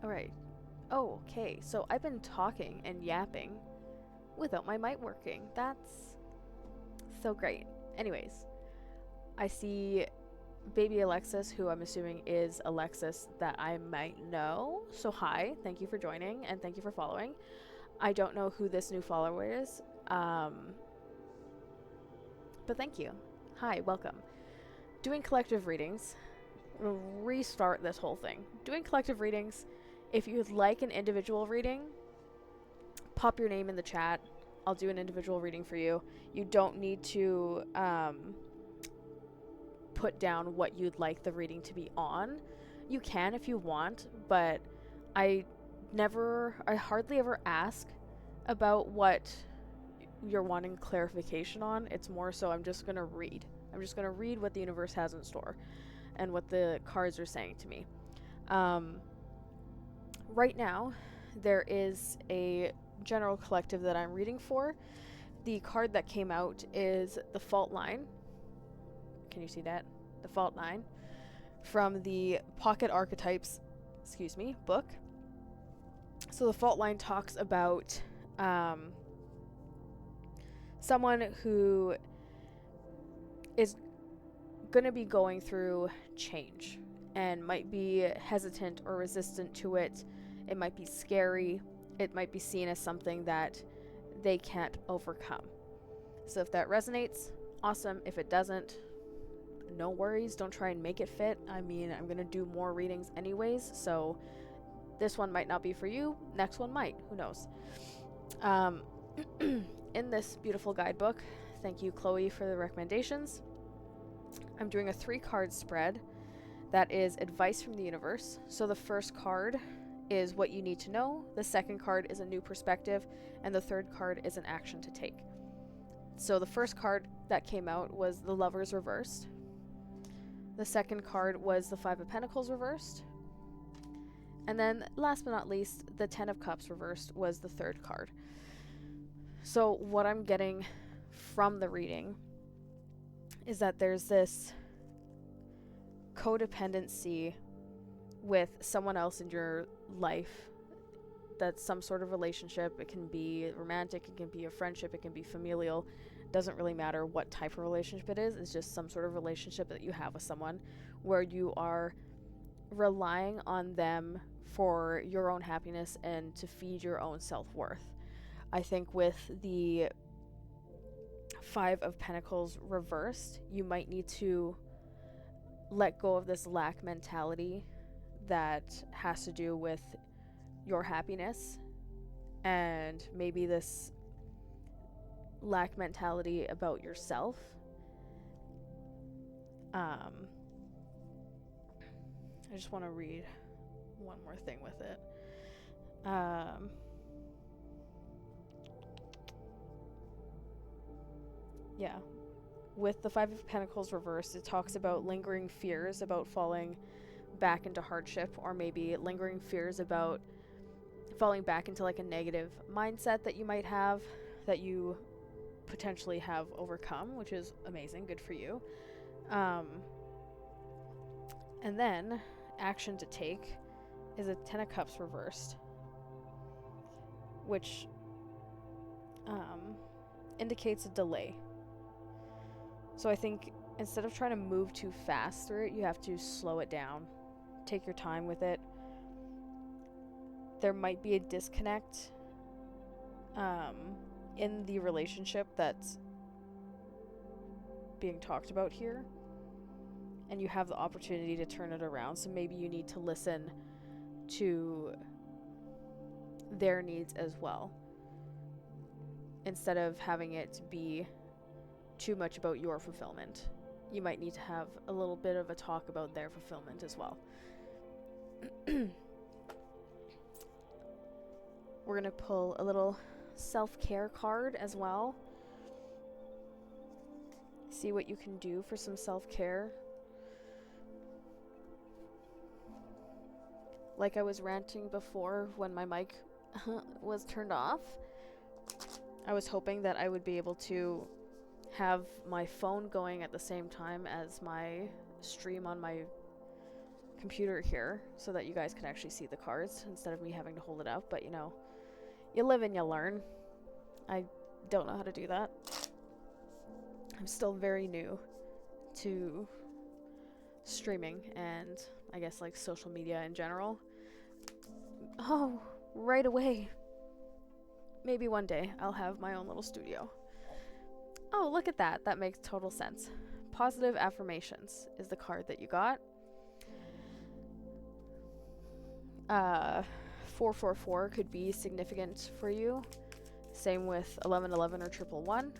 Alright. Oh, okay. So I've been talking and yapping without my mic working. That's so great. Anyways, I see baby Alexis, who I'm assuming is Alexis that I might know. So hi, thank you for joining and thank you for following. I don't know who this new follower is, but thank you. Hi, welcome. Doing collective readings. I'm gonna restart this whole thing. Doing collective readings. If you'd like an individual reading, pop your name in the chat. I'll do an individual reading for you. You don't need to put down what you'd like the reading to be on. You can if you want, but I hardly ever ask about what you're wanting clarification on. It's more so I'm just going to read. I'm just going to read what the universe has in store and what the cards are saying to me. Right now, there is a general collective that I'm reading for. The card that came out is the Fault Line. Can you see that? The Fault Line from the Pocket Archetypes, book. So the Fault Line talks about someone who is going to be going through change and might be hesitant or resistant to it. It might be scary. It might be seen as something that they can't overcome. So if that resonates, awesome. If it doesn't, no worries. Don't try and make it fit. I mean, I'm going to do more readings anyways, so this one might not be for you. Next one might. Who knows? In this beautiful guidebook, thank you, Chloe, for the recommendations. I'm doing a 3-card spread that is advice from the universe. So the first card is what you need to know, the second card is a new perspective, and the third card is an action to take. So the first card that came out was the Lovers reversed. The second card was the 5 of Pentacles reversed. And then last but not least, the 10 of Cups reversed was the third card. So what I'm getting from the reading is that there's this codependency with someone else in your life. That's some sort of relationship. It can be romantic, it can be a friendship, it can be familial. Doesn't really matter what type of relationship it is. It's just some sort of relationship that you have with someone where you are relying on them for your own happiness and to feed your own self-worth. I think with the 5 of Pentacles reversed, you might need to let go of this lack mentality that has to do with your happiness, and maybe this lack mentality about yourself. I just want to read one more thing with it. Yeah. With the 5 of Pentacles reversed, it talks about lingering fears about falling back into hardship, or maybe lingering fears about falling back into like a negative mindset that you might have, that you potentially have overcome, which is amazing. Good for you. And then action to take is a 10 of Cups reversed, which indicates a delay. So I think instead of trying to move too fast through it, you have to slow it down. Take your time with it. There might be a disconnect in the relationship that's being talked about here, and you have the opportunity to turn it around. So maybe you need to listen to their needs as well, instead of having it be too much about your fulfillment. You might need to have a little bit of a talk about their fulfillment as well. We're going to pull a little self-care card as well. See what you can do for some self-care. Like I was ranting before when my mic was turned off, I was hoping that I would be able to have my phone going at the same time as my stream on my computer here so that you guys can actually see the cards instead of me having to hold it up, but you know, you live and you learn. I don't know how to do that. I'm still very new to streaming and I guess like social media in general. Oh, right away. Maybe one day I'll have my own little studio. Oh, look at that. That makes total sense. Positive affirmations is the card that you got. 444 could be significant for you. Same with 1111 or 111.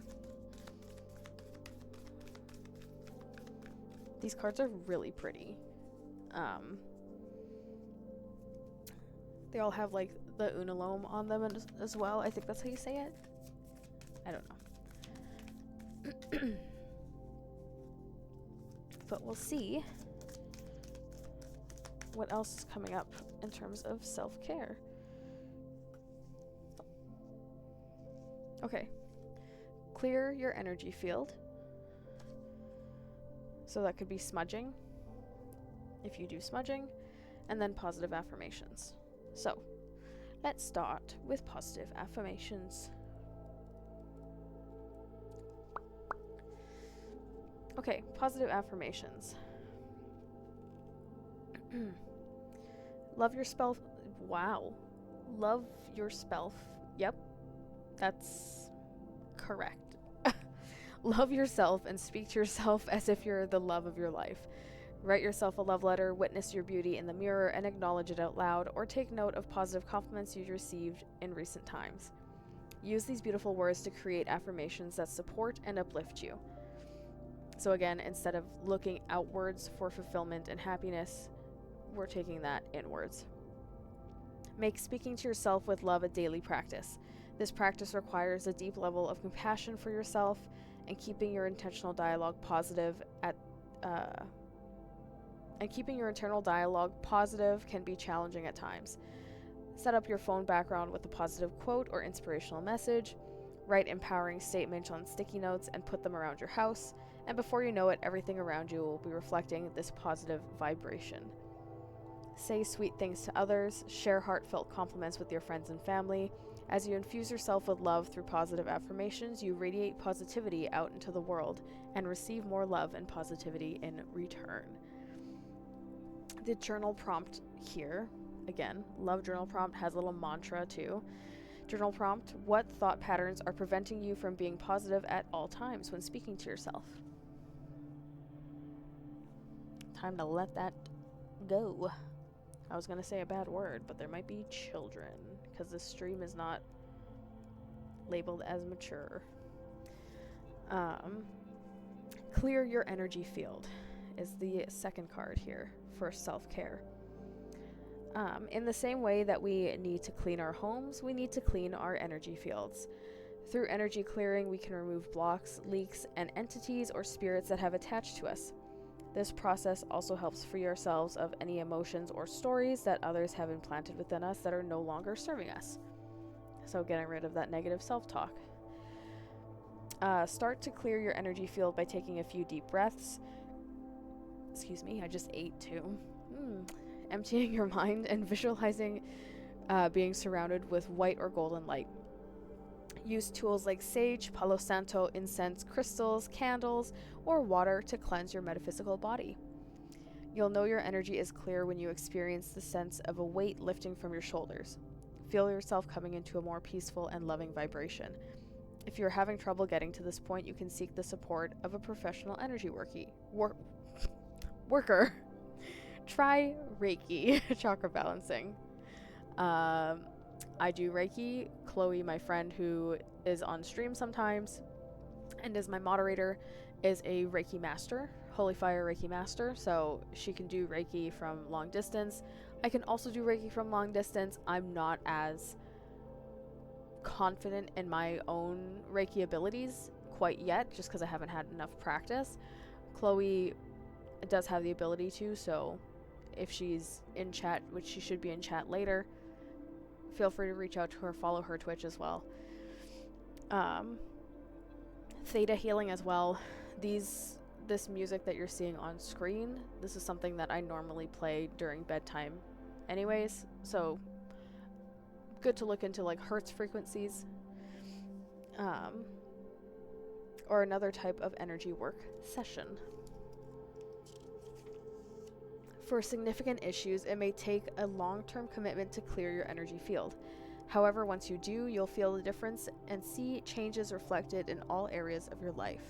These cards are really pretty. They all have like the unalome on them as well. I think that's how you say it. I don't know. But we'll see what else is coming up in terms of self-care. Okay. Clear your energy field. So that could be smudging, if you do smudging, and then positive affirmations. So, let's start with positive affirmations. Okay, positive affirmations. Love your spell. Wow. Love your spell. Yep. That's correct. Love yourself and speak to yourself as if you're the love of your life. Write yourself a love letter, witness your beauty in the mirror, and acknowledge it out loud, or take note of positive compliments you've received in recent times. Use these beautiful words to create affirmations that support and uplift you. So again, instead of looking outwards for fulfillment and happiness, we're taking that inwards. Make speaking to yourself with love a daily practice. This practice requires a deep level of compassion for yourself, and keeping your intentional dialogue positive keeping your internal dialogue positive can be challenging at times. Set up your phone background with a positive quote or inspirational message. Write empowering statements on sticky notes and put them around your house. And before you know it, everything around you will be reflecting this positive vibration. Say sweet things to others. Share heartfelt compliments with your friends and family. As you infuse yourself with love through positive affirmations, you radiate positivity out into the world and receive more love and positivity in return. The journal prompt here, again, love journal prompt, has a little mantra too. Journal prompt: what thought patterns are preventing you from being positive at all times when speaking to yourself? Time to let that go. I was going to say a bad word, but there might be children, because this stream is not labeled as mature. Clear your energy field is the second card here for self-care. In the same way that we need to clean our homes, we need to clean our energy fields. Through energy clearing, we can remove blocks, leaks, and entities or spirits that have attached to us. This process also helps free ourselves of any emotions or stories that others have implanted within us that are no longer serving us. So getting rid of that negative self-talk. Start to clear your energy field by taking a few deep breaths. Excuse me, I just ate too. Emptying your mind and visualizing being surrounded with white or golden light. Use tools like sage, palo santo, incense, crystals, candles, or water to cleanse your metaphysical body. You'll know your energy is clear when you experience the sense of a weight lifting from your shoulders. Feel yourself coming into a more peaceful and loving vibration. If you're having trouble getting to this point, you can seek the support of a professional energy worker. Try Reiki, chakra balancing. I do Reiki. Chloe, my friend who is on stream sometimes and is my moderator, is a Reiki master, Holy Fire Reiki master, so she can do Reiki from long distance. I can also do Reiki from long distance. I'm not as confident in my own Reiki abilities quite yet, just because I haven't had enough practice. Chloe does have the ability to, so if she's in chat, which she should be in chat later, feel free to reach out to her, follow her Twitch as well. Theta healing as well. this music that you're seeing on screen, this is something that I normally play during bedtime anyways, so good to look into like hertz frequencies, or another type of energy work session. For significant issues, it may take a long-term commitment to clear your energy field. However, once you do, you'll feel the difference and see changes reflected in all areas of your life.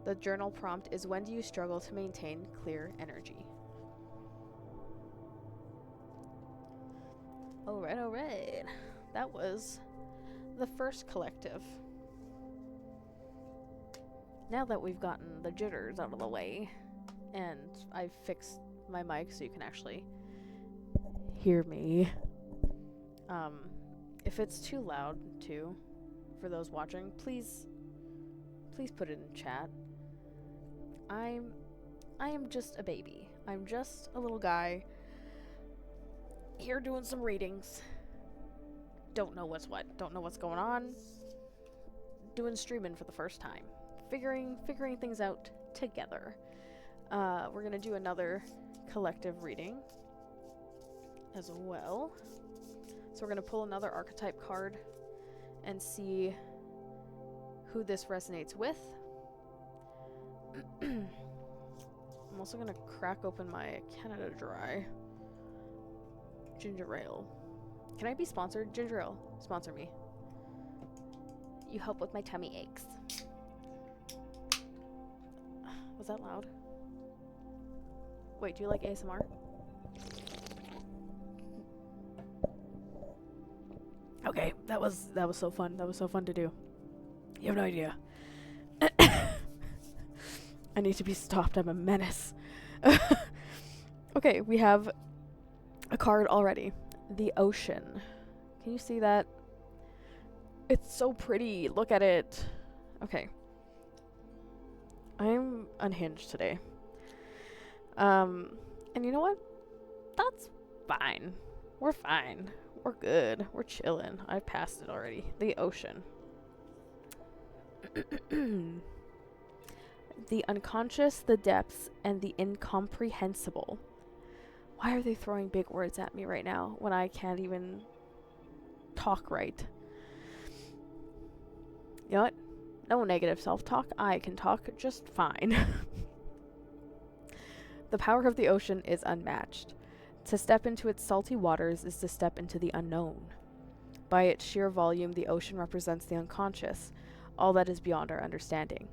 The journal prompt is, when do you struggle to maintain clear energy? Alright. That was the first collective. Now that we've gotten the jitters out of the way, and I've fixed my mic so you can actually hear me. If it's too loud too, for those watching, please put it in chat. I am just a baby. I'm just a little guy here doing some readings. Don't know what's what. Don't know what's going on. Doing streaming for the first time. Figuring things out together. We're gonna do another collective reading as well. So we're gonna pull another archetype card and see who this resonates with. I'm also gonna crack open my Canada Dry ginger ale. Can I be sponsored? Ginger ale, sponsor me. You help with my tummy aches. Was that loud? Wait, do you like ASMR? Okay, that was so fun. That was so fun to do. You have no idea. I need to be stopped. I'm a menace. Okay, we have a card already. The Ocean. Can you see that? It's so pretty. Look at it. Okay. I'm unhinged today. And you know what? That's fine. We're fine. We're good. We're chilling. I passed it already. The Ocean. The unconscious, the depths, and the incomprehensible. Why are they throwing big words at me right now when I can't even talk right? You know what? No negative self-talk. I can talk just fine. The power of the ocean is unmatched. To step into its salty waters is to step into the unknown. By its sheer volume, the ocean represents the unconscious, all that is beyond our understanding.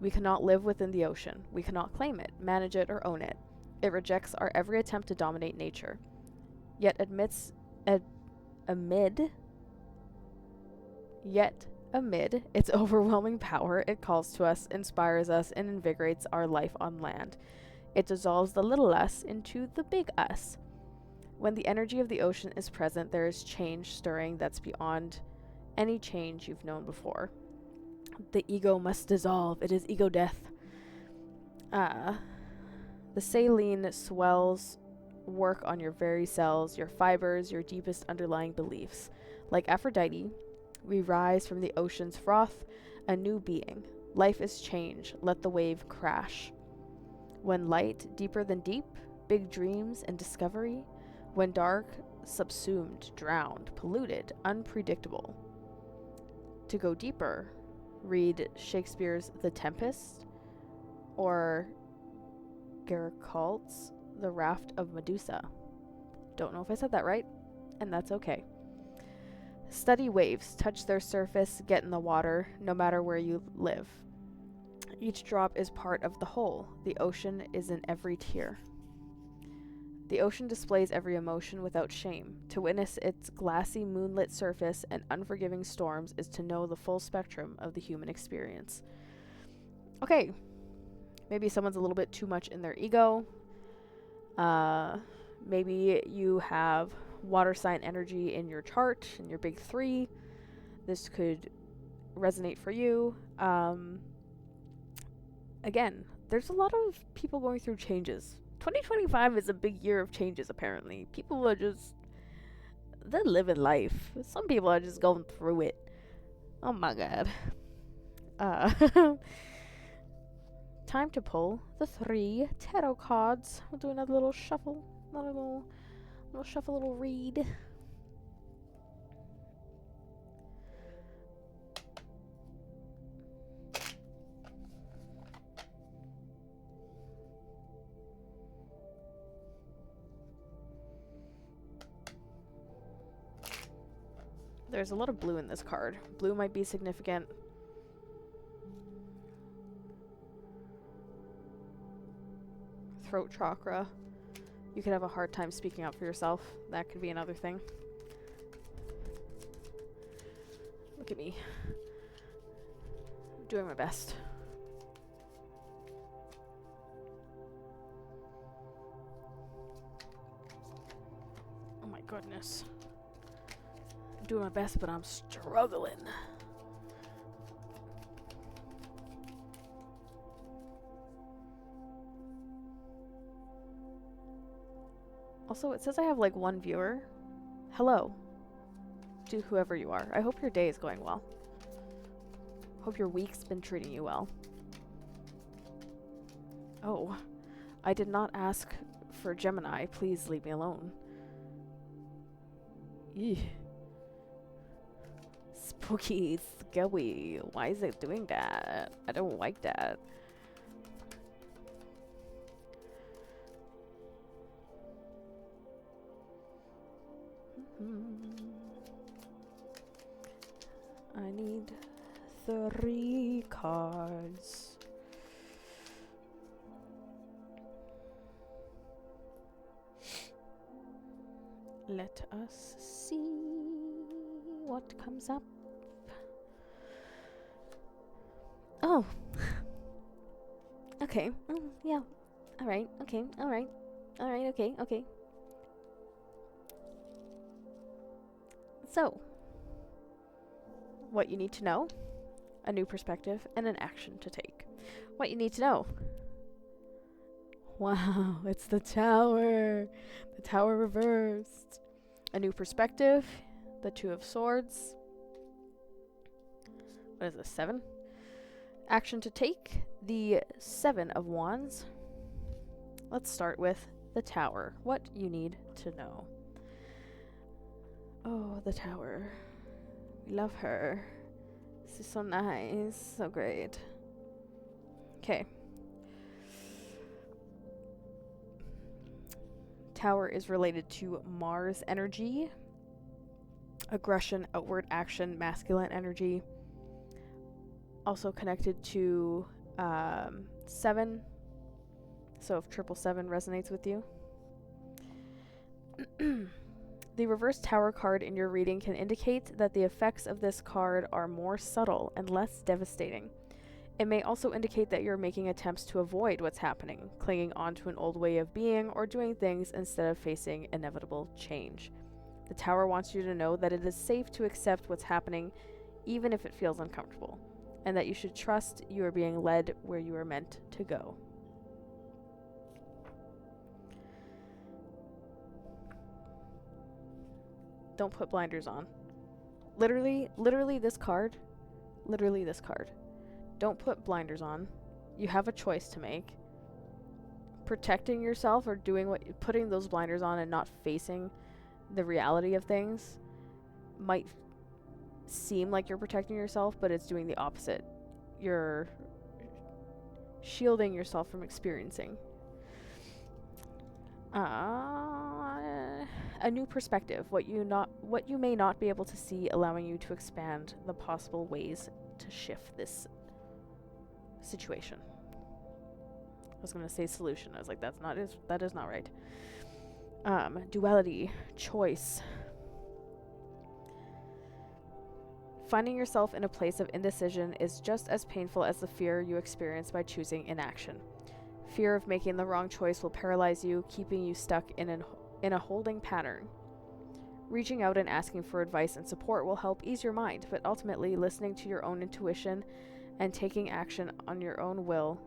We cannot live within the ocean. We cannot claim it, manage it, or own it. It rejects our every attempt to dominate nature. Yet amid its overwhelming power, it calls to us, inspires us, and invigorates our life on land. It dissolves the little us into the big us. When the energy of the ocean is present, there is change stirring that's beyond any change you've known before. The ego must dissolve. It is ego death. The saline swells work on your very cells, your fibers, your deepest underlying beliefs. Like Aphrodite, we rise from the ocean's froth, a new being. Life is change. Let the wave crash. When light, deeper than deep, big dreams and discovery. When dark, subsumed, drowned, polluted, unpredictable. To go deeper, read Shakespeare's The Tempest or Geralt's The Raft of Medusa. Don't know if I said that right, and that's okay. Study waves, touch their surface, get in the water, no matter where you live. Each drop is part of the whole. The ocean is in every tear. The ocean displays every emotion without shame. To witness its glassy moonlit surface and unforgiving storms is to know the full spectrum of the human experience. Okay, maybe someone's a little bit too much in their ego. Maybe you have water sign energy in your chart, in your big three. This could resonate for you. Again, there's a lot of people going through changes. 2025 is a big year of changes, apparently. People are just... they're living life. Some people are just going through it. Oh my god. time to pull the 3 tarot cards. We'll do another little shuffle, another little shuffle, little read. There's a lot of blue in this card. Blue might be significant. Throat chakra. You could have a hard time speaking up for yourself. That could be another thing. Look at me. I'm doing my best. Oh my goodness. I'm doing my best, but I'm struggling. Also, it says I have like 1 viewer. Hello. To whoever you are. I hope your day is going well. Hope your week's been treating you well. Oh, I did not ask for Gemini. Please leave me alone. Ew. Spooky, scary. Why is it doing that? I don't like that. I need 3 cards. Let us see what comes up. Oh. Okay. Yeah. Alright. Okay. Alright. Alright. Okay. Okay. So, what you need to know, a new perspective, and an action to take. What you need to know. Wow, it's the Tower. The Tower reversed. A new perspective, the 2 of Swords. What is this, 7? Action to take, the 7 of Wands. Let's start with the Tower. What you need to know. Oh, the Tower. We love her. She's so nice. So great. Okay. Tower is related to Mars energy. Aggression, outward action, masculine energy. Also connected to 7. So if 777 resonates with you. The reverse Tower card in your reading can indicate that the effects of this card are more subtle and less devastating. It may also indicate that you're making attempts to avoid what's happening, clinging onto an old way of being or doing things instead of facing inevitable change. The Tower wants you to know that it is safe to accept what's happening, even if it feels uncomfortable, and that you should trust you are being led where you are meant to go. Don't put blinders on. Literally this card. Literally this card. Don't put blinders on. You have a choice to make. Protecting yourself or putting those blinders on and not facing the reality of things might seem like you're protecting yourself, but it's doing the opposite. You're shielding yourself from experiencing. A new perspective, what you may not be able to see, allowing you to expand the possible ways to shift this situation. I was going to say solution. I was like, that is not right. Duality, choice. Finding yourself in a place of indecision is just as painful as the fear you experience by choosing inaction. Fear of making the wrong choice will paralyze you, keeping you stuck in a holding pattern. Reaching out and asking for advice and support will help ease your mind, but ultimately listening to your own intuition and taking action on your own will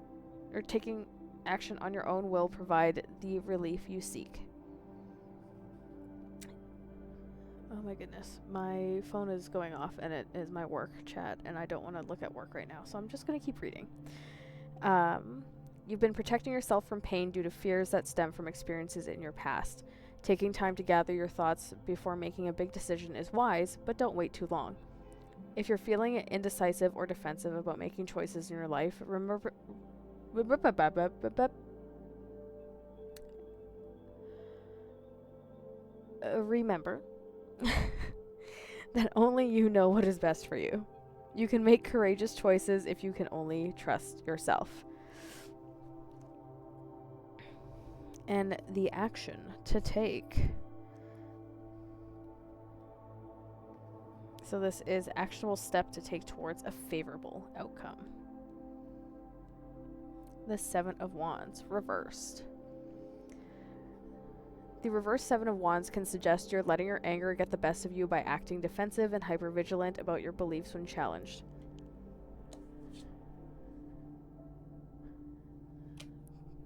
provide the relief you seek. Oh my goodness, my phone is going off and it is my work chat and I don't want to look at work right now, so I'm just going to keep reading. You've been protecting yourself from pain due to fears that stem from experiences in your past. Taking time to gather your thoughts before making a big decision is wise, but don't wait too long. If you're feeling indecisive or defensive about making choices in your life, remember that only you know what is best for you. You can make courageous choices if you can only trust yourself. And the action to take. So this is actionable step to take towards a favorable outcome. The Seven of Wands, reversed. The reverse Seven of Wands can suggest you're letting your anger get the best of you by acting defensive and hypervigilant about your beliefs when challenged.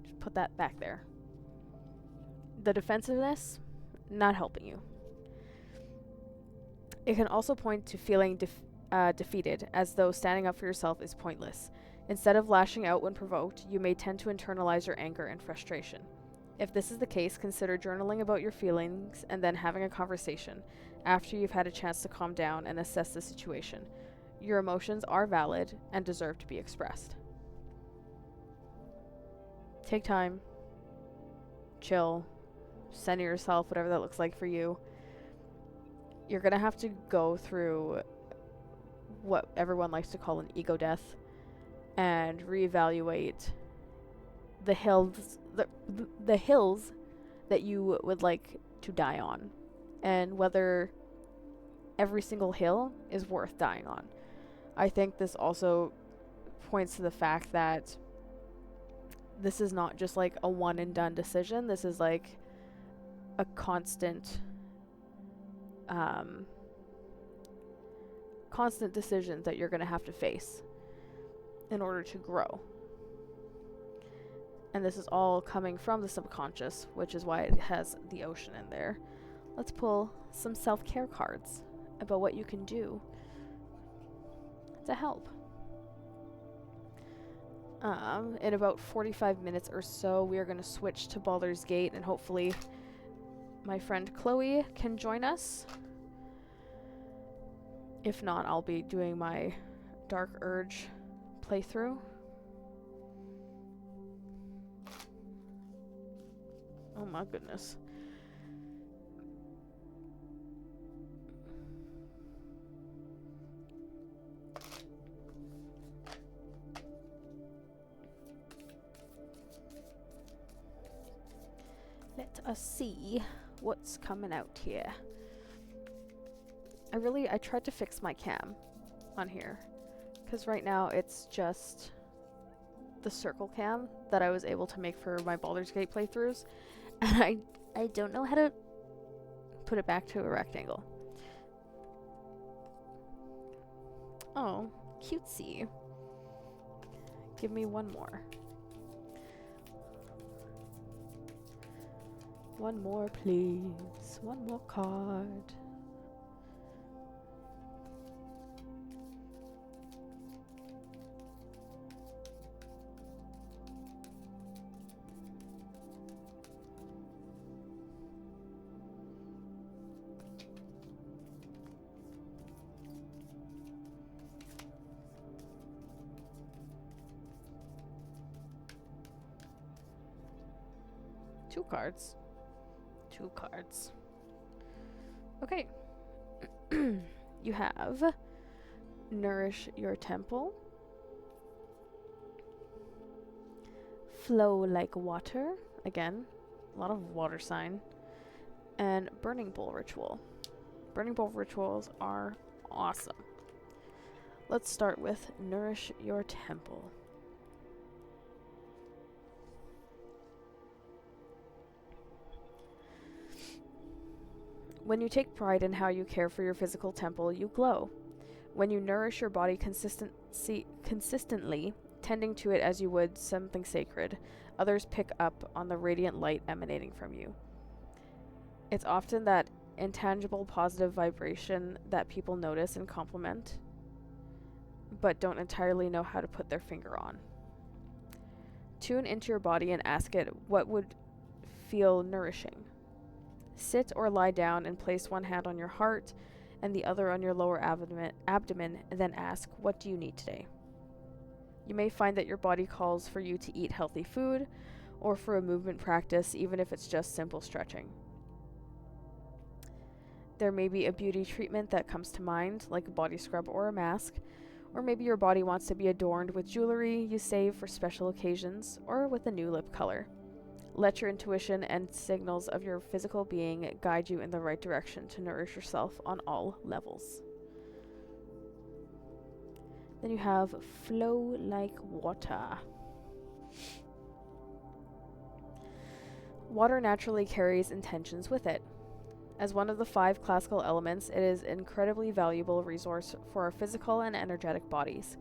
Just put that back there. The defensiveness, not helping you. It can also point to feeling defeated, as though standing up for yourself is pointless. Instead of lashing out when provoked, you may tend to internalize your anger and frustration. If this is the case, consider journaling about your feelings and then having a conversation after you've had a chance to calm down and assess the situation. Your emotions are valid and deserve to be expressed. Take time, chill, center yourself, whatever that looks like for you. You're going to have to go through what everyone likes to call an ego death and reevaluate the hills that you would like to die on, and whether every single hill is worth dying on. I think this also points to the fact that this is not just like a one and done decision. This is like a constant decisions that you're going to have to face in order to grow. And this is all coming from the subconscious, which is why it has the ocean in there. Let's pull some self-care cards about what you can do to help. In about 45 minutes or so, we are going to switch to Baldur's Gate, and hopefully my friend Chloe can join us. If not, I'll be doing my Dark Urge playthrough. Oh my goodness. Let us see what's coming out here. I tried to fix my cam on here, because right now it's just the circle cam that I was able to make for my Baldur's Gate playthroughs, and I don't know how to put it back to a rectangle. Oh, cutesy. Give me one more. One more, please. One more card. Two cards. Two cards. Okay. You have Nourish Your Temple, Flow Like Water, again, a lot of water sign, and Burning Bowl Ritual. Burning Bowl rituals are awesome. Let's start with Nourish Your Temple. When you take pride in how you care for your physical temple, you glow. When you nourish your body consistently, tending to it as you would something sacred, others pick up on the radiant light emanating from you. It's often that intangible positive vibration that people notice and compliment, but don't entirely know how to put their finger on. Tune into your body and ask it what would feel nourishing. Sit or lie down and place one hand on your heart and the other on your lower abdomen, and then ask, what do you need today? You may find that your body calls for you to eat healthy food or for a movement practice, even if it's just simple stretching. There may be a beauty treatment that comes to mind, like a body scrub or a mask, or maybe your body wants to be adorned with jewelry you save for special occasions, or with a new lip color. Let your intuition and signals of your physical being guide you in the right direction to nourish yourself on all levels. Then you have flow like water. Water naturally carries intentions with it. As one of the 5 classical elements, it is an incredibly valuable resource for our physical and energetic bodies.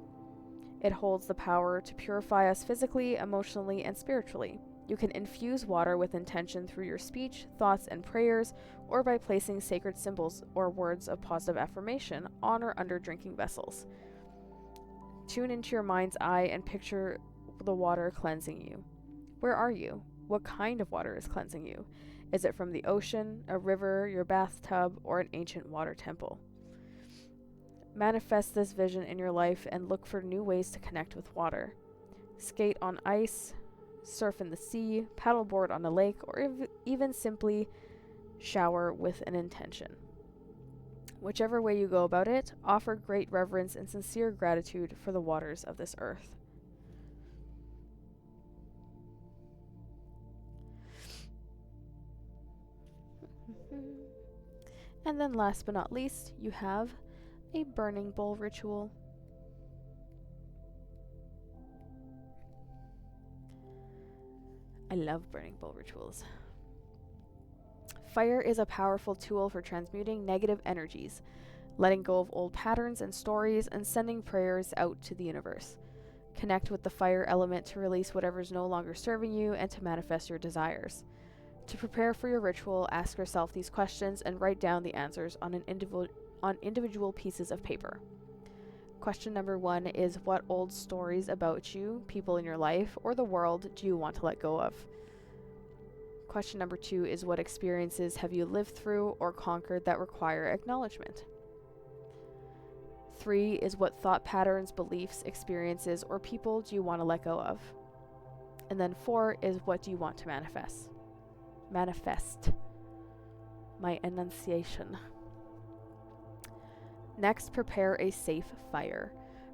It holds the power to purify us physically, emotionally, and spiritually. You can infuse water with intention through your speech, thoughts, and prayers, or by placing sacred symbols or words of positive affirmation on or under drinking vessels. Tune into your mind's eye and picture the water cleansing you. Where are you? What kind of water is cleansing you? Is it from the ocean, a river, your bathtub, or an ancient water temple? Manifest this vision in your life and look for new ways to connect with water. Skate on ice, surf in the sea, paddleboard on a lake, or even simply shower with an intention. Whichever way you go about it, offer great reverence and sincere gratitude for the waters of this earth. And then last but not least, you have a burning bowl ritual. I love burning bowl rituals. Fire is a powerful tool for transmuting negative energies, letting go of old patterns and stories, and sending prayers out to the universe. Connect with the fire element to release whatever's no longer serving you and to manifest your desires. To prepare for your ritual, ask yourself these questions and write down the answers on individual pieces of paper. Question number 1 is, what old stories about you, people in your life, or the world do you want to let go of? Question number 2 is, what experiences have you lived through or conquered that require acknowledgement? 3 is, what thought patterns, beliefs, experiences, or people do you want to let go of? And then 4 is, what do you want to manifest? My enunciation. Next, prepare a safe fire.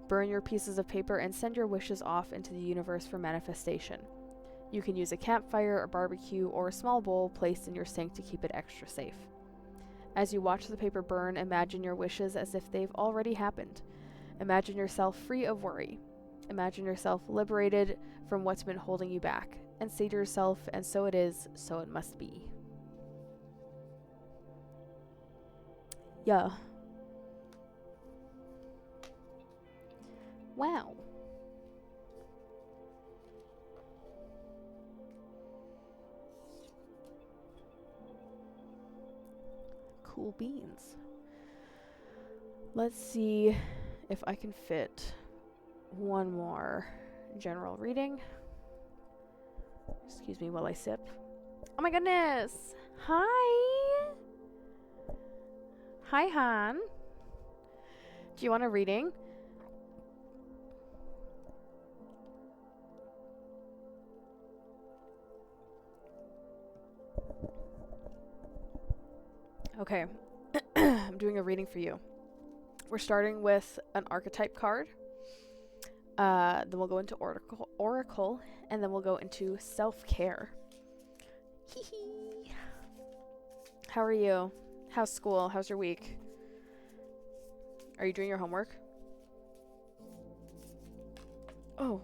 Burn your pieces of paper and send your wishes off into the universe for manifestation. You can use a campfire, a barbecue, or a small bowl placed in your sink to keep it extra safe. As you watch the paper burn, imagine your wishes as if they've already happened. Imagine yourself free of worry. Imagine yourself liberated from what's been holding you back. And say to yourself, and so it is, so it must be. Yeah. Wow. Cool beans. Let's see if I can fit one more general reading. Excuse me while I sip. Oh my goodness! Hi! Hi, Han. Do you want a reading? Okay. I'm doing a reading for you. We're starting with an archetype card. Then we'll go into oracle, and then we'll go into self-care. Hee hee. How are you? How's school? How's your week? Are you doing your homework? Oh.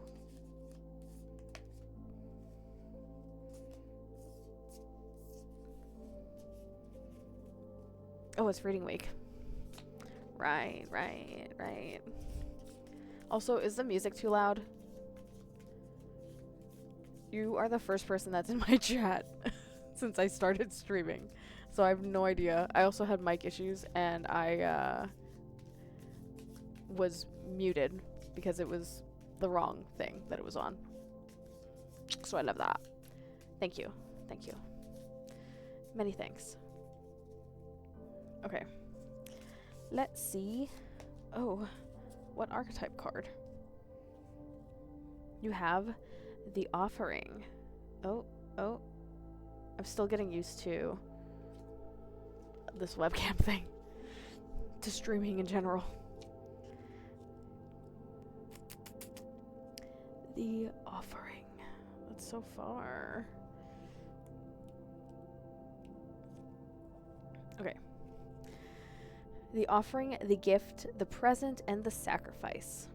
Oh, it's reading week. Right. Also, is the music too loud? You are the first person that's in my chat since I started streaming. So I have no idea. I also had mic issues, and I was muted because it was the wrong thing that it was on. So I love that. Thank you. Thank you. Many thanks. Okay. Let's see. Oh, what archetype card? You have the Offering. Oh. I'm still getting used to this webcam thing. To streaming in general. The Offering. That's so far. Okay. The Offering, the Gift, the Present, and the Sacrifice.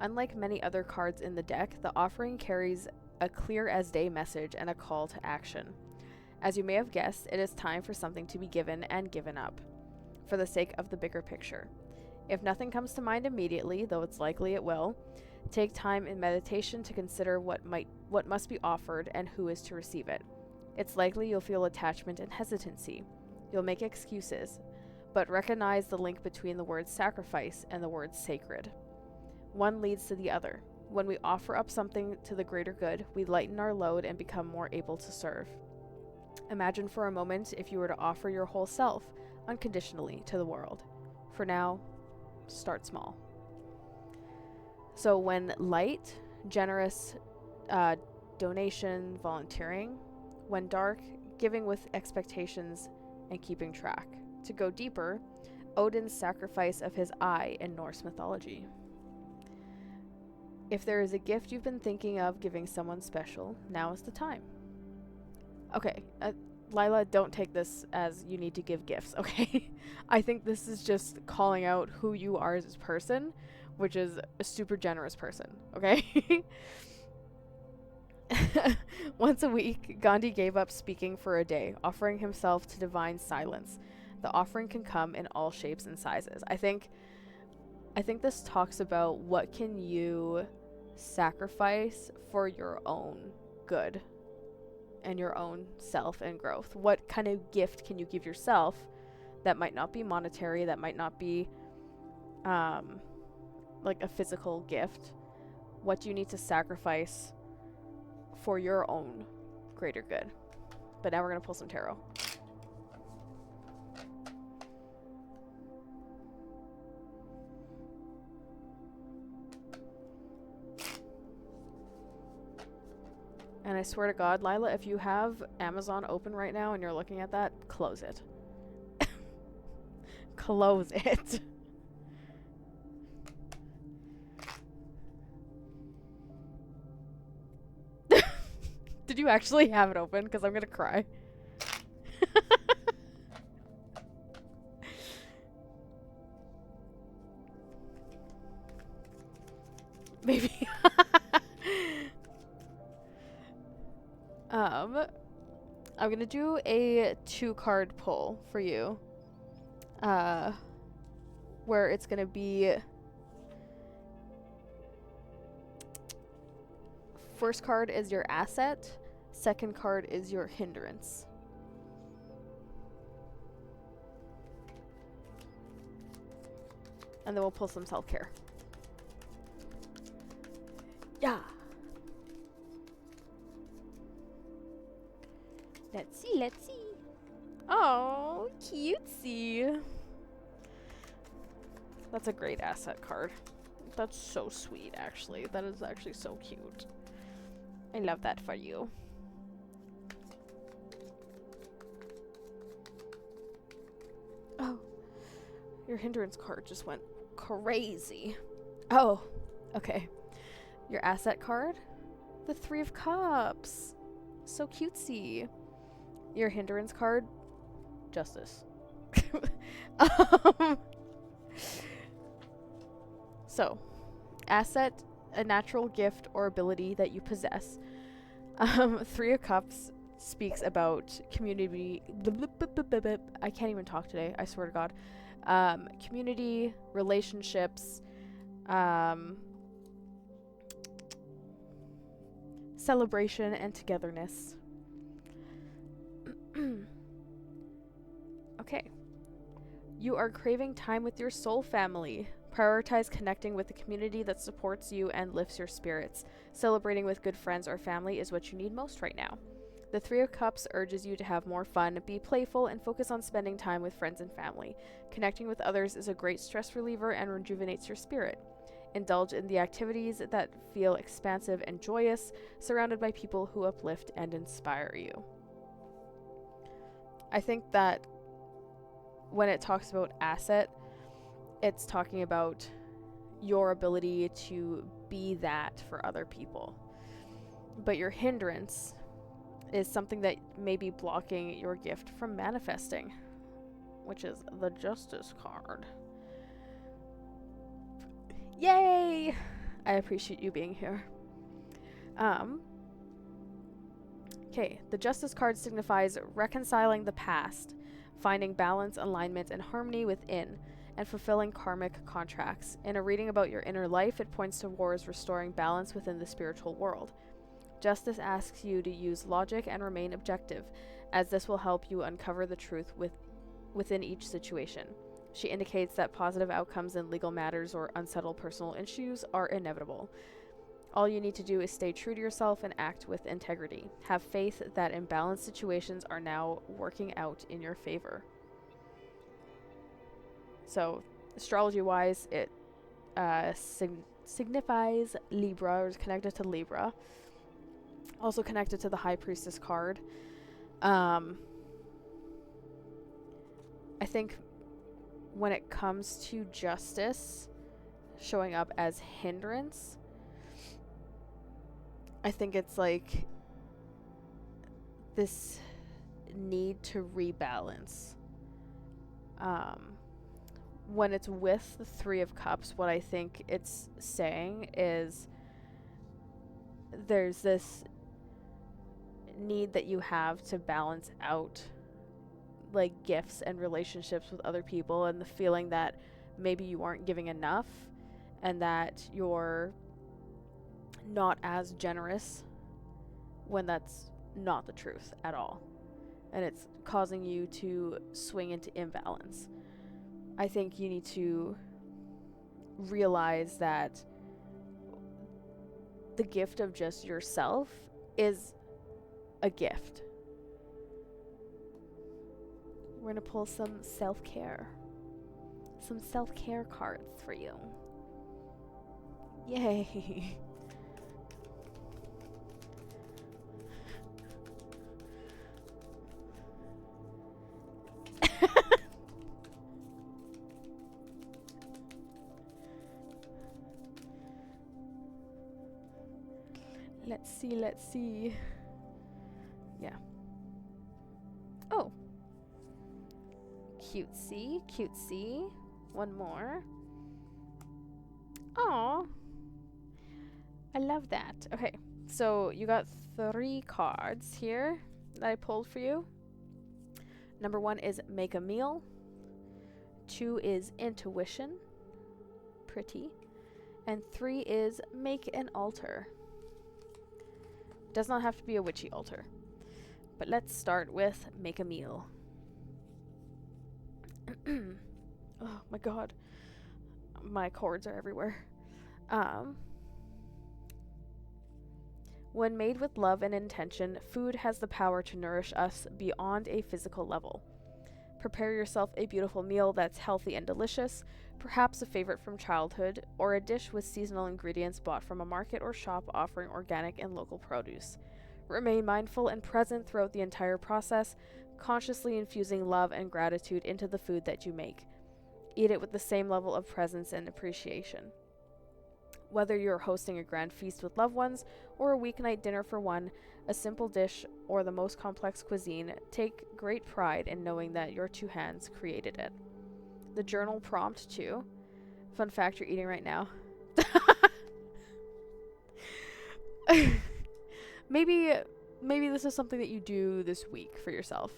Unlike many other cards in the deck, the Offering carries a clear-as-day message and a call to action. As you may have guessed, it is time for something to be given and given up, for the sake of the bigger picture. If nothing comes to mind immediately, though it's likely it will, take time in meditation to consider what must be offered and who is to receive it. It's likely you'll feel attachment and hesitancy. You'll make excuses, but recognize the link between the word sacrifice and the word sacred. One leads to the other. When we offer up something to the greater good, we lighten our load and become more able to serve. Imagine for a moment if you were to offer your whole self, unconditionally, to the world. For now, start small. So when light, generous donation, volunteering. When dark, giving with expectations and keeping track. To go deeper, Odin's sacrifice of his eye in Norse mythology. If there is a gift you've been thinking of giving someone special, now is the time. Okay, Lila, don't take this as you need to give gifts, okay? I think this is just calling out who you are as a person, which is a super generous person, okay? Once a week, Gandhi gave up speaking for a day, offering himself to divine silence. The offering can come in all shapes and sizes. I think this talks about what can you sacrifice for your own good and your own self and growth. What kind of gift can you give yourself that might not be monetary, that might not be like a physical gift? What do you need to sacrifice for your own greater good? But now we're going to pull some tarot. And I swear to God, Lila, if you have Amazon open right now and you're looking at that, close it. Close it. Did you actually have it open? Because I'm going to cry. Maybe. I'm gonna do a 2-card pull for you. Where it's gonna be... First card is your asset. Second card is your hindrance. And then we'll pull some self-care. Yeah. Let's see. Oh, cutesy. That's a great asset card. That's so sweet, actually. That is actually so cute. I love that for you. Oh, your hindrance card just went crazy. Oh, okay. Your asset card? The 3 of Cups. So cutesy. Your hindrance card? Justice. So, asset, a natural gift or ability that you possess. 3 of Cups speaks about community. I can't even talk today, I swear to God. Community, relationships, celebration, and togetherness. Okay. You are craving time with your soul family, Prioritize connecting with the community that supports you and lifts your spirits. Celebrating with good friends or family is what you need most right now. The Three of Cups urges you to have more fun, be playful, and focus on spending time with friends and family. Connecting with others is a great stress reliever and rejuvenates your spirit. Indulge in the activities that feel expansive and joyous, surrounded by people who uplift and inspire you. I think that when it talks about asset, it's talking about your ability to be that for other people. But your hindrance is something that may be blocking your gift from manifesting, which is the Justice card. Yay! I appreciate you being here. Okay, the Justice card signifies reconciling the past, finding balance, alignment, and harmony within, and fulfilling karmic contracts. In a reading about your inner life, it points towards restoring balance within the spiritual world. Justice asks you to use logic and remain objective, as this will help you uncover the truth within each situation. She indicates that positive outcomes in legal matters or unsettled personal issues are inevitable. All you need to do is stay true to yourself and act with integrity. Have faith that imbalanced situations are now working out in your favor. So, astrology-wise, it signifies Libra, or is connected to Libra. Also connected to the High Priestess card. I think when it comes to justice showing up as hindrance, I think it's like this need to rebalance. When it's with the Three of Cups, what I think it's saying is there's this need that you have to balance out like gifts and relationships with other people, and the feeling that maybe you aren't giving enough and that you're not as generous when that's not the truth at all, and it's causing you to swing into imbalance. I think you need to realize that the gift of just yourself is a gift. We're gonna pull some self-care cards for you. Yay. Let's see. Yeah. Oh. Cutesy. One more. Aw. I love that. Okay, so you got 3 cards here that I pulled for you. Number 1 is make a meal. 2 is intuition. Pretty. And 3 is make an altar. Does not have to be a witchy altar. But let's start with make a meal. Oh my god. My cords are everywhere. When made with love and intention, food has the power to nourish us beyond a physical level. Prepare yourself a beautiful meal that's healthy and delicious, perhaps a favorite from childhood, or a dish with seasonal ingredients bought from a market or shop offering organic and local produce. Remain mindful and present throughout the entire process, consciously infusing love and gratitude into the food that you make. Eat it with the same level of presence and appreciation. Whether you're hosting a grand feast with loved ones or a weeknight dinner for one, a simple dish, or the most complex cuisine, take great pride in knowing that your 2 hands created it. The journal prompt too. Fun fact, you're eating right now. Maybe this is something that you do this week for yourself.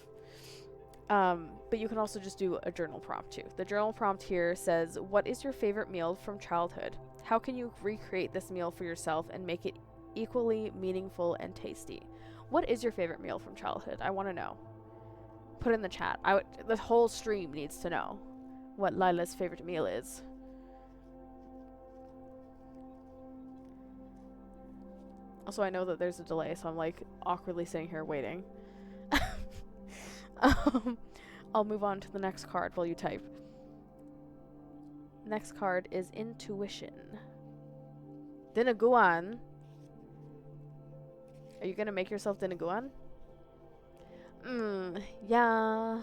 But you can also just do a journal prompt too. The journal prompt here says, what is your favorite meal from childhood? How can you recreate this meal for yourself and make it equally meaningful and tasty? What is your favorite meal from childhood? I want to know. Put it in the chat. The whole stream needs to know what Lila's favorite meal is. Also, I know that there's a delay, so I'm like awkwardly sitting here waiting. I'll move on to the next card while you type. Next card is Intuition. Dinaguan. Are you gonna make yourself Dinaguan? Yeah.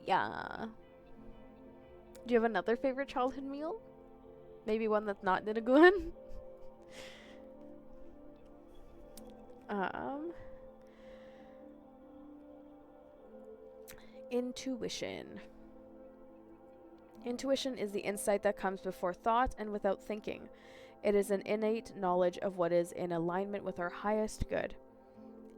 Yeah. Do you have another favorite childhood meal? Maybe one that's not Dinaguan? Intuition. Intuition is the insight that comes before thought and without thinking. It is an innate knowledge of what is in alignment with our highest good.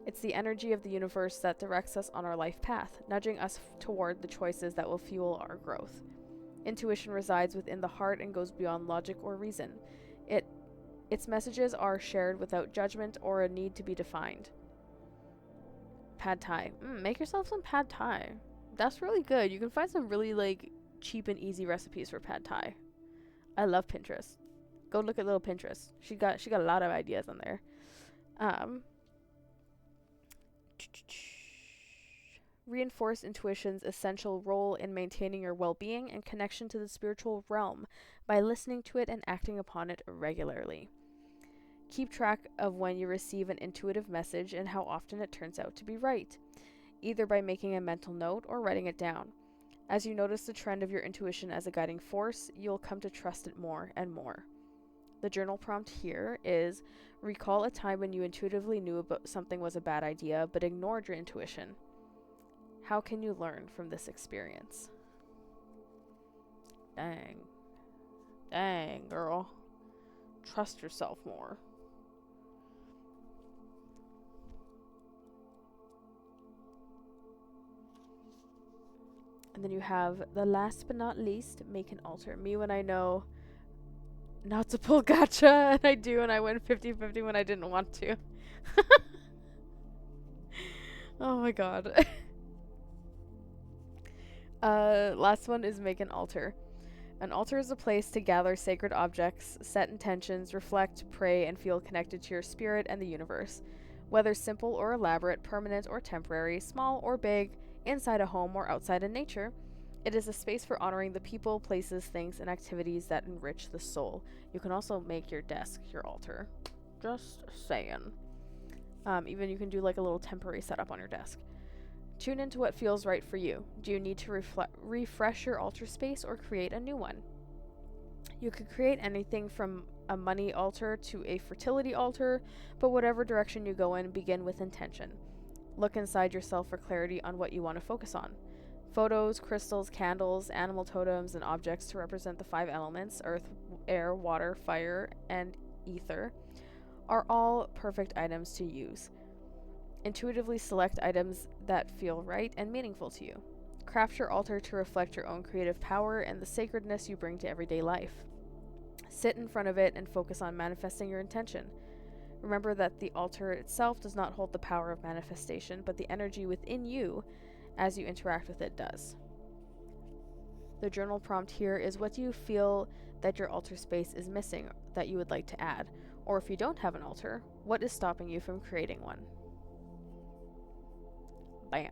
It's the energy of the universe that directs us on our life path, nudging us toward the choices that will fuel our growth. Intuition resides within the heart and goes beyond logic or reason. Its messages are shared without judgment or a need to be defined. Pad Thai. Make yourself some Pad Thai. That's really good. You can find some really like cheap and easy recipes for Pad Thai. I love Pinterest. Go look at little Pinterest. She got a lot of ideas on there. Reinforce intuition's essential role in maintaining your well-being and connection to the spiritual realm by listening to it and acting upon it regularly. Keep track of when you receive an intuitive message and how often it turns out to be right, either by making a mental note or writing it down. As you notice the trend of your intuition as a guiding force, you'll come to trust it more and more. The journal prompt here is, recall a time when you intuitively knew about something was a bad idea but ignored your intuition. How can you learn from this experience? Dang. Dang, girl. Trust yourself more. And then you have the last but not least, make an altar. Me when I know not to pull gacha, and I do, and I win 50-50 when I didn't want to. Oh my god. Last one is make an altar. An altar is a place to gather sacred objects, set intentions, reflect, pray, and feel connected to your spirit and the universe. Whether simple or elaborate, permanent or temporary, small or big, inside a home or outside in nature, it is a space for honoring the people, places, things, and activities that enrich the soul. You can also make your desk your altar. Just saying. Even you can do like a little temporary setup on your desk. Tune into what feels right for you. Do you need to refresh your altar space or create a new one? You could create anything from a money altar to a fertility altar, but whatever direction you go in, begin with intention. Look inside yourself for clarity on what you want to focus on. Photos, crystals, candles, animal totems, and objects to represent the 5 elements, earth, air, water, fire, and ether, are all perfect items to use. Intuitively select items that feel right and meaningful to you. Craft your altar to reflect your own creative power and the sacredness you bring to everyday life. Sit in front of it and focus on manifesting your intention. Remember that the altar itself does not hold the power of manifestation, but the energy within you as you interact with it does. The journal prompt here is, what do you feel that your altar space is missing that you would like to add? Or if you don't have an altar, what is stopping you from creating one? Bam.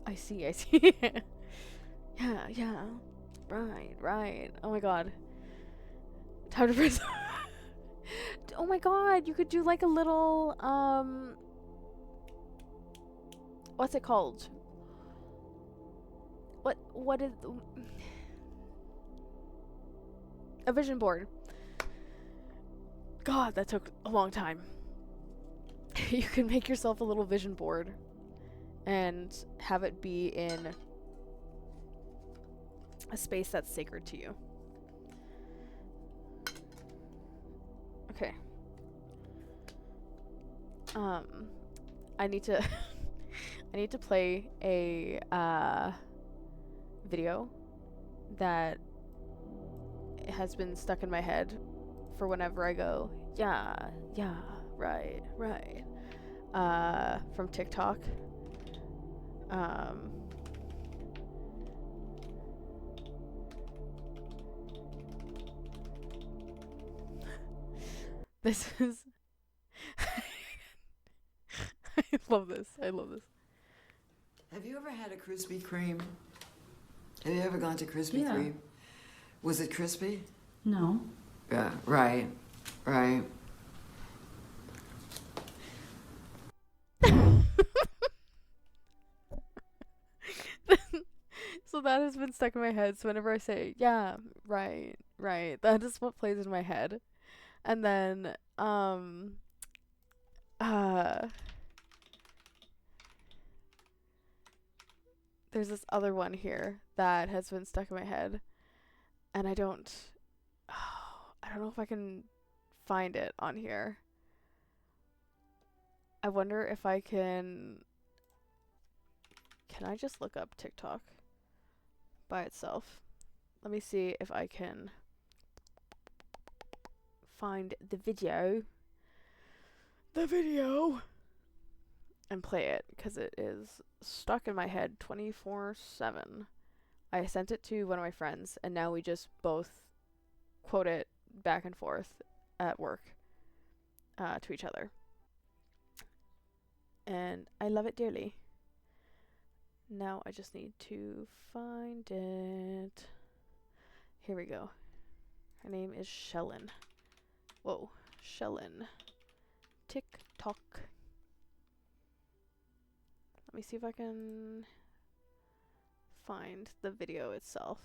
I see. Yeah. Right. Oh my god. Time to press. Oh my god, you could do like a little, what's it called? What is... A vision board. God, that took a long time. You can make yourself a little vision board and have it be in a space that's sacred to you. Okay. I need to I need to play a video that has been stuck in my head for whenever I go, yeah, right, from TikTok. Um, this is I love this. I love this. Have you ever had a Krispy Kreme? Have you ever gone to Krispy Yeah. Kreme? Was it crispy? No. Yeah, right. Right. So that has been stuck in my head. So whenever I say, yeah, right, right, that is what plays in my head. And then, there's this other one here that has been stuck in my head. And I don't know if I can find it on here. I wonder if I can I just look up TikTok by itself? Let me see if I can find the video and play it, because it is stuck in my head 24/7. I sent it to one of my friends, and now we just both quote it back and forth at work to each other. And I love it dearly. Now I just need to find it. Here we go. Her name is Shellen. Whoa, Shellen. TikTok. Let me see if I can find the video itself.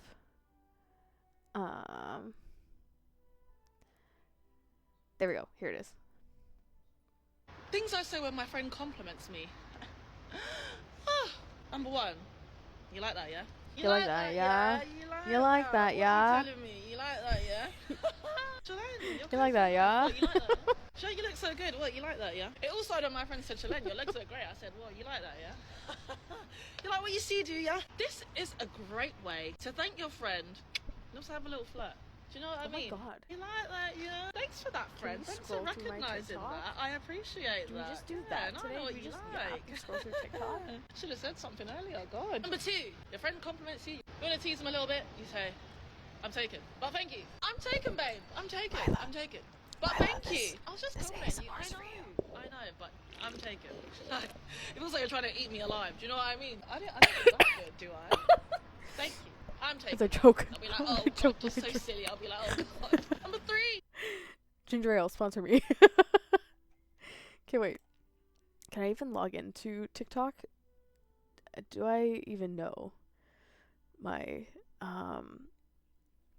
There we go. Here it is. Things I say when my friend compliments me. Number one, you like that, yeah? You like that, yeah? You like that, yeah? What are you telling me? You like that, yeah? Shalane, You like that, yeah? What, you like that? Sure, you look so good. What, you like that, yeah? It all started when my friend said, Shalane, your legs are great. I said, what, you like that, yeah? You like what you see, do ya? This is a great way to thank your friend and also have a little flirt. Do you know what I mean? Oh my god. You like that, yeah? Thanks for that, friend. you Thanks for scroll through my recognizing TikTok? that. I appreciate Can that. we just do Yeah, that and today? I know what Can we you just like. scroll through TikTok? Should have said something earlier, God. Number two, your friend compliments you. You want to tease him a little bit? You say, I'm taken. But thank you. I'm taken, babe. I'm taken. I'm taken. But thank you. I was just complimenting you. I know, but I'm taken. It feels like you're trying to eat me alive. Do you know what I mean? I don't do that good, do I? Thank you. I'm taken. It's a joke. I'll be like, oh, God, you're so silly. I'll be like, oh, God. Number three. Ginger ale, sponsor me. Okay, wait. Can I even log into TikTok? Do I even know my,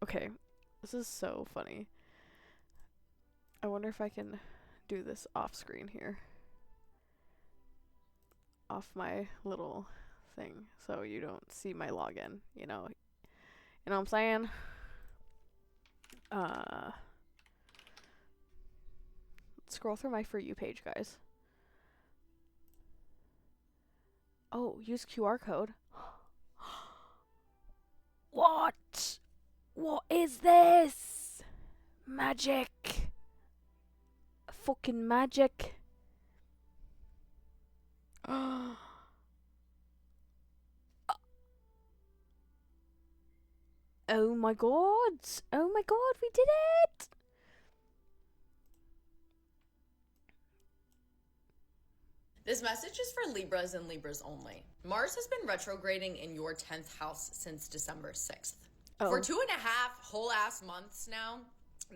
okay. This is so funny. I wonder if I can do this off screen here. Off my little thing, so you don't see my login, you know. You know what I'm saying? Scroll through my For You page, guys. Oh, use QR code. What? What is this? Magic. Fucking magic. Oh my god. Oh my god, we did it. This message is for Libras and Libras only. Mars has been retrograding in your 10th house since December 6th. Oh. For 2.5 whole ass months now,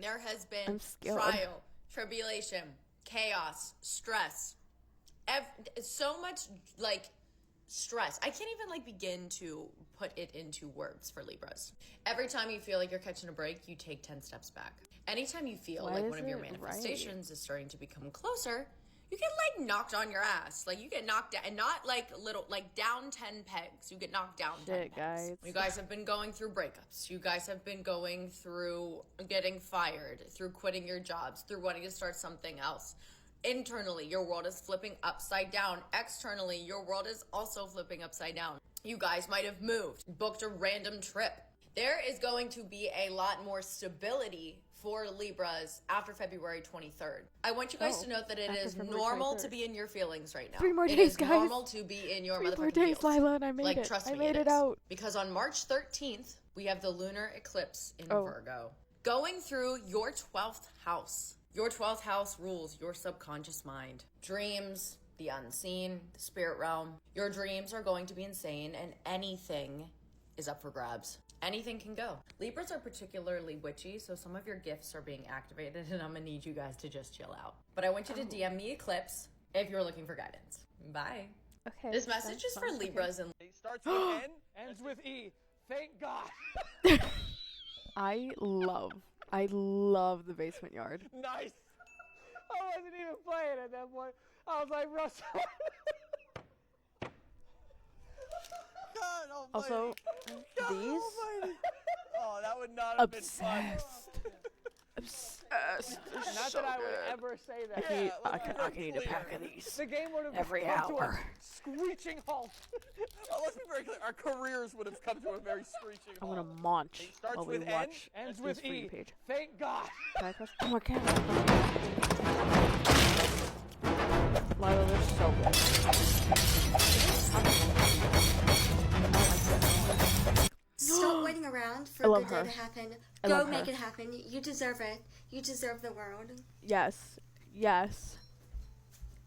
there has been trial, tribulation, chaos, stress. So much like stress. I can't even like begin to put it into words for Libras. Every time you feel like you're catching a break, you take 10 steps back. Anytime you feel like one of your manifestations is starting to become closer, you get like knocked on your ass. Like you get knocked down, and not like little, like down 10 pegs. You get knocked down 10 pegs. Guys. You guys have been going through breakups. You guys have been going through getting fired, through quitting your jobs, through wanting to start something else. Internally, your world is flipping upside down. Externally, your world is also flipping upside down. You guys might have moved, booked a random trip. There is going to be a lot more stability for Libras after February 23rd. I want you guys to note that it is February normal 23rd. to be in your feelings right now. 3 more It days, is guys. normal to be in your 3 more motherfucking days, feels. Lila, and I made Like, it. trust I me, made it is. out. Because on March 13th, we have the lunar eclipse in Oh. Virgo. Going through your 12th house. Your 12th house rules your subconscious mind. Dreams, the unseen, the spirit realm. Your dreams are going to be insane, and anything is up for grabs. Anything can go. Libras are particularly witchy, so some of your gifts are being activated, and I'm gonna need you guys to just chill out. But I want you to DM me Eclipse if you're looking for guidance. Bye. Okay. This message is for Libras and It starts with N, ends with E. Thank God. I love the basement yard. Nice. I wasn't even playing at that point. I was like, Russell. God almighty. Also, God these almighty. Oh, that would not have been fun. Obsessed. Not that I would ever say that. Yeah, let's be I very can eat a clear. pack of these The game would have every come to a hour. screeching halt. Oh, let's be very clear. Our careers would have come to a very screeching I'm halt. gonna munch It starts while we with N, watch ends this with free E. page. Thank God. Can I press? Oh, I can. Lila, they're so good. Stop waiting around for I a love good day her. to happen. I Go love make her. it happen. You deserve it. You deserve the world. Yes. Yes.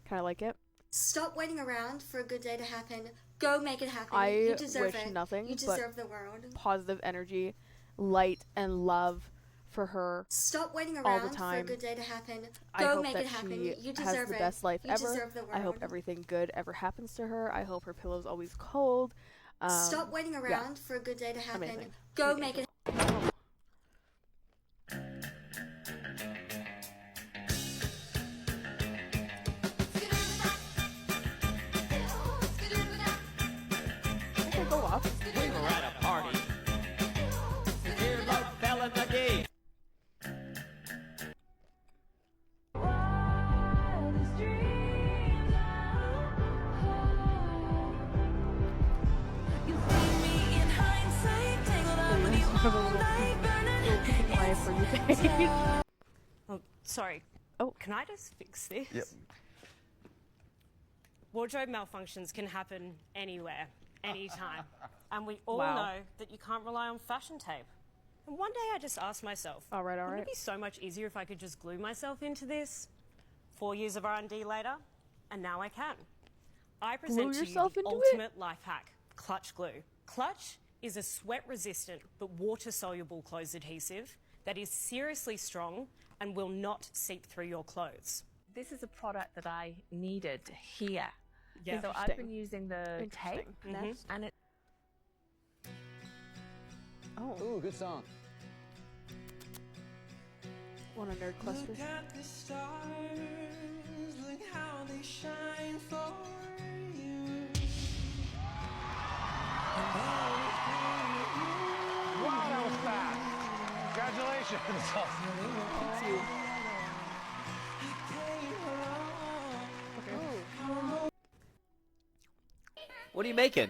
Kind of like it. Stop waiting around for a good day to happen. Go make it happen. I you deserve wish it. nothing You but deserve the world. Positive energy, light, and love for her. Stop waiting all around the for a time. good day to happen. I Go hope make that it happen. she You has deserve the it. best life you ever. deserve the world. I hope everything good ever happens to her. I hope her pillow's always cold. Stop waiting around for a good day to happen. Amazing. Go She's make it. angel. Okay, go off. We were at a party. The earlobe fell in the gate. For you guys. Oh, sorry. Oh. Can I just fix this? Yep. Wardrobe malfunctions can happen anywhere, anytime. And we all Wow. know that you can't rely on fashion tape. And one day I just asked myself, All right, all wouldn't right. it be so much easier if I could just glue myself into this? 4 years of R&D later, and now I can. I present to you yourself the into it? ultimate life hack, Clutch Glue. Clutch is a sweat-resistant but water-soluble clothes adhesive that is seriously strong and will not seep through your clothes. This is a product that I needed here. Yeah. So I've been using the tape, Interesting. and it Oh, Ooh, good song. one of nerd clusters. at the stars, look how they shine for you. Wow, that was fast. Congratulations. What are you making?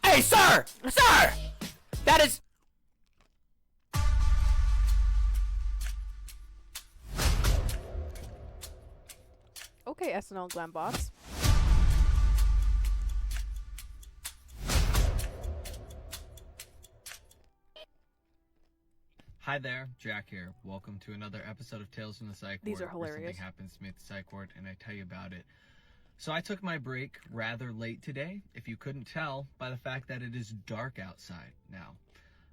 Hey, sir! Sir! That is... Okay, SNL Glam Boss. Hi there, Jack here. Welcome to another episode of Tales from the Psych Ward. These are where hilarious. Something happens to me at the Psych Ward, and I tell you about it. So I took my break rather late today, if you couldn't tell by the fact that it is dark outside now.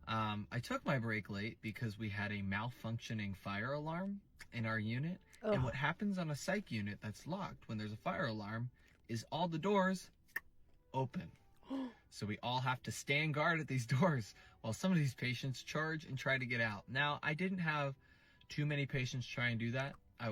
I took my break late because we had a malfunctioning fire alarm in our unit. Ugh. And what happens on a psych unit that's locked when there's a fire alarm is all the doors open. So we all have to stand guard at these doors while some of these patients charge and try to get out. Now, I didn't have too many patients try and do that. I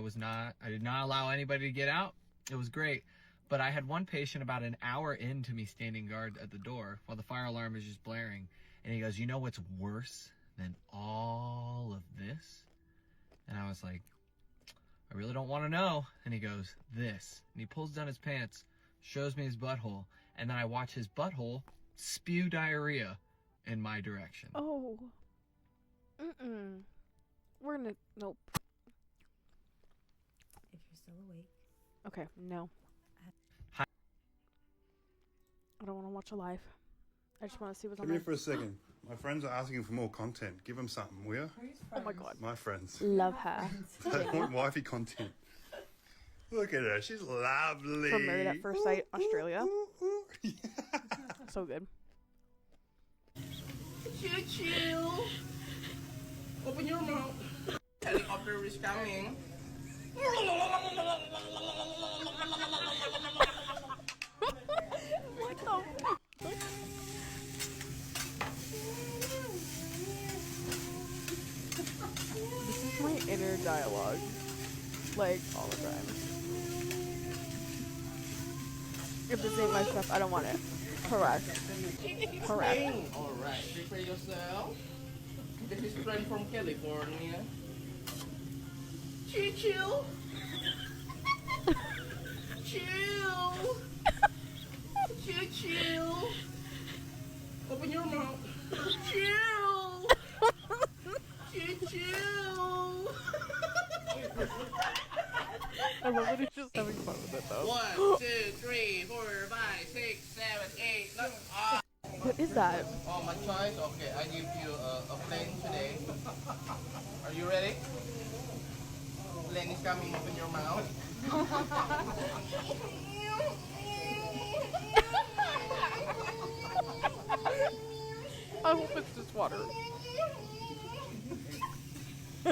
did not allow anybody to get out. It was great. But I had one patient about an hour into me standing guard at the door while the fire alarm is just blaring. And he goes, "You know what's worse than all of this?" And I was like, "I really don't want to know." And he goes, "This." And he pulls down his pants, shows me his butthole, and then I watch his butthole spew diarrhea in my direction. Oh. We're gonna... Nope. If you're still awake. Okay, no. Hi. I don't want to watch a live. I just want to see what's on Come there. here for a second. My friends are asking for more content. Give them something, will you? Oh my god. My friends. Love her. They want wifey content. Look at her. She's lovely. From Married at First Sight, Australia. So good. Chill. Open your mouth. Helicopter is coming. What the fuck? This is my inner dialogue. Like, all the time. If this ain't my stuff, I don't want it. Correct. Correct. Alright, prepare yourself. This is friend from California. Chill. Chill. Chill. Open your mouth. Chill. Chill. I love that he's just having fun with it though. 1, 2, 3, 4, 5, 6, 7, 8, 9. What is that? Oh, my choice? Okay, I give you a plane today. Are you ready? Plane is coming, open your mouth. I hope it's just water. I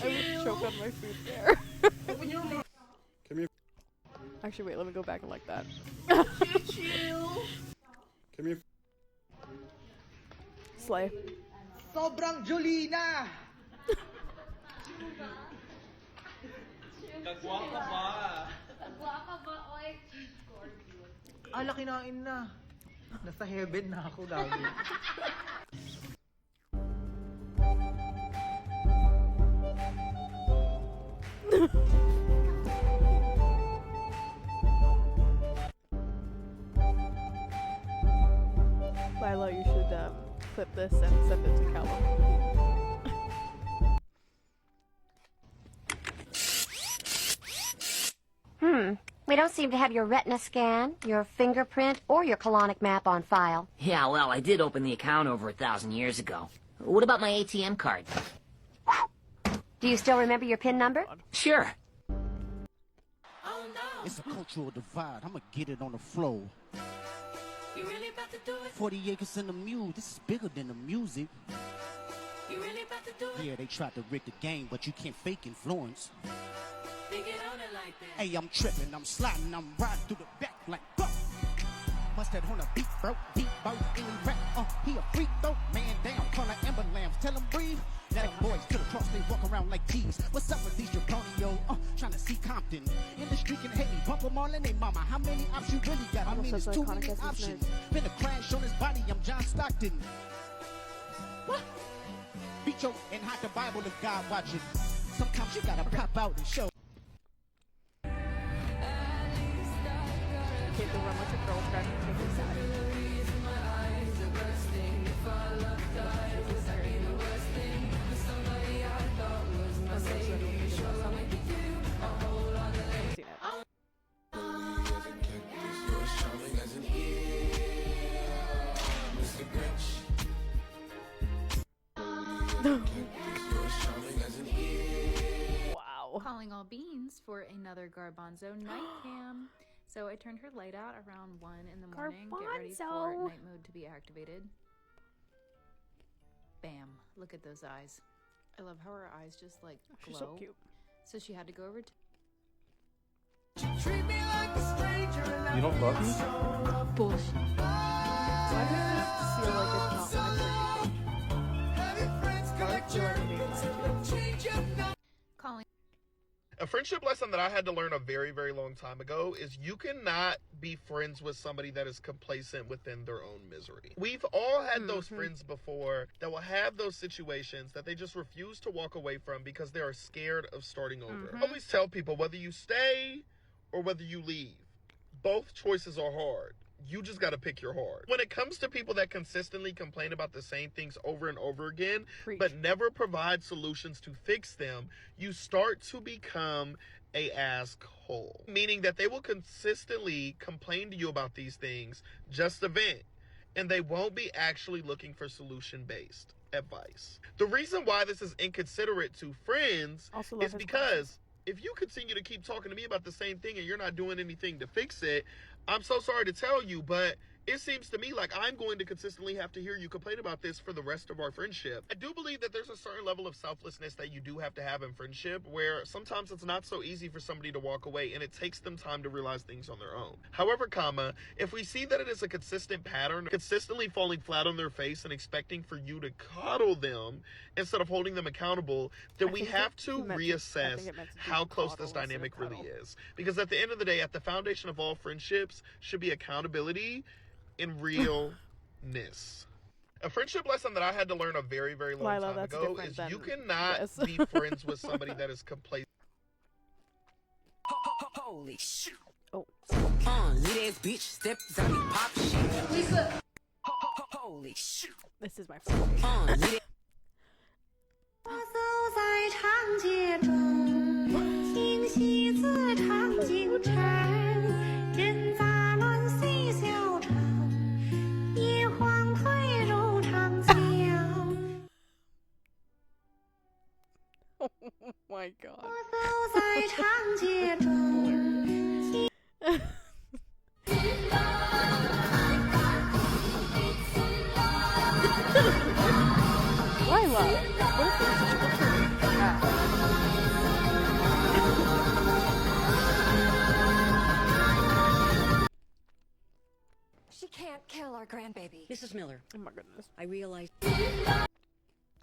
would choke on my food there. Open your mouth. Come here. Actually, wait, let me go back and like that. Chill. Come here. Slay. Sobrang Jolina. Kagwa ka ba? Kagwa ka ba, oy? Ala, kinain na. Nasa heaven na ako, dami. Lila, you should clip this and send it to Callum. We don't seem to have your retina scan, your fingerprint, or your colonic map on file. Yeah, well, I did open the account over 1,000 years ago. What about my ATM card? Do you still remember your PIN number? Sure. It's a cultural divide. I'ma get it on the floor. You really about to do it? 40 acres in the mule. This is bigger than the music. You really about to do it? Yeah, they tried to rig the game, but you can't fake influence. Think it on it like that. Hey, I'm tripping, I'm sliding, I'm riding through the back like buck. Bust that on a beat, bro, deep boat, any rap. He a freak though, man down, call an ambulance, tell him breathe. Let them boys to the cross, they walk around like thieves. What's up with these Japonio? Trying to see Compton. In the street can hate me, bump them all in they mama. How many options you really got? I mean, it's too many options. Been a crash on his body, I'm John Stockton. What? Beat your and hide the Bible if God watching. Sometimes you gotta pop out and show. Okay, the run like a girl trying to take his side. Wow. Calling all beans for another Garbanzo night cam. So I turned her light out around 1 in the morning. Get ready for Garbanzo. night mode to be activated. Bam. Look at those eyes. I love how her eyes just like glow. She's so cute. So she had to go over to You don't love me? bullshit. Why do I have to feel like it's not my favorite? Calling. A friendship lesson that I had to learn a very, very long time ago is you cannot be friends with somebody that is complacent within their own misery. We've all had those friends before that will have those situations that they just refuse to walk away from because they are scared of starting over. I always tell people whether you stay or whether you leave, both choices are hard. You just got to pick your heart. When it comes to people that consistently complain about the same things over and over again, but never provide solutions to fix them, you start to become a asshole. Meaning that they will consistently complain to you about these things, just to vent, and they won't be actually looking for solution-based advice. The reason why this is inconsiderate to friends is because if you continue to keep talking to me about the same thing and you're not doing anything to fix it, I'm so sorry to tell you, but it seems to me like I'm going to consistently have to hear you complain about this for the rest of our friendship. I do believe that there's a certain level of selflessness that you do have to have in friendship, where sometimes it's not so easy for somebody to walk away and it takes them time to realize things on their own. However, if we see that it is a consistent pattern, consistently falling flat on their face and expecting for you to coddle them instead of holding them accountable, then we have to reassess how close this dynamic really is. Because at the end of the day, at the foundation of all friendships should be accountability in realness. A friendship lesson that I had to learn a very, very long time ago is you cannot be friends with somebody that is complacent. Holy shit. Oh. Lit ass bitch, steps on me, pop shit. Lisa. Holy shit. This is my favorite. 我走在长街中，听戏子唱京城，人杂乱戏笑场，一晃退入长江。Oh my god. 我走在长街中。Why love? What if there's such a good She can't kill our grandbaby. Mrs. Miller. Oh my goodness. I realize...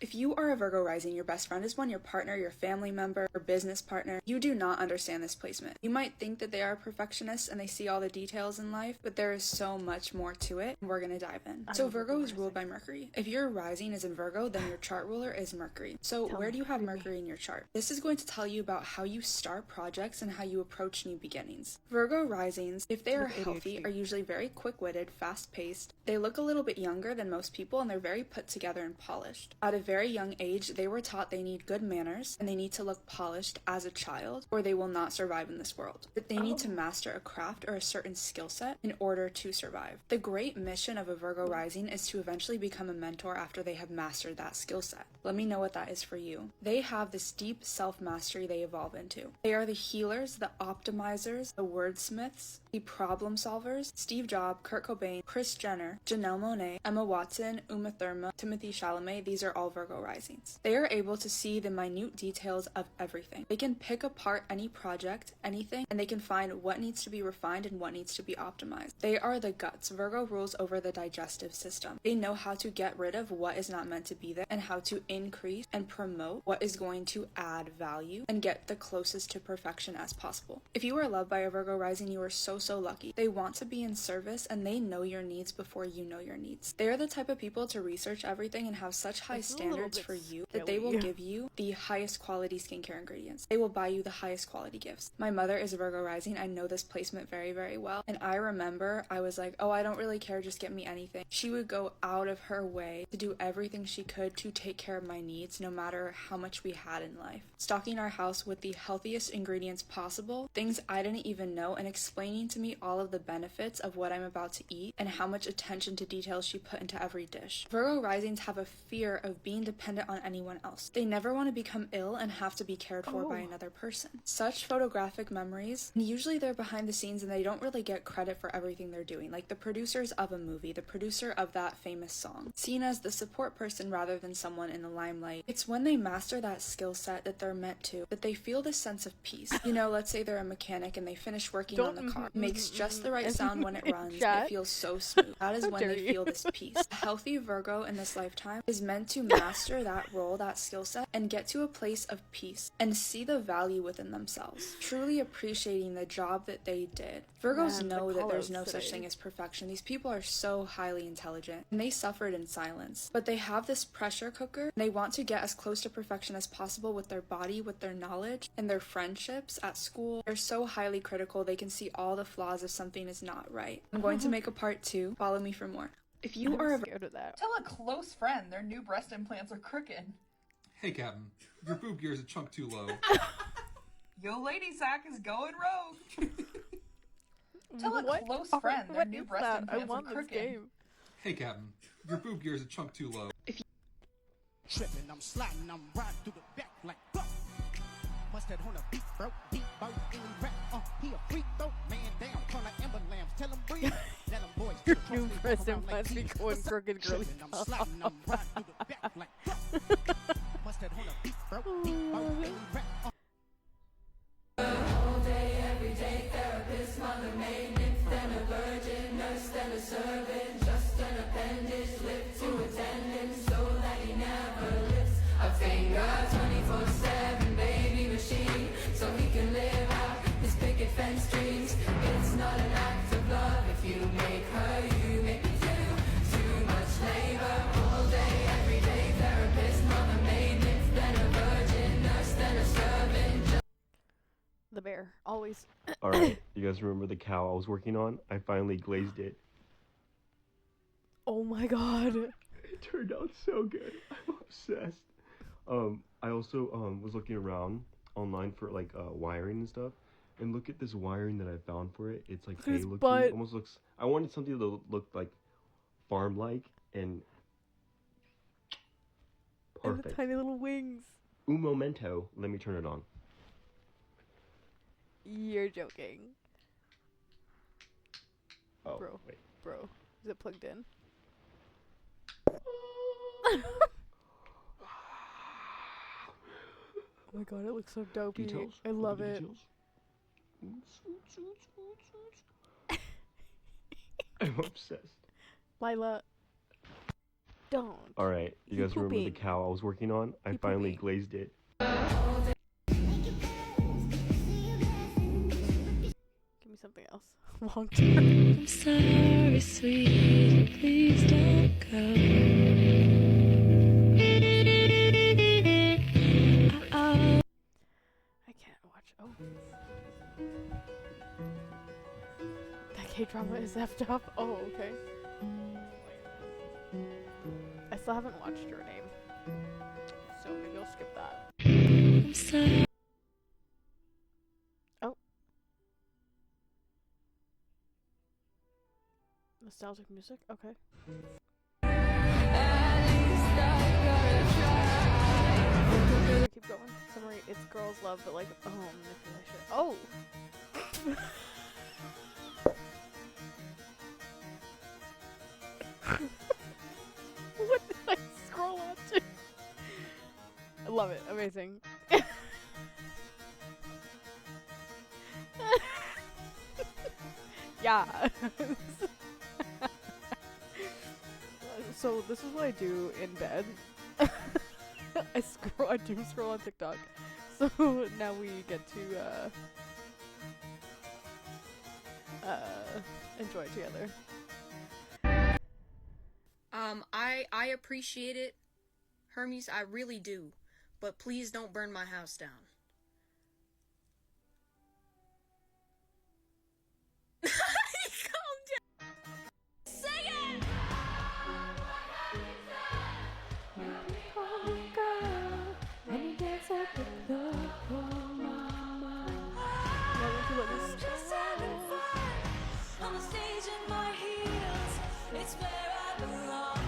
If you are a Virgo rising, your best friend is one, your partner, your family member, or business partner. You do not understand this placement. You might think that they are perfectionists and they see all the details in life, but there is so much more to it. We're gonna dive in. So Virgo is ruled by Mercury. If your rising is in Virgo, then your chart ruler is Mercury. So where do you have Mercury in your chart? This is going to tell you about how you start projects and how you approach new beginnings. Virgo risings, if they are healthy, are usually very quick-witted, fast-paced. They look a little bit younger than most people and they're very put together and polished. At a very young age, they were taught they need good manners and they need to look polished as a child or they will not survive in this world. That they need to master a craft or a certain skill set in order to survive. The great mission of a Virgo rising is to eventually become a mentor after they have mastered that skill set. Let me know what that is for you. They have this deep self-mastery they evolve into. They are the healers, the optimizers, the wordsmiths, the problem solvers. Steve Jobs, Kurt Cobain, Kris Jenner, Janelle Monáe, Emma Watson, Uma Thurman, Timothy Chalamet, these are all Virgo risings. They are able to see the minute details of everything. They can pick apart any project, anything, and they can find what needs to be refined and what needs to be optimized. They are the guts. Virgo rules over the digestive system. They know how to get rid of what is not meant to be there and how to increase and promote what is going to add value and get the closest to perfection as possible. If you are loved by a Virgo rising, you are so lucky. They want to be in service and they know your needs before you know your needs. They are the type of people to research everything and have such high standards for you that they will give you the highest quality skincare ingredients. They will buy you the highest quality gifts. My mother is a Virgo rising. I know this placement very, very well. And I remember I was like, oh, I don't really care. Just get me anything. She would go out of her way to do everything she could to take care of my needs, no matter how much we had in life. Stocking our house with the healthiest ingredients possible, things I didn't even know, and explaining to me all of the benefits of what I'm about to eat and how much attention to details she put into every dish. Virgo risings have a fear of being dependent on anyone else. They never want to become ill and have to be cared for by another person. Such photographic memories, and usually they're behind the scenes and they don't really get credit for everything they're doing, like the producers of a movie, the producer of that famous song, seen as the support person rather than someone in the limelight. It's when they master that skill set that they're meant to, that they feel this sense of peace. You know, let's say they're a mechanic and they finish working on the car. It makes just the right sound when it runs. It feels so smooth. That is when they feel this peace. A healthy Virgo in this lifetime is meant to master master that role, that skill set, and get to a place of peace and see the value within themselves, truly appreciating the job that they did. Virgos know that there's no such thing as perfection. These people are so highly intelligent, and they suffered in silence. But they have this pressure cooker, and they want to get as close to perfection as possible with their body, with their knowledge, and their friendships at school. They're so highly critical, they can see all the flaws if something is not right. I'm going to make a part 2. Follow me for more. If you are scared of that. Tell a close friend their new breast implants are crooked. Hey, Captain, your boob gear's a chunk too low. Yo lady sack is going rogue. Tell a close friend their new breast implants are crooked. Hey, Captain, your boob gear's a chunk too low. If you tripping, I'm sliding, I'm riding through the back like fuck. Must have on a beat, bro, deep boat, any rap. He a freak though, man down, call the ambulance, tell him breathe. Let him boys Your new breast implants be going crooked, girly. I'm sliding, I'm riding through the back like fuck. Must have on a beat, bro, deep boat, any rap. All day, every day, therapist, mother, maid, nymph, then a virgin, nurse, then a servant, just an appendage, lip to attendant, so that he never lifts a finger, 24/7, baby machine, so he can live out his picket fence dreams. It's not an act of love if you make her, you make me too much labor. All day, every day, therapist, mother, maid, nymph, then a virgin, nurse, then a servant. The bear, always. Alright, you guys remember the cow I was working on? I finally glazed it. Oh my god. It turned out so good. I'm obsessed. I also was looking around online for like wiring and stuff. And look at this wiring that I found for it. It's like hay looking. Almost looks. I wanted something that looked like farm-like and perfect. And the tiny little wings. Un momento. Let me turn it on. You're joking. Oh, bro, wait. Bro, is it plugged in? Oh my god, it looks so dopey. Details. I love it. I'm obsessed. Lila, don't. Alright, you guys remember the cow I was working on? I finally glazed it. Give me something else. Long term. I'm sorry, sweet, please don't go. I can't watch. Oh. That K-drama is effed up. Oh, okay. I still haven't watched Your Name. So maybe I'll skip that. I'm sorry. Oh. Nostalgic music? Okay. Keep going. Summary, it's girls love, but like, oh, manipulation. Oh! What did I scroll on to? I love it. Amazing. Yeah. So this is what I do in bed. I doom scroll on TikTok. So now we get to enjoy it together. I appreciate it, Hermes, I really do. But please don't burn my house down. Calm down. Sing it! Just having fun on the stage in my heels. It's where I belong.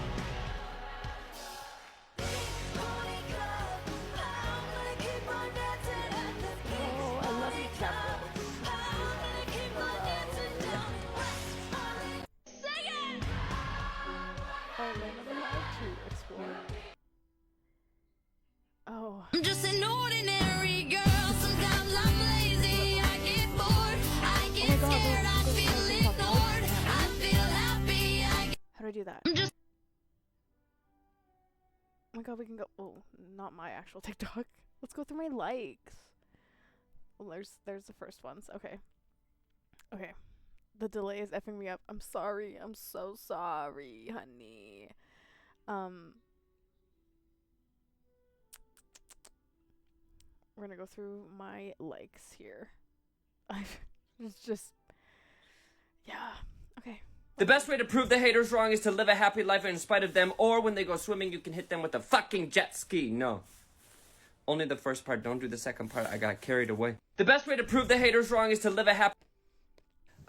Pony club, I'm gonna keep on dancing at the beat. Oh, I love you, Chapter. I'm gonna keep on dancing down in West Hollywood. Sing it! Alright, another live to explore. Oh. I'm just an ordinary girl. Sometimes I'm lazy. I get bored. I get scared. I feel ignored. I feel happy. How do I do that? I'm just. Oh my god, we can go. Oh, not my actual TikTok. Let's go through my likes. Well, there's the first ones. Okay. Okay. The delay is effing me up. I'm sorry. I'm so sorry, honey. We're gonna go through my likes here. It's just, yeah. Okay. The best way to prove the haters wrong is to live a happy life in spite of them, or when they go swimming, you can hit them with a fucking jet ski. No. Only the first part. Don't do the second part. I got carried away. The best way to prove the haters wrong is to live a happy...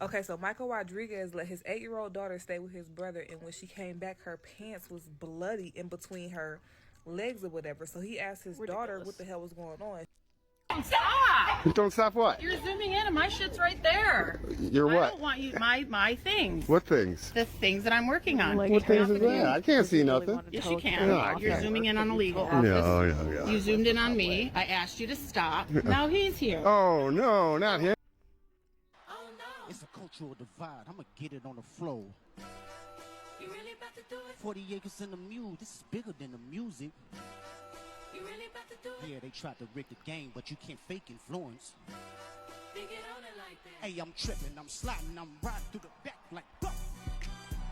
Okay, so Michael Rodriguez let his 8-year-old daughter stay with his brother, and when she came back, her pants was bloody in between her legs or whatever. So he asked his daughter what the hell was going on. Stop! Don't stop what? You're zooming in and my shit's right there. Your I what? don't want you, my things. What things? The things that I'm working on. What things is that? I can't see nothing. Yes, you can. No, I You're can't. zooming in on a legal office. No, yeah. You zoomed in on me. I asked you to stop. Now he's here. Oh, no, not him. It's a cultural divide. I'ma get it on the floor. You really about to do it? 40 acres in the mule. This is bigger than the music. You really about to do it? Yeah, they tried to rig the game, but you can't fake influence. They get on it like that. Hey, I'm tripping, I'm sliding, I'm riding through the back like fuck.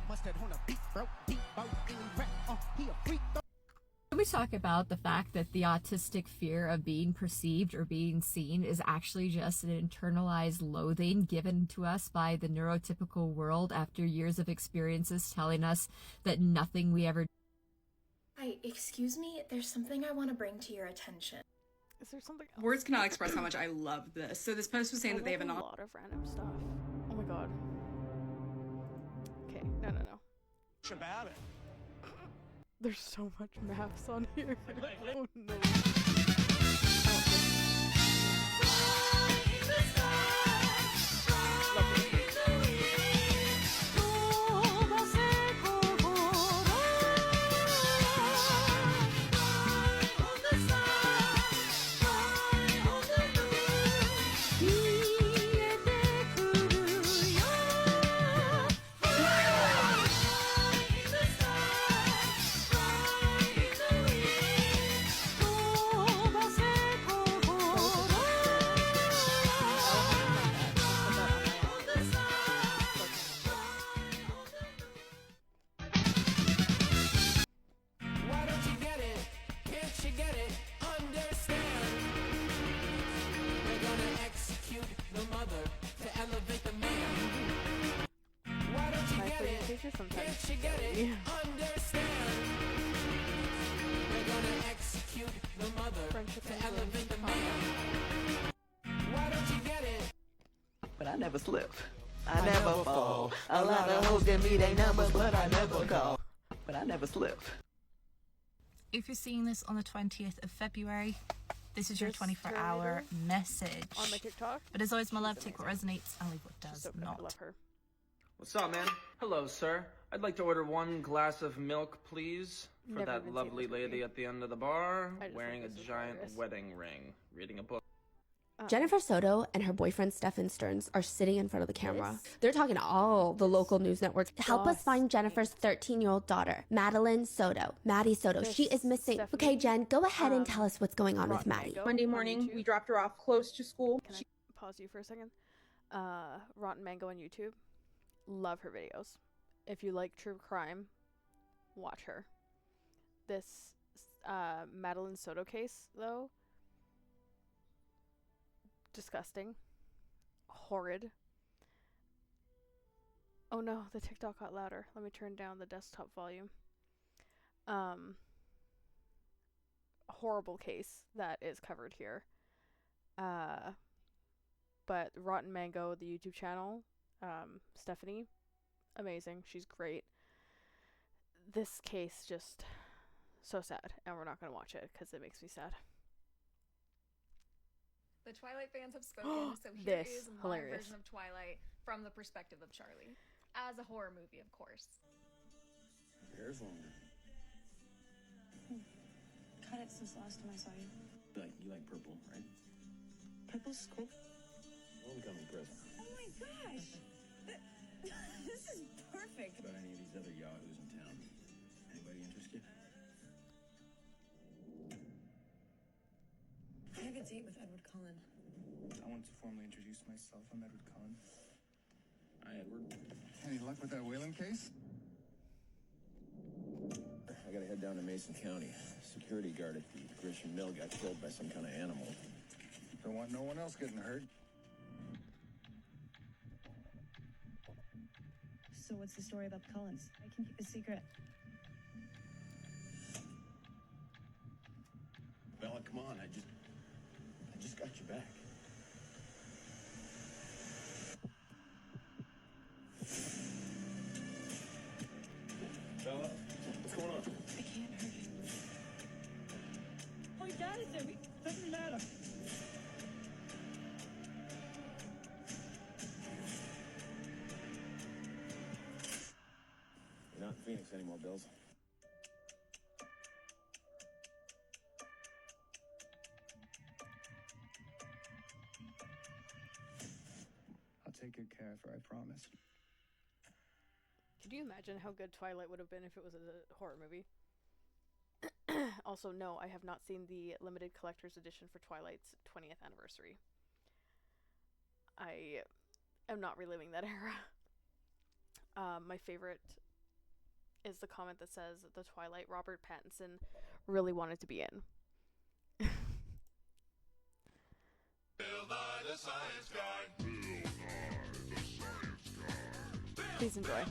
Must have on a beat, bro. Beat, bro. Any rap, he a freak, though. Can we talk about the fact that the autistic fear of being perceived or being seen is actually just an internalized loathing given to us by the neurotypical world after years of experiences telling us that nothing we ever... Hi, excuse me, there's something I want to bring to your attention. Is there something else? Words cannot express how much I love this. So this post was saying that they have a lot of random stuff. Oh my god. Okay, no. About it. There's so much maths on here. Oh no. Why don't you get it? Can't you get it? Understand? They're gonna execute the mother to elevate the man. Why don't you get it? Can't you get it? Understand? They're gonna execute the mother to elevate the man. Why don't you get it? But I never slip. I never fall. A lot of hoes get me they numbers, but I never call. But I never slip. If you're seeing this on the 20th of February, this is your 24-hour message. On my TikTok. But as always, my love, take what resonates and leave what does not. I love her. What's up, man? Hello, sir. I'd like to order 1 glass of milk, please, for Never that even seen lovely this movie. lady at the end of the bar, I just wearing a think this is giant hilarious. wedding ring, reading a book. Jennifer Soto and her boyfriend Stefan Stearns are sitting in front of the camera. They're talking to all the local news networks. Help us find Jennifer's 13-year-old daughter, Madeline Soto. Maddie Soto. She is missing. Okay, Jen, go ahead and tell us what's going on with Maddie. Monday morning, we dropped her off close to school. Can I pause you for a second? Rotten Mango on YouTube. Love her videos. If you like true crime, watch her. This Madeline Soto case, though, disgusting. Horrid. Oh no, the TikTok got louder. Let me turn down the desktop volume. Horrible case that is covered here. But Rotten Mango, the YouTube channel, Stephanie, amazing. She's great. This case just so sad, and we're not gonna watch it because it makes me sad. The Twilight fans have spoken, so here This, is my hilarious. version of Twilight from the perspective of Charlie. As a horror movie, of course. Here's one. Cut it since the last time I saw you. You like purple, right? Purple's cool. Homecoming present. Oh my gosh! This is perfect. About any of these other yahoos in town. Anybody interest you? a date with Edward Cullen. I want to formally introduce myself. I'm Edward Cullen. Hi, Edward. Any luck with that whaling case? I gotta head down to Mason County. Security guard at the Grisham Mill got killed by some kind of animal. Don't want no one else getting hurt. So what's the story about the Cullens? I can keep a secret. Bella, come on. I just got you back. Bella, what's going on? I can't hurt you. Oh, your dad is there. Doesn't matter. You're not in Phoenix anymore, Bills. I'll take good care of her, I promise. Could you imagine how good Twilight would have been if it was a horror movie? Also, no, I have not seen the limited collector's edition for Twilight's 20th anniversary. I am not reliving that era. My favorite is the comment that says the Twilight Robert Pattinson really wanted to be in. Please enjoy.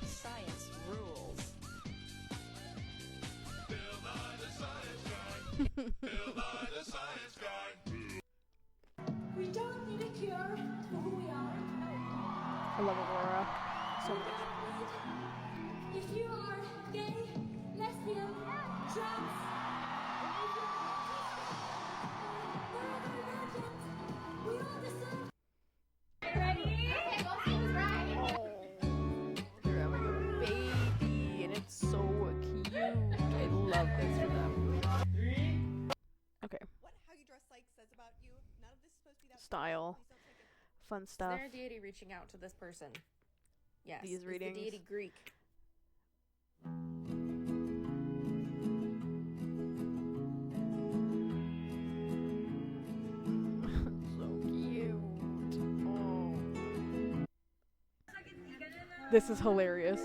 Science rules. We don't need a cure for who we are. I love Aurora so much. If you are gay, lesbian, trans, we all deserve. Ready? They're having a baby, and it's so cute. I love this for them. Okay. What how you dress like says about you. None of this is supposed to be that Style. Fun stuff. Is there a deity reaching out to this person? Yes. These readings. Is the deity Greek? So cute. Oh. This is hilarious.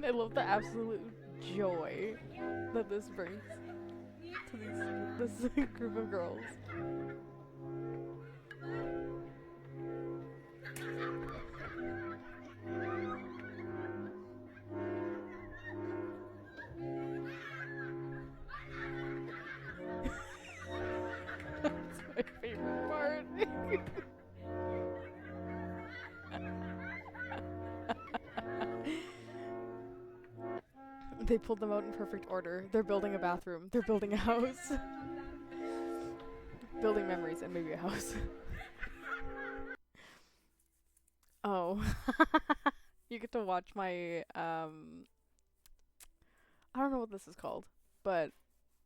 I love the absolute joy that this brings to this group of girls. That's my favorite part. They pulled them out in perfect order. They're building a bathroom. They're building a house. Building memories and maybe a house. Oh. You get to watch my, I don't know what this is called. But,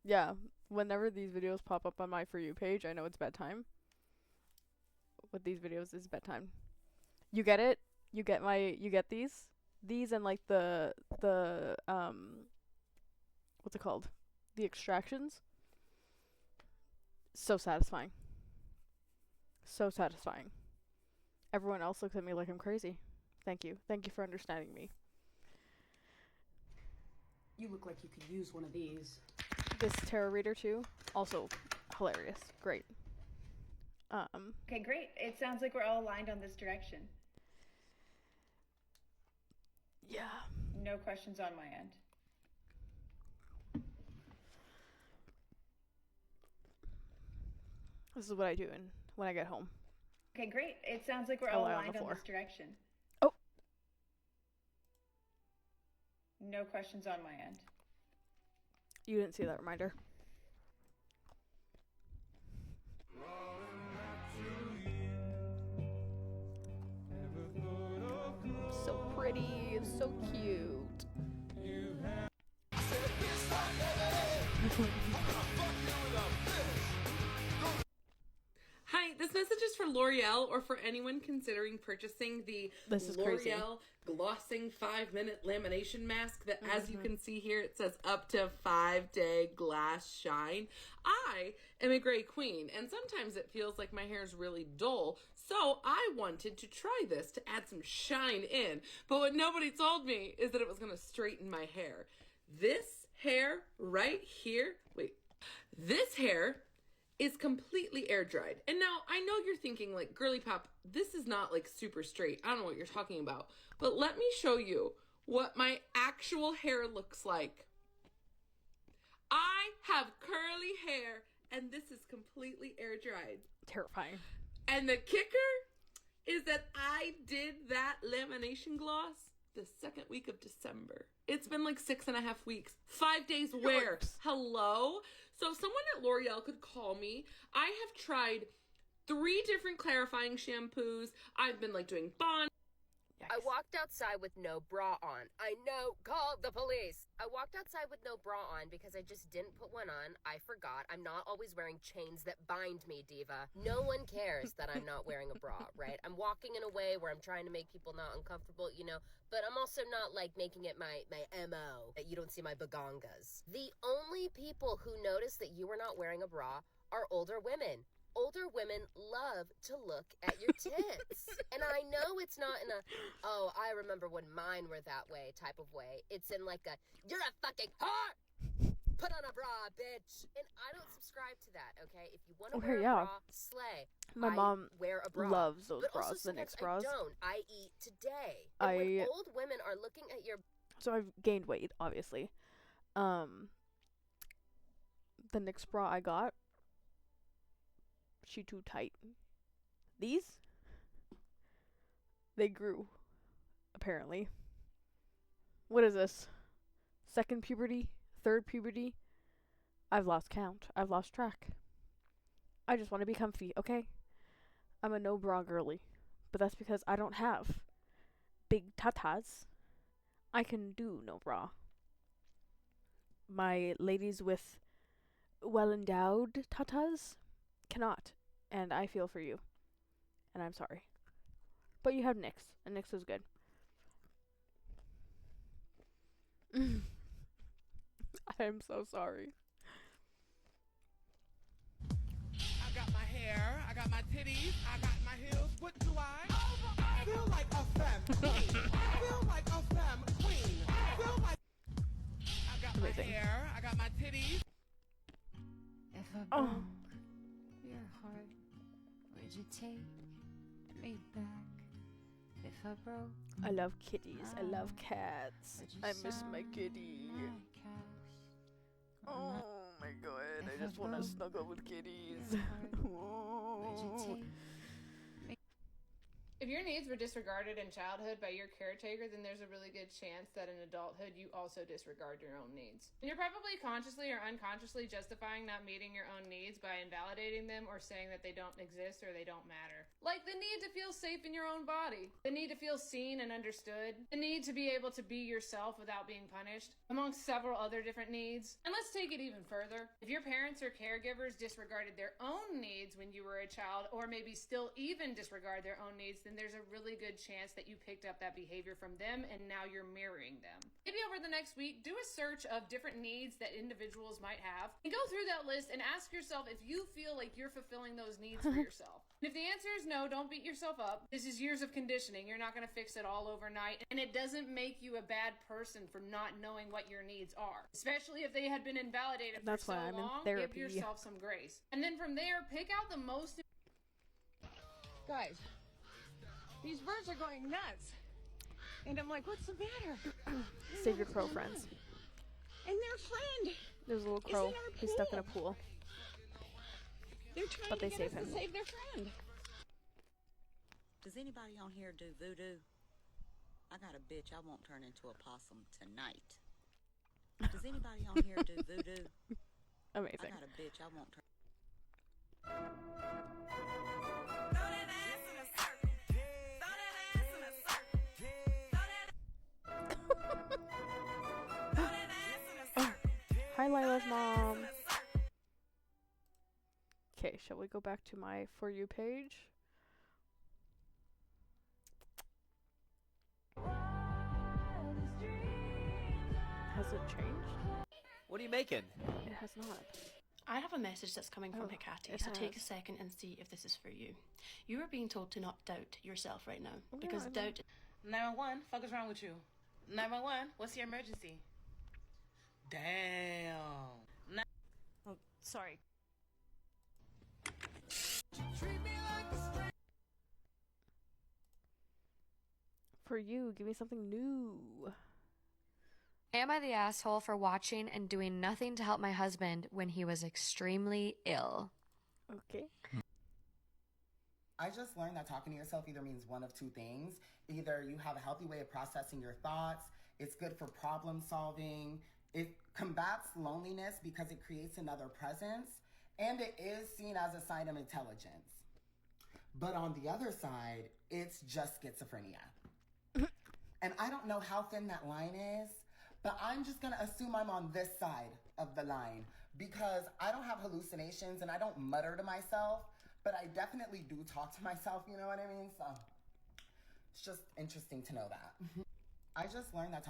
yeah. Whenever these videos pop up on my For You page, I know it's bedtime. With these videos, it's bedtime. You get it? You get these? These and like the what's it called? The extractions. So satisfying. So satisfying. Everyone else looks at me like I'm crazy. Thank you. Thank you for understanding me. You look like you could use one of these. This tarot reader too. Also hilarious. Great. Okay, great. It sounds like we're all aligned on this direction. Yeah. No questions on my end. This is what I do when I get home. Okay, great. It sounds like we're I all lie on aligned the on floor. this direction. Oh. No questions on my end. You didn't see that reminder. So pretty, so cute. Hi, this message L'Oreal or for anyone considering purchasing the L'Oreal Glossing 5-minute lamination mask that, as you can see here, it says up to 5-day glass shine. I am a gray queen, and sometimes it feels like my hair is really dull, so I wanted to try this to add some shine in. But what nobody told me is that it was going to straighten my hair. This hair right here, this hair is completely air dried. And now I know you're thinking like, girly pop, this is not like super straight. I don't know what you're talking about. But let me show you what my actual hair looks like. I have curly hair and this is completely air dried. Terrifying. And the kicker is that I did that lamination gloss the second week of December. It's been like 6.5 weeks. 5 days where? Hello? So if someone at L'Oreal could call me. I have tried 3 different clarifying shampoos. I've been like doing bond. I walked outside with no bra on. I know, call the police. I walked outside with no bra on because I just didn't put one on. I forgot. I'm not always wearing chains that bind me, diva. No one cares that I'm not wearing a bra, right? I'm walking in a way where I'm trying to make people not uncomfortable, you know, but I'm also not like making it my MO that you don't see my bagongas. The only people who notice that you are not wearing a bra are older women. Older women love to look at your tits. And I know it's not in a, oh, I remember when mine were that way type of way. It's in like a, you're a fucking whore! Put on a bra, bitch! And I don't subscribe to that, okay? If you want to wear a bra, slay. My mom wear a bra. loves those but bras, also the NYX bras. I don't. I eat today. And when old women are looking at your... So I've gained weight, obviously. The NYX bra I got, she too tight. These, they grew, apparently. What is this? Second puberty? Third puberty? I've lost count. I've lost track. I just want to be comfy, okay? I'm a no bra girly. But that's because I don't have big tatas. I can do no bra. My ladies with well-endowed tatas cannot, and I feel for you, and I'm sorry, but you have NYX, and NYX is good. I'm so sorry. I got my hair, I got my titties, I got my heels. What do I feel like a femme queen. Feel like a femme queen. Feel like I got my hair, I got my titties. If I broke your heart, would you take me back? If I broke, I love kitties. I love cats. I miss my kitty. Oh my god, I just want to snuggle with kitties. If your needs were disregarded in childhood by your caretaker, then there's a really good chance that in adulthood you also disregard your own needs. And you're probably consciously or unconsciously justifying not meeting your own needs by invalidating them or saying that they don't exist or they don't matter. Like the need to feel safe in your own body, the need to feel seen and understood, the need to be able to be yourself without being punished, amongst several other different needs. And let's take it even further. If your parents or caregivers disregarded their own needs when you were a child, or maybe still even disregard their own needs, then there's a really good chance that you picked up that behavior from them and now you're mirroring them. Maybe over the next week, do a search of different needs that individuals might have and go through that list and ask yourself if you feel like you're fulfilling those needs for yourself. And if the answer is no, don't beat yourself up. This is years of conditioning. You're not going to fix it all overnight, and it doesn't make you a bad person for not knowing what your needs are, especially if they had been invalidated for so long. Give yourself some grace. And then from there, pick out the most... Guys, these birds are going nuts. And I'm like, what's the matter? Save your crow friends. And their friend. There's a little crow. He's stuck in a pool. They're trying but to they get save us him. to save their friend. Does anybody on here do voodoo? I got a bitch I won't turn into a possum tonight. Does anybody on here do voodoo? Amazing. I got a bitch I won't turn... Hi, Lila's mom. Okay, shall we go back to my For You page? Has it changed? What are you making? It has not. I have a message that's coming from Hecate, so take a second and see if this is for you. You are being told to not doubt yourself right now, because doubt... 911, fuck is wrong with you? 911, what's your emergency? Damn. Oh, sorry. For you, give me something new. Am I the asshole for watching and doing nothing to help my husband when he was extremely ill? Okay. I just learned that talking to yourself either means one of two things. Either you have a healthy way of processing your thoughts, it's good for problem solving, it combats loneliness because it creates another presence, and it is seen as a sign of intelligence. But on the other side, it's just schizophrenia. And I don't know how thin that line is, but I'm just gonna assume I'm on this side of the line because I don't have hallucinations and I don't mutter to myself, but I definitely do talk to myself, you know what I mean? So it's just interesting to know that. I just learned that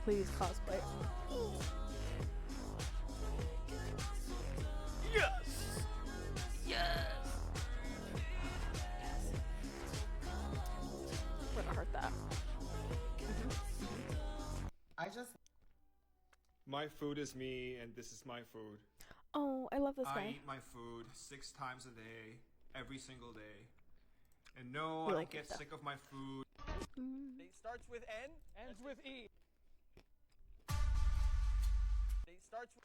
Please cosplay. Yes! Yes! We're gonna hurt that. I just... My food is me, and this is my food. Oh, I love this guy. I eat my food 6 times a day, every single day. And no, You I like don't it, get though. sick of my food. It starts with N, ends with E. It starts with...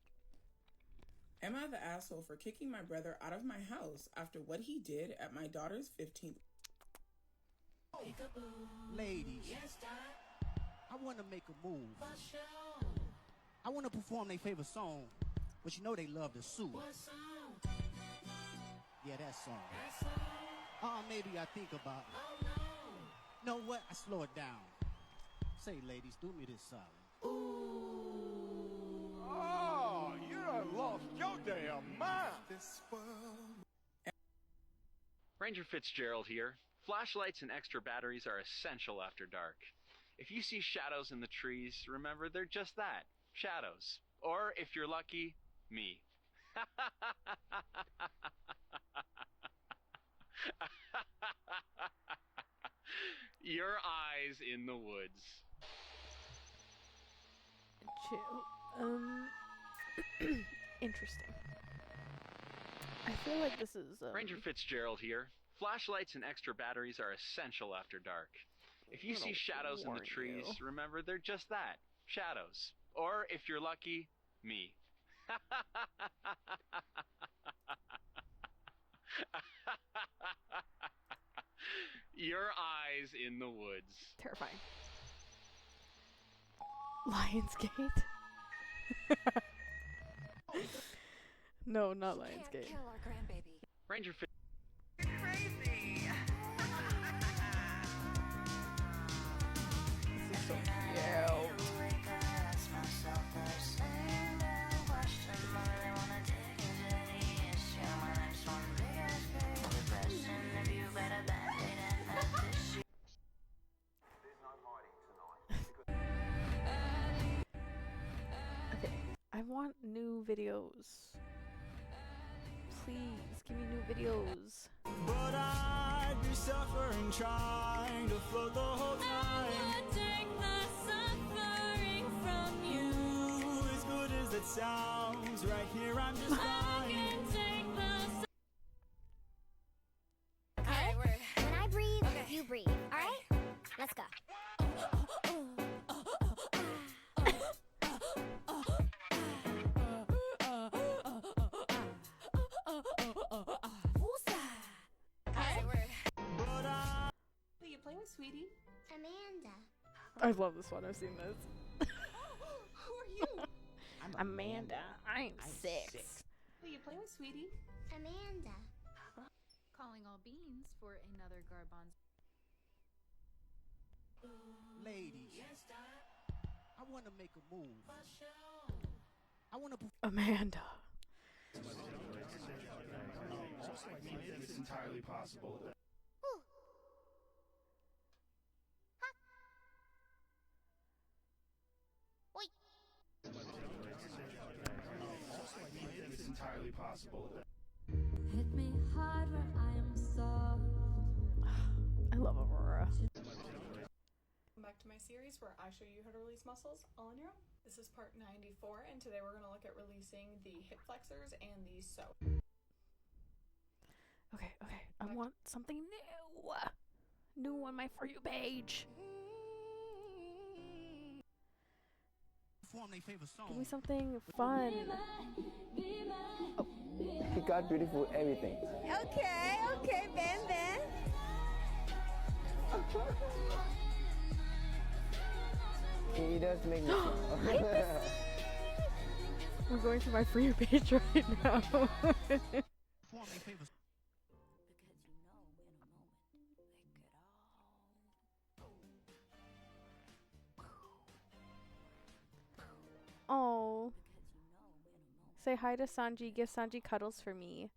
Am I the asshole for kicking my brother out of my house after what he did at my daughter's 15th? Ladies, I want to make a move. I want to perform their favorite song, but you know they love the sue. Yeah, that song. Maybe I think about it. Know what? I slow it down. Say, ladies, do me this solid. Oh, you done lost your damn mind. This world. Ranger Fitzgerald here. Flashlights and extra batteries are essential after dark. If you see shadows in the trees, remember they're just that, shadows. Or, if you're lucky, me. Your eyes in the woods. Chill. Interesting. I feel like this is Ranger Fitzgerald here. Flashlights and extra batteries are essential after dark. If you see shadows in the trees, remember they're just that, shadows. Or, if you're lucky, me. Your eyes in the woods. Terrifying. Lionsgate? No, not Lionsgate. Kill our grandbaby. Ranger Fit. Crazy. This is so cute. Okay, I want new videos. Please, give me new videos. But I'd be suffering trying to float the whole time. I would take the suffering from you. As good as it sounds, right here I'm just fine. Okay, when I breathe, you breathe. All right? Let's go. Who you playing with, sweetie? Amanda. I love this one. I've seen this. Who are you? I'm Amanda. I'm 6. Who you playing with, sweetie? Amanda. Calling all beans for another garbanzo. Ladies, I want to make a move. I want to... Amanda. Just like me, it's entirely possible. entirely possible that Hit me hard where I am soft. I love Aurora. Welcome back to my series where I show you how to release muscles all on your own. This is part 94, and today we're going to look at releasing the hip flexors and the sew. Okay, I want something new. New on my For You page. Give me something fun. Oh. He got beautiful everything. Okay, Ben. He does make me smile. I'm going to my For You page right now. Oh. Say hi to Sanji. Give Sanji cuddles for me.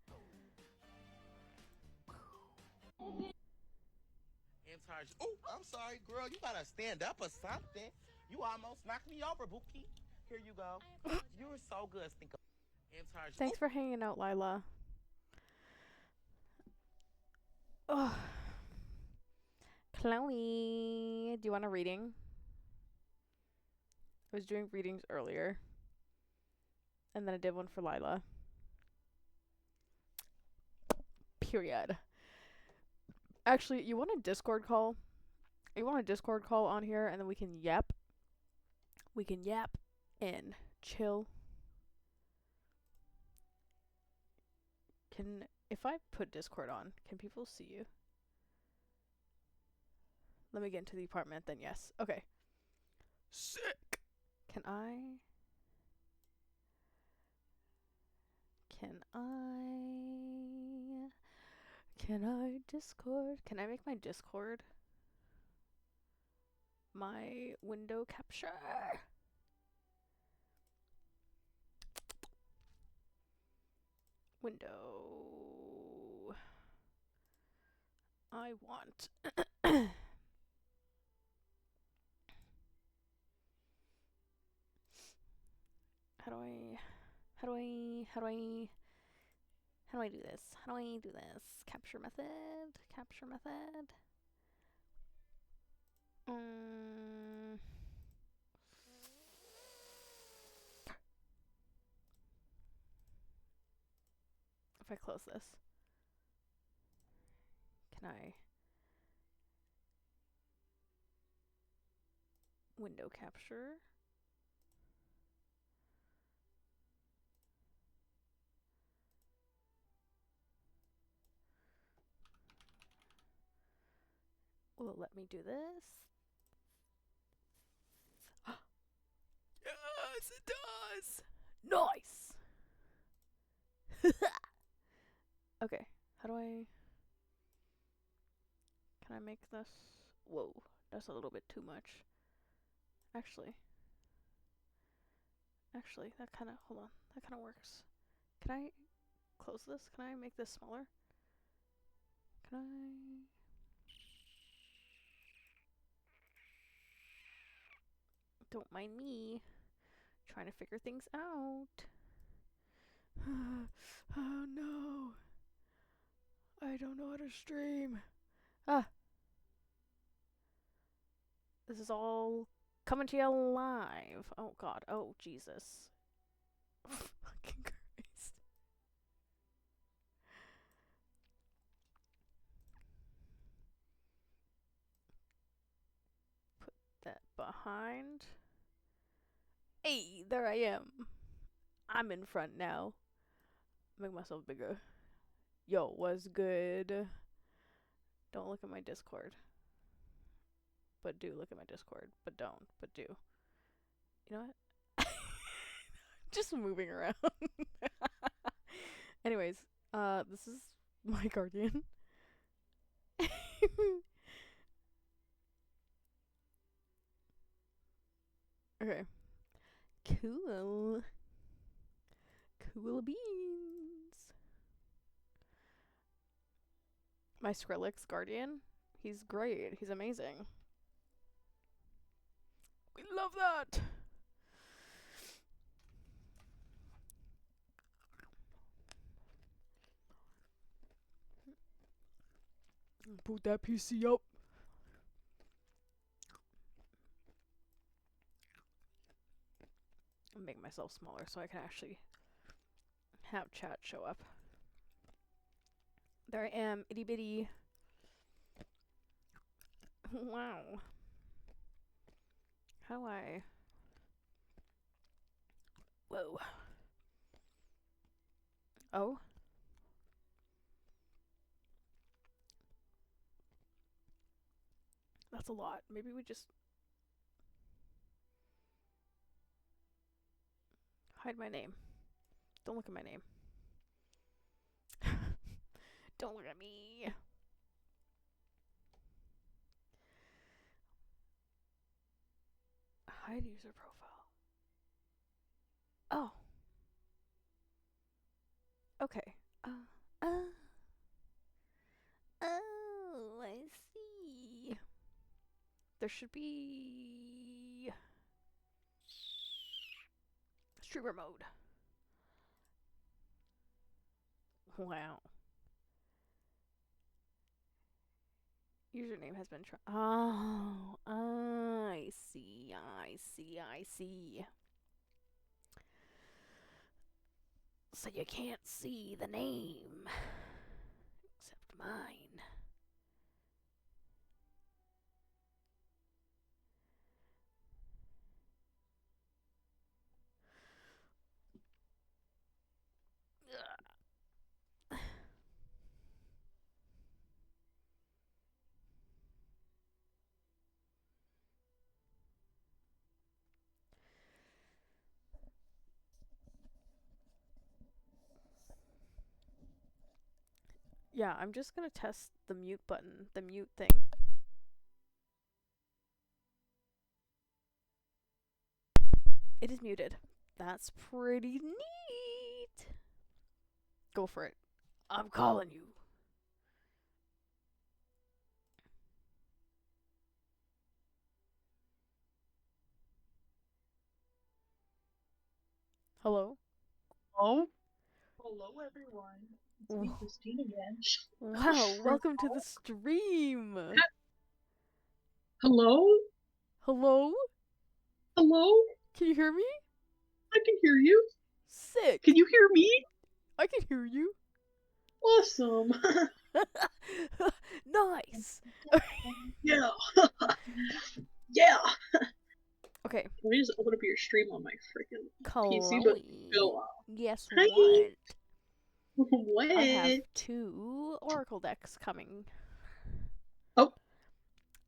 Oh, I'm sorry, girl. You gotta stand up or something. You almost knocked me over, Bookie. Here you go. You were so good. Thanks for hanging out, Lila. Oh. Chloe, do you want a reading? I was doing readings earlier. And then I did one for Lila. Period. Actually, you want a Discord call? You want a Discord call on here, and then we can yap. We can yap and chill. If I put Discord on, can people see you? Let me get into the apartment, then yes. Okay. Sick! Can I Discord? Can I make my Discord my window capture? Window. I want How do I do this? How do I do this? Capture method. If I close this, can I window capture? Will it let me do this? Yes, it does! Nice! Okay, how do I... Can I make this... Whoa, that's a little bit too much. Actually, that kind of... Hold on, that kind of works. Can I close this? Can I make this smaller? Can I... Don't mind me trying to figure things out. Oh no. I don't know how to stream. Ah. This is all coming to you live. Oh god. Oh Jesus. Fucking Christ. Put that behind. Hey, there I am. I'm in front now. Make myself bigger. Yo, what's good? Don't look at my Discord. But do look at my Discord. But don't. But do. You know what? Just moving around. Anyways, this is my guardian. Okay. Cool. Cool beans. My Skrillex guardian. He's great. He's amazing. We love that. Boot that PC up. I'll make myself smaller so I can actually have chat show up. There I am, itty bitty. Wow. How do I... Whoa. Oh? That's a lot. Maybe we just... hide my name. Don't look at my name. Don't look at me. Hide user profile. Oh. Okay. Oh, I see. There should be streamer mode. Wow. Username has been oh, I see, I see, I see. So you can't see the name. Except mine. Yeah, I'm just gonna test the mute button, the mute thing. It is muted. That's pretty neat. Go for it. I'm calling you. Hello? Oh? Hello, everyone. It's me, Christine again. Wow, welcome to the stream. Hello? Hello? Hello? Can you hear me? I can hear you. Sick. Can you hear me? I can hear you. Awesome. Nice. Yeah. Yeah. Okay. Let me just open up your stream on my freaking PC, but go on. Yes, Hi. what? What? I have 2 Oracle decks coming. Oh.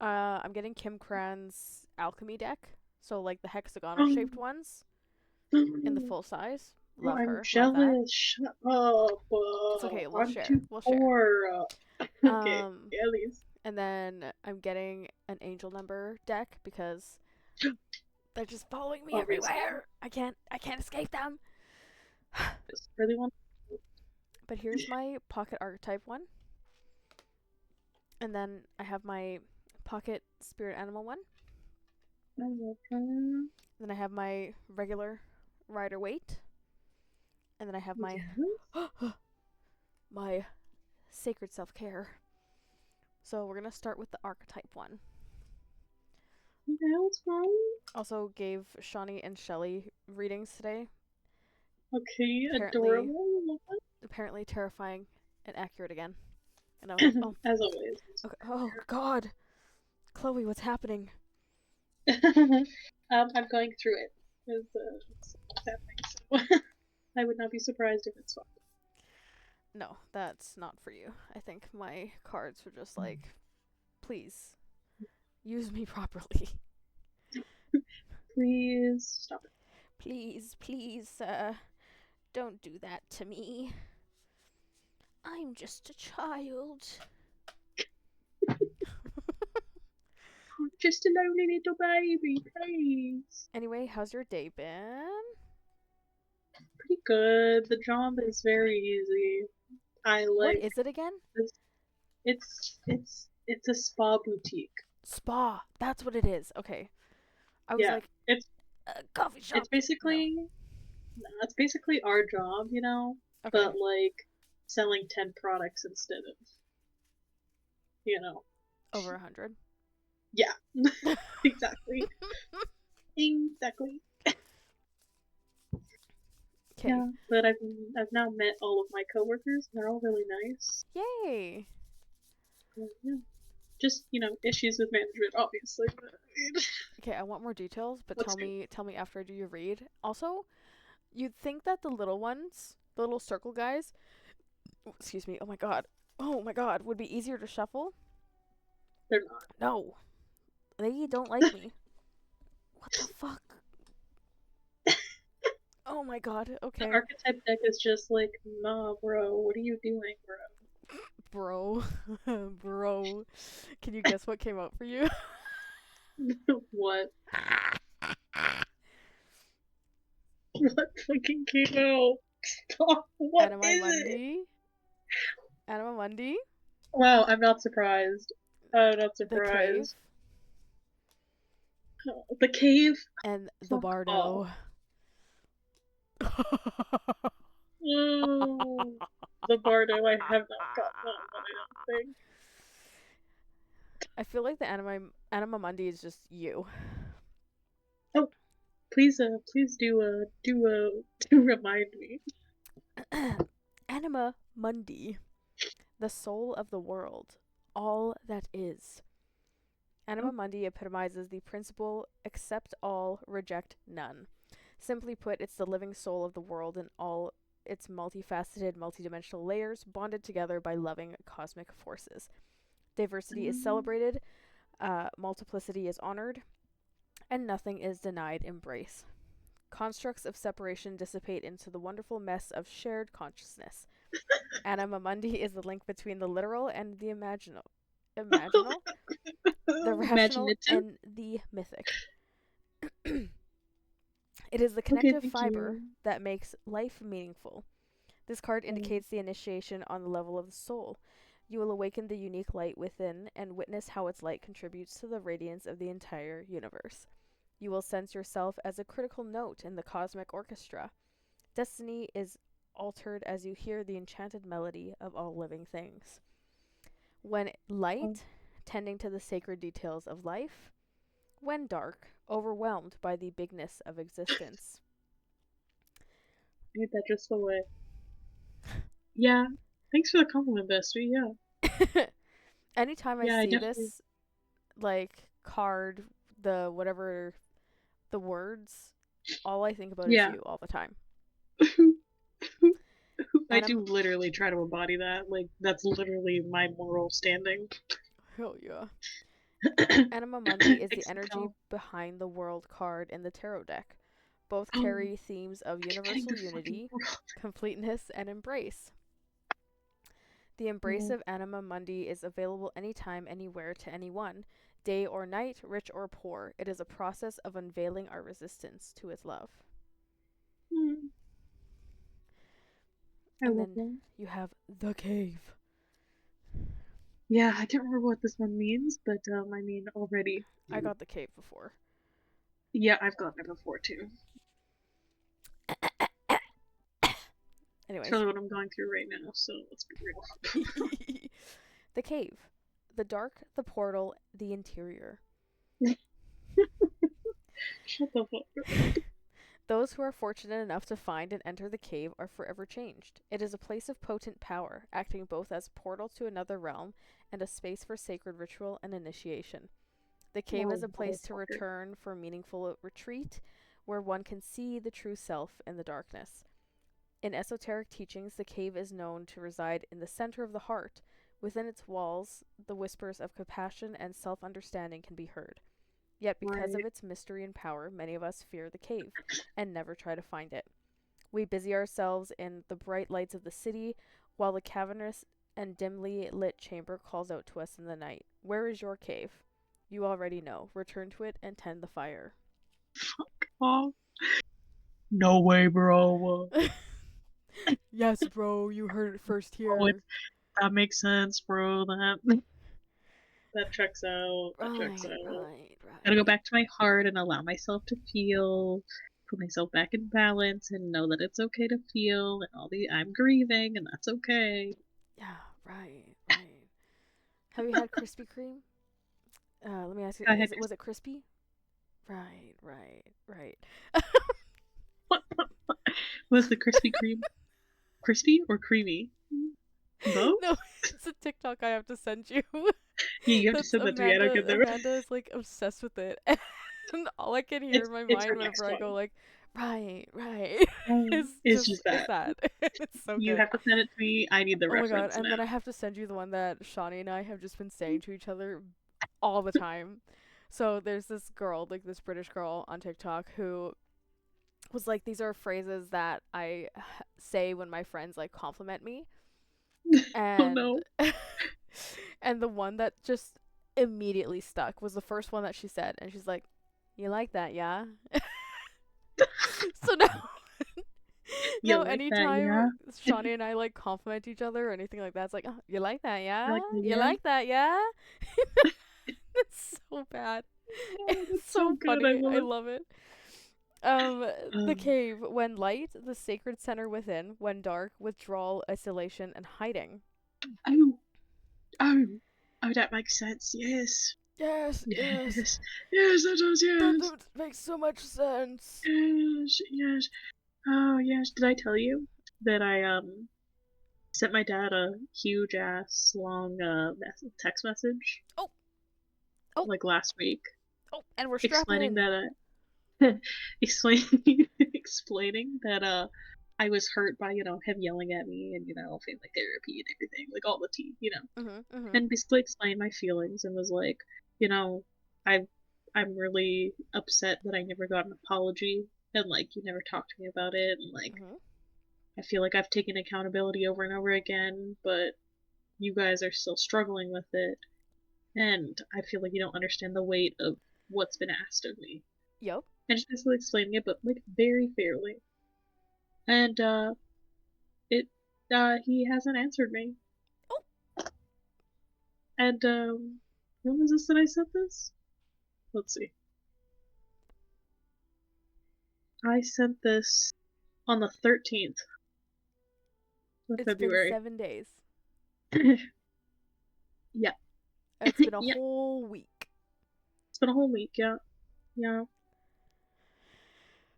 I'm getting Kim Cran's Alchemy deck. So, like, the hexagonal-shaped ones. In the full size. Love I'm her. jealous. Love that. Shut up. It's okay, we'll I'm share. too We'll share. poor. Okay, at least. And then I'm getting an angel number deck because they're just following me everywhere. I can't escape them. Just really want. But here's my pocket archetype one. And then I have my pocket spirit animal one. Then I have my regular rider weight. And then I have my my sacred self-care. So we're gonna start with the archetype one. Also gave Shawnee and Shelly readings today. Okay, adorable. Apparently terrifying and accurate again. And I was like, oh. As always. Okay. Oh God, Chloe, what's happening? I'm going through it. It's happening, so I would not be surprised if it's fine. No, that's not for you. I think my cards were just like, please, use me properly. Please stop it. Please, don't do that to me. I'm just a child. I'm just a lonely little baby, please. Anyway, how's your day been? Pretty good. The job is very easy. What is it again? It's a spa boutique. Spa. That's what it is. Okay. I was like, it's a coffee shop. It's basically it's basically our job, but like selling 10 products instead of you know. Over 100. Yeah. Exactly. Exactly. Okay. Yeah, but I've now met all of my coworkers. They're all really nice. Yay. Yeah. Just, you know, issues with management, obviously. But, Okay, I want more details, but Let's tell me after I do your read. Also, you'd think that the little ones, the little circle guys, excuse me, oh my god, would be easier to shuffle. They're not. No. They don't like me. What the fuck? Oh my god, okay. The archetype deck is just like, nah, bro, what are you doing, bro? Bro. Can you guess what came out for you? What? What fucking came out? Stop. What Anima is it? Mundi. Anima Mundi. Wow, I'm not surprised. I'm not The Cave. surprised. The Cave? And the Fuck Bardo. The Bardo, I have not gotten that one, I don't think. I feel like the Anima Mundi is just you. Oh, please do remind me. Anima Mundi. The soul of the world. All that is. Anima Mundi epitomizes the principle accept all, reject none. Simply put, it's the living soul of the world in all its multifaceted, multidimensional layers, bonded together by loving cosmic forces. Diversity is celebrated, multiplicity is honored, and nothing is denied embrace. Constructs of separation dissipate into the wonderful mess of shared consciousness. Anima Mundi is the link between the literal and the imaginal. The rational and the mythic. It is the connective fiber that makes life meaningful. This card indicates the initiation on the level of the soul. You will awaken the unique light within and witness how its light contributes to the radiance of the entire universe. You will sense yourself as a critical note in the cosmic orchestra. Destiny is altered as you hear the enchanted melody of all living things. When light, tending to the sacred details of life. When dark, overwhelmed by the bigness of existence. I hit that just away. Yeah. Thanks for the compliment, bestie. Yeah. Anytime I see this, like, card, the whatever, the words, all I think about is you all the time. I do literally try to embody that. Like, that's literally my moral standing. Hell yeah. Anima Mundi is the energy behind the world card in the tarot deck. Both carry themes of universal unity, completeness, and embrace. The embrace of Anima Mundi is available anytime, anywhere, to anyone, day or night, rich or poor. It is a process of unveiling our resistance to its love. And then you have the Cave. Yeah, I can't remember what this one means, but I mean already. I got the Cave before. Yeah, I've gotten it before too. Anyways. It's really what I'm going through right now, so let's be real. The Cave. The dark, the portal, the interior. Shut the fuck up. Those who are fortunate enough to find and enter the cave are forever changed. It is a place of potent power, acting both as a portal to another realm and a space for sacred ritual and initiation. The cave is a place to return for meaningful retreat, where one can see the true self in the darkness. In esoteric teachings, the cave is known to reside in the center of the heart. Within its walls, the whispers of compassion and self-understanding can be heard. Yet because of its mystery and power, many of us fear the cave and never try to find it. We busy ourselves in the bright lights of the city, while the cavernous and dimly lit chamber calls out to us in the night. Where is your cave? You already know. Return to it and tend the fire. Fuck off. No way, bro. Yes, bro. You heard it first here. That makes sense, bro. That checks out. That checks out. Right. Gotta go back to my heart and allow myself to feel, put myself back in balance, and know that it's okay to feel, and I'm grieving, and that's okay. Yeah, right. Have you had Krispy Kreme? Let me ask you, was it crispy? Right. Was the Krispy Kreme crispy or creamy? Both? No, it's a TikTok I have to send you. Yeah, you have to send that to me. I don't get that. Amanda is like obsessed with it, and all I can hear in my It's her mind next whenever I go one. like, right, It's just that. Is that. It's so You good. have to send it to me. I need the Oh my god! reference And now. then I have to send you the one that Shawnee and I have just been saying to each other all the time. So there's this girl, like this British girl on TikTok, who was like, these are phrases that I say when my friends like compliment me. And Oh no. and the one that just immediately stuck was the first one that she said, and she's like, "You like that, yeah?" So now, You no, like that, anytime yeah? Shawnee and I like compliment each other or anything like that, it's like, oh, "You like that, yeah? Like that, You yeah? like that, yeah?" It's so bad. It's That's so so good. I funny. love I it. love it. The cave, when light, the sacred center within, when dark, withdrawal, isolation, and hiding. Oh, that makes sense. Yes. Yes. Yes, that does. Yes. That makes so much sense. Yes. Oh yes. Did I tell you that I sent my dad a huge ass long text message? Oh. Like last week. Oh, and we're strapping explaining in. that explaining that I was hurt by him yelling at me and family therapy and everything, like all the tea. And basically explained my feelings and was like, you know, I I'm really upset that I never got an apology and like you never talked to me about it and like I feel like I've taken accountability over and over again, but you guys are still struggling with it and I feel like you don't understand the weight of what's been asked of me. Yep. And just basically explaining it, but like very fairly. And he hasn't answered me. Oh. And when was this that I said this? Let's see. I sent this on the 13th of It's February. been 7 days. Yeah. It's been a Yeah. whole week. It's been a whole week, yeah. Yeah.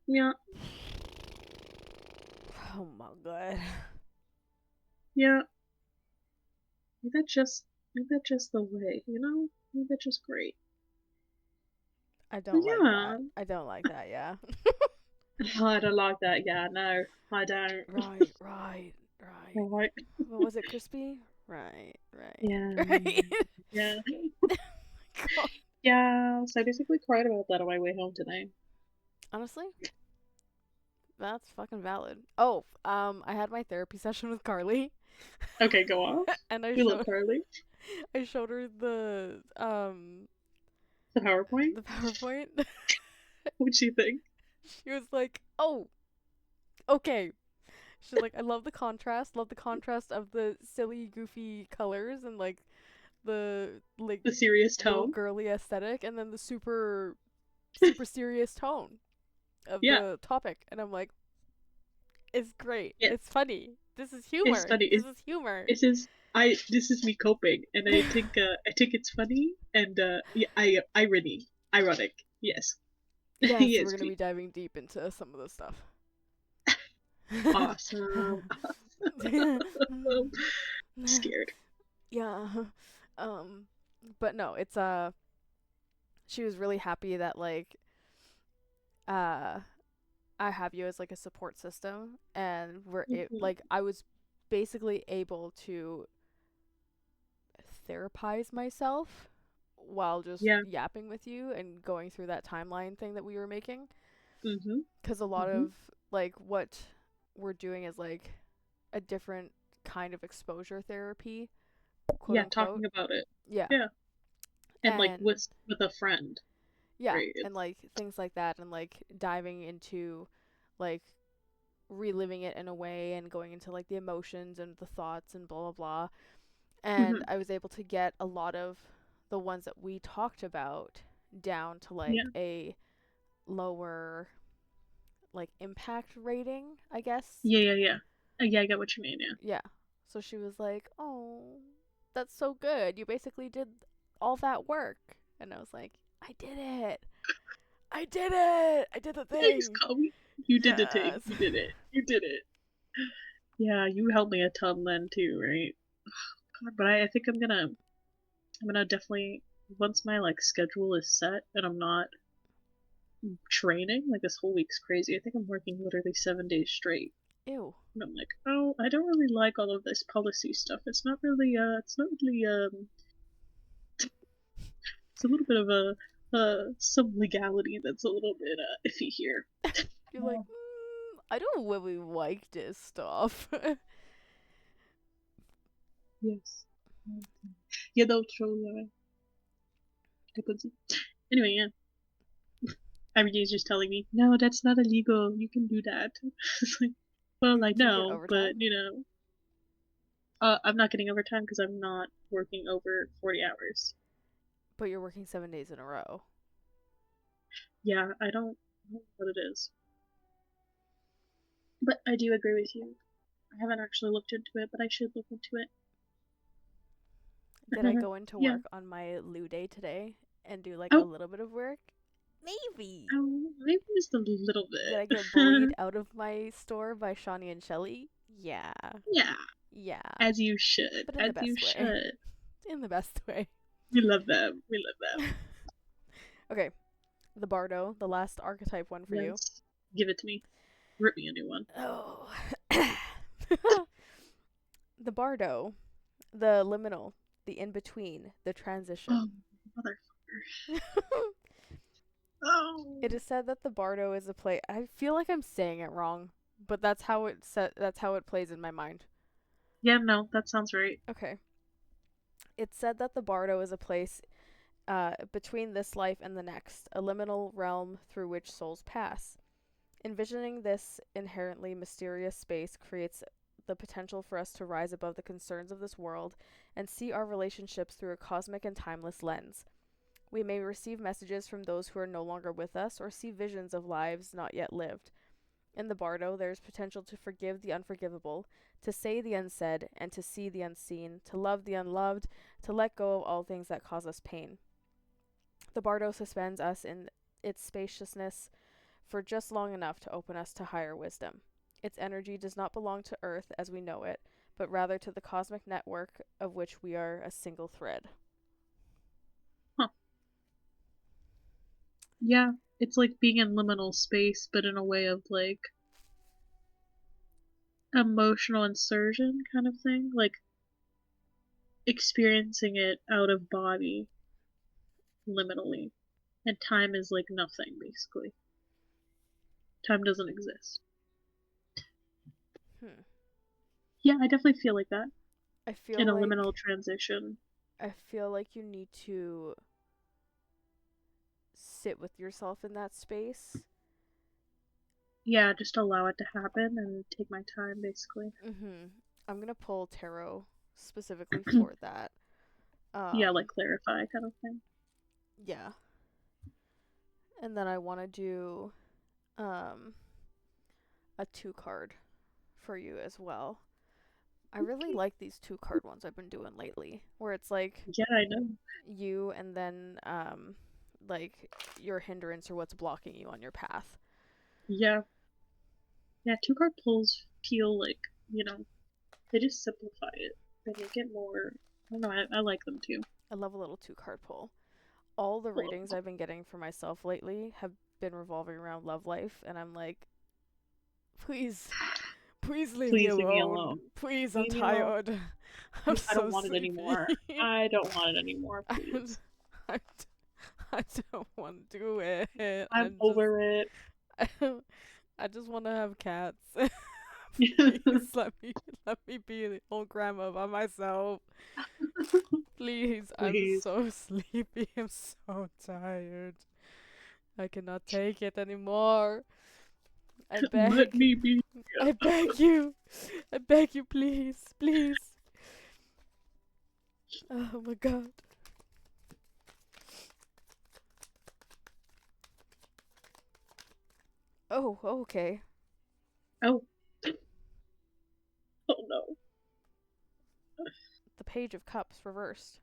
Yeah. Oh my god. Yeah. Ain't that just the way, Ain't that just great? I don't like Yeah. that. I don't like that, yeah. I don't like that, yeah, no. I don't. Right. Right. What was it, crispy? Right. Yeah. Right. Yeah. God. Yeah, so I basically cried about that on my way home today. Honestly, that's fucking valid. Oh, I had my therapy session with Carly. Okay, go on. And We love Carly. I showed her the PowerPoint? The PowerPoint. What'd she think? She was like, "Oh, okay." She's like, "I love the contrast of the silly, goofy colors and like the serious little tone, girly aesthetic, and then the super serious tone of Yeah. the topic." And I'm like, "It's great. Yeah. It's funny. This is humor. It's funny. This is humor." This is me coping, and I think it's funny and ironic. Yes. Yeah, Yes, so we're gonna Pete. be diving deep into some of this stuff. Awesome. I'm scared. Yeah. But no, it's she was really happy that like I have you as like a support system, and like I was basically able to therapize myself while just yapping with you and going through that timeline thing that we were making. Because a lot of like what we're doing is like a different kind of exposure therapy, quote unquote. Talking about it. Yeah. And like with a friend. Yeah, right? and like things like that, and like diving into like reliving it in a way and going into like the emotions and the thoughts and blah blah blah. And I was able to get a lot of the ones that we talked about down to like a lower like impact rating, I guess. Yeah. Yeah, I get what you mean, yeah. Yeah. So she was like, "Oh, that's so good. You basically did all that work. And I was like, I did it. I did it. I did the thing. Thanks, Kobe. You did the thing. You did it. You did it. Yeah, you helped me a ton then too, right? God, but I think I'm gonna definitely, once my like schedule is set and I'm not training, like this whole week's crazy. I think I'm working literally 7 days straight. Ew. And I'm like, oh, I don't really like all of this policy stuff. It's not really it's a little bit of some legality that's a little bit iffy here. You're like, I don't really like this stuff. Yes. Yeah, they'll show anyway, yeah. Everybody's just telling me, no, that's not illegal. You can do that. It's like, well, I know, but I'm not getting overtime because I'm not working over 40 hours. But you're working 7 days in a row. Yeah, I don't know what it is. But I do agree with you. I haven't actually looked into it, but I should look into it. Did I go into work on my Lou day today and do like a little bit of work? Maybe. Oh, maybe just a little bit. Did I get bullied out of my store by Shawnee and Shelly? Yeah. Yeah. Yeah. As you should. But in the best way. Should. In the best way. We love them. We love them. Okay. The Bardo, the last archetype one for you. Give it to me. Rip me a new one. Oh. The Bardo, the liminal, the in-between, the transition. Oh, motherfucker. Oh. It is said that the Bardo is a play. I feel like I'm saying it wrong, but that's how it plays in my mind. Yeah, no, that sounds right. Okay. It's said that the Bardo is a place between this life and the next, a liminal realm through which souls pass. Envisioning this inherently mysterious space creates the potential for us to rise above the concerns of this world and see our relationships through a cosmic and timeless lens. We may receive messages from those who are no longer with us or see visions of lives not yet lived. In the Bardo, there is potential to forgive the unforgivable, to say the unsaid, and to see the unseen, to love the unloved, to let go of all things that cause us pain. The Bardo suspends us in its spaciousness for just long enough to open us to higher wisdom. Its energy does not belong to Earth as we know it, but rather to the cosmic network of which we are a single thread. Huh. Yeah, it's like being in liminal space, but in a way of like emotional insertion kind of thing. Like experiencing it out of body liminally. And time is like nothing, basically. Time doesn't exist. Yeah, I definitely feel like that. I feel in a like liminal transition. I feel like you need to sit with yourself in that space. Yeah, just allow it to happen and take my time, basically. I'm gonna pull tarot specifically for that. Yeah, like clarify kind of thing. Yeah. And then I want to do a 2-card for you as well. I really like these 2-card ones I've been doing lately, where it's like, yeah, I know, you and then like your hindrance or what's blocking you on your path. Yeah. 2-card pulls feel like, they just simplify it. They make it more, I don't know, I like them too. I love a little 2-card pull. All the readings I've been getting for myself lately have been revolving around love life, and I'm like, please leave me alone. Please, I'm tired. I'm I don't want it anymore. I don't want it anymore, please. I don't want to do it. I'm over it. I just want to have cats. Please let me be the old grandma by myself. Please, I'm so sleepy. I'm so tired. I cannot take it anymore. I beg. Let me be. I beg you. I beg you, please. Please. Oh my god. Oh, okay. Oh. Oh no. The Page of Cups reversed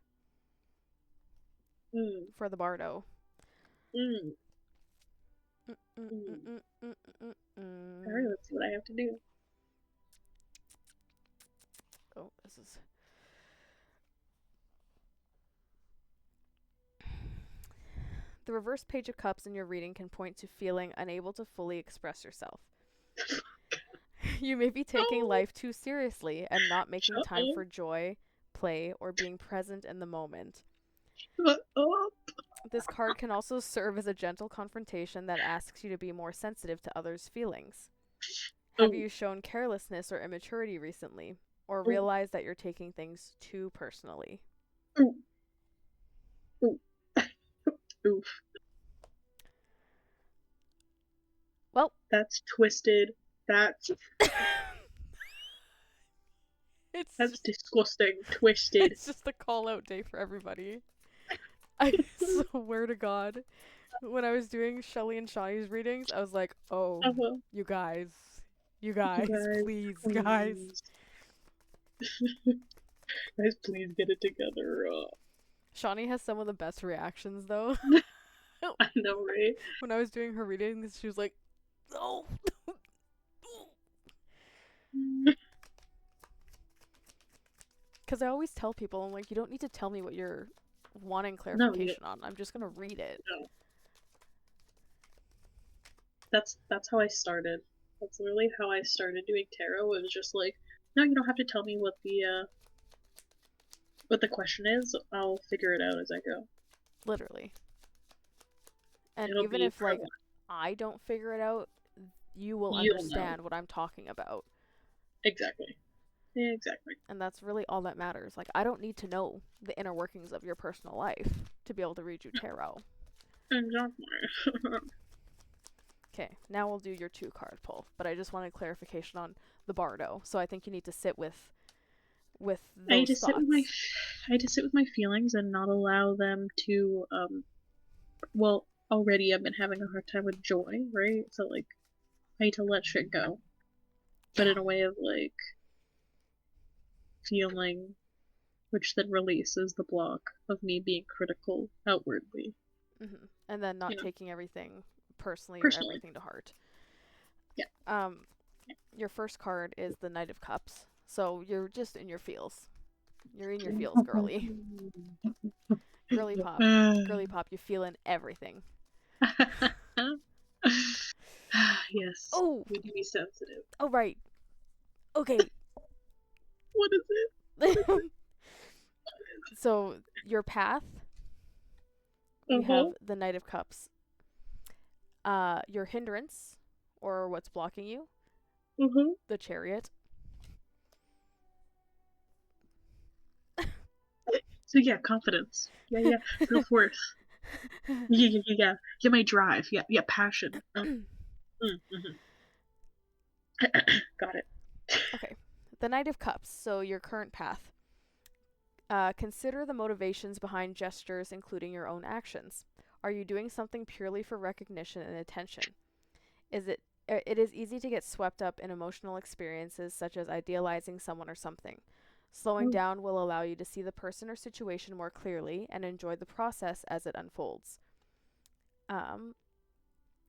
Mm. for the Bardo. Mm. Alright, let's see what I have to do. Oh, this is... The reverse Page of Cups in your reading can point to feeling unable to fully express yourself. You may be taking life too seriously and not making time for joy, play, or being present in the moment. Shut up. This card can also serve as a gentle confrontation that asks you to be more sensitive to others' feelings. Have you shown carelessness or immaturity recently, or realized that you're taking things too personally? Oof. Well, that's twisted. That's disgusting. Twisted. It's just a call-out day for everybody. I swear to God, when I was doing Shelly and Shawnee's readings, I was like, oh, you guys, please, guys. Guys, please get it together. Shawnee has some of the best reactions, though. I know, right? When I was doing her readings, she was like, oh. Because I always tell people, I'm like, you don't need to tell me what you're wanting clarification on. I'm just going to read it. No. That's how I started. That's literally how I started doing tarot. It was just like, no, you don't have to tell me what the question is. I'll figure it out as I go. Literally. And It'll even be if, like, I don't figure it out, you will understand what I'm talking about. Exactly. Yeah, exactly. And that's really all that matters. Like, I don't need to know the inner workings of your personal life to be able to read you tarot. Exactly. Okay, now we'll do your 2-card pull. But I just wanted clarification on the Bardo. So I think you need to sit with those thoughts. I had to sit with my feelings and not allow them to, well, already I've been having a hard time with joy, right? So, like, I need to let shit go. But in a way of, like, feeling, which then releases the block of me being critical outwardly. Mm-hmm. And then not taking everything personally or everything to heart. Yeah. Your first card is the Knight of Cups. So you're just in your feels. You're in your feels, girly. Girly pop. Girly pop, you feel in everything. Yes. Oh! We can be sensitive. Oh, right. Okay. What is it? So, your path, we have the Knight of Cups. Your hindrance, or what's blocking you, the Chariot. So yeah, confidence. Yeah, self-worth. Yeah, my drive. Yeah, passion. Got it. Okay. The Knight of Cups, so your current path. Consider the motivations behind gestures, including your own actions. Are you doing something purely for recognition and attention? It is easy to get swept up in emotional experiences such as idealizing someone or something. Slowing down will allow you to see the person or situation more clearly and enjoy the process as it unfolds.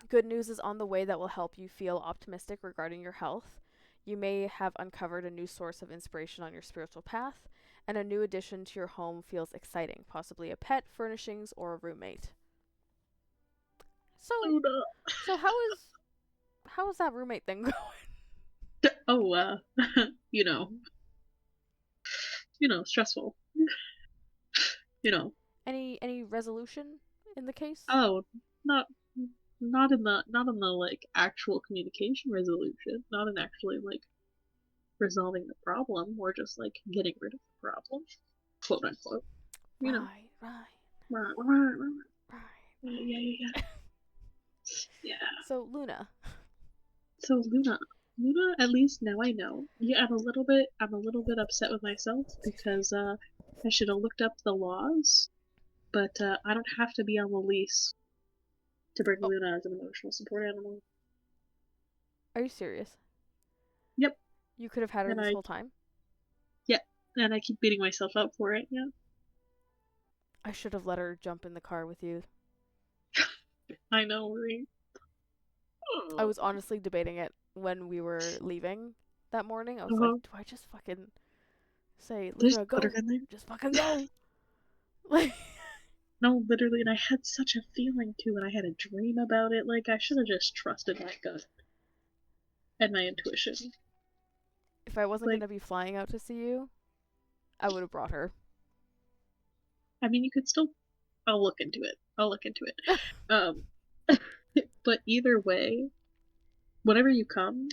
Good news is on the way that will help you feel optimistic regarding your health. You may have uncovered a new source of inspiration on your spiritual path, and a new addition to your home feels exciting, possibly a pet, furnishings, or a roommate. So how is that roommate thing going? Oh, stressful. Any resolution in the case? Oh, not in the like actual communication resolution, not in actually like resolving the problem, or just like getting rid of the problem, quote unquote. Right. Yeah. So Luna, at least now I know. Yeah, I'm a little bit upset with myself because I should have looked up the laws, but I don't have to be on the lease to bring Luna as an emotional support animal. Are you serious? Yep. You could have had her this whole time? Yeah, And I keep beating myself up for it, yeah. I should have let her jump in the car with you. I know, right? I was honestly debating it when we were leaving that morning. I was Uh-huh. like, do I just fucking say, Just Lyra, put go. her in there. Just fucking go. Like, no, literally, and I had such a feeling too, and I had a dream about it. Like, I should have just trusted my gut and my intuition. If I wasn't gonna be flying out to see you, I would have brought her. I mean, you could still. I'll look into it. But either way, whenever you come,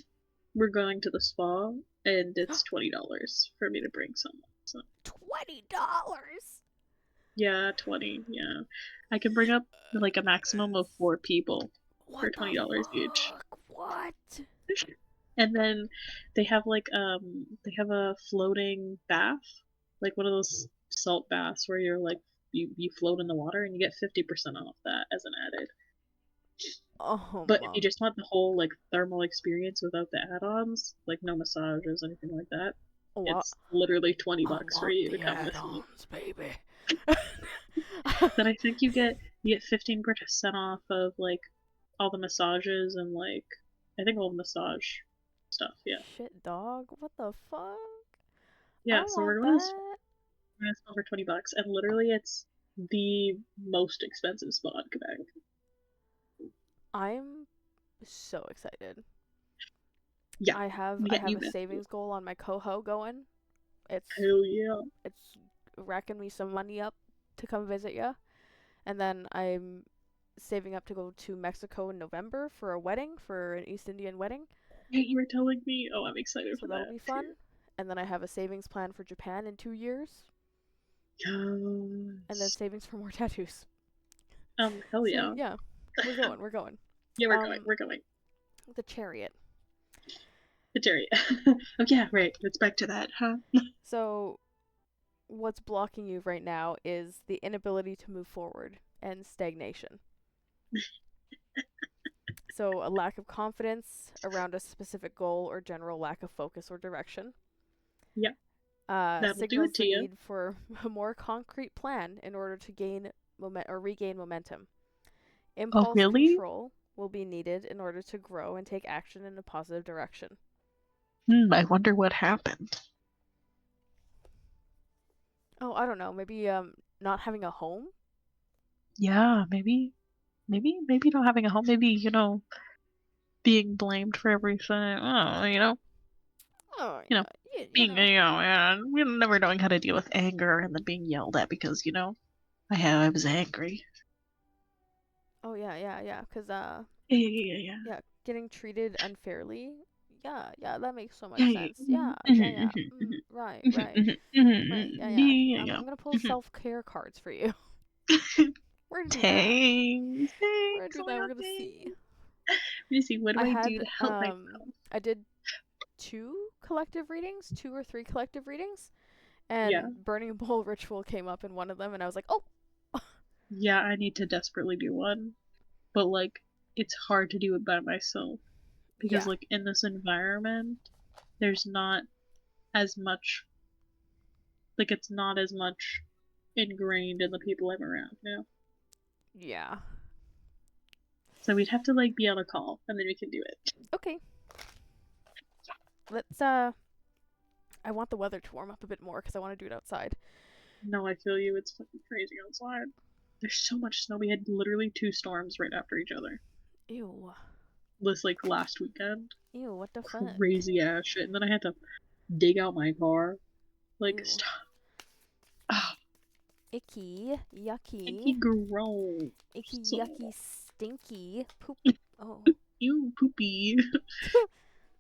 we're going to the spa, and it's $20 for me to bring someone. So. $20. Yeah, 20. Yeah, I can bring up like a maximum of 4 people for $20 each. What? And then they have like they have a floating bath, like one of those salt baths where you're like you float in the water and you get 50% off that as an added. Oh, but if you just want the whole like thermal experience without the add-ons, like no massages, anything like that, it's literally $20 for you to come with me, baby. Then I think you get 15% off of like all the massages and like I think all the massage stuff. Yeah. Shit, dog. What the fuck? Yeah. So we're going to spend for $20, and literally it's the most expensive spa in Quebec. I'm so excited. Yeah. I have a savings goal on my coho going. It's hell yeah. It's racking me some money up to come visit ya, and then I'm saving up to go to Mexico in November for a wedding, for an East Indian wedding. Yeah, you were telling me. Oh, I'm excited for that. That'll be fun. And then I have a savings plan for Japan in 2 years. Yes. And then savings for more tattoos. Hell yeah. So, yeah. We're going. Yeah, we're going. The chariot. The chariot. Oh yeah, right. Let's back to that, huh? So, what's blocking you right now is the inability to move forward and stagnation. So, a lack of confidence around a specific goal or general lack of focus or direction. Yeah. Signals the need for a more concrete plan in order to gain regain momentum. Impulse control will be needed in order to grow and take action in a positive direction. I wonder what happened. Oh, I don't know. Maybe not having a home? Yeah, maybe not having a home. Maybe, being blamed for everything. Oh, being, never knowing how to deal with anger and then being yelled at because, I was angry. Oh, yeah. Because, Yeah, getting treated unfairly. Yeah, that makes so much sense. Yeah. Right. Right, yeah. I'm gonna pull self-care cards for you. We're gonna do that. We're gonna do that. We're gonna see. Let me see, what do I do to help myself? I did 2 or 3 collective readings, and Burning a Bowl ritual came up in one of them, and I was like, oh! Yeah, I need to desperately do one. But, like, it's hard to do it by myself. Because, like, in this environment, there's not as much... Like, it's not as much ingrained in the people I'm around, Yeah. So we'd have to, like, be on a call, and then we can do it. Okay. Let's, I want the weather to warm up a bit more, because I want to do it outside. No, I feel you. It's fucking crazy outside. There's so much snow. We had literally 2 storms right after each other. Ew. This, like, last weekend. Ew, what the fuck? Crazy ass shit. And then I had to dig out my car. Like, stop. Oh. Icky. Yucky. Icky gross. Icky, yucky, stinky. Poop. Oh. Ew, poopy.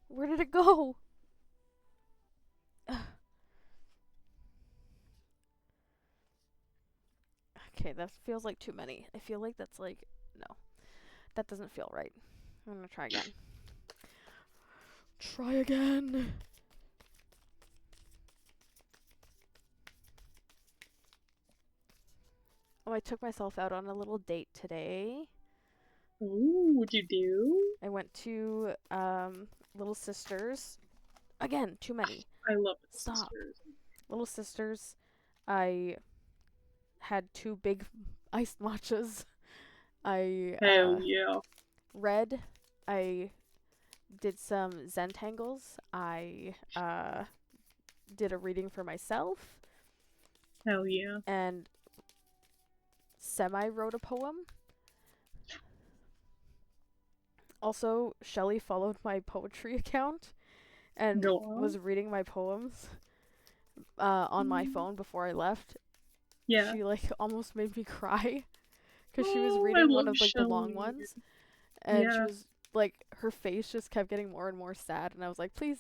Where did it go? Okay, that feels like too many. I feel like that's like... No. That doesn't feel right. I'm gonna try again. Try again! Oh, I took myself out on a little date today. Ooh, what'd you do? I went to, Little Sisters. Again, too many. I love Stop. Sisters. little sisters, I had 2 big iced matchas. I Hell yeah. read. I did some Zentangles. I did a reading for myself. Hell yeah. And semi-wrote a poem. Also, Shelley followed my poetry account and was reading my poems on my phone before I left. Yeah. She like almost made me cry because she was reading one of like the long ones, and she was like, her face just kept getting more and more sad, and I was like, please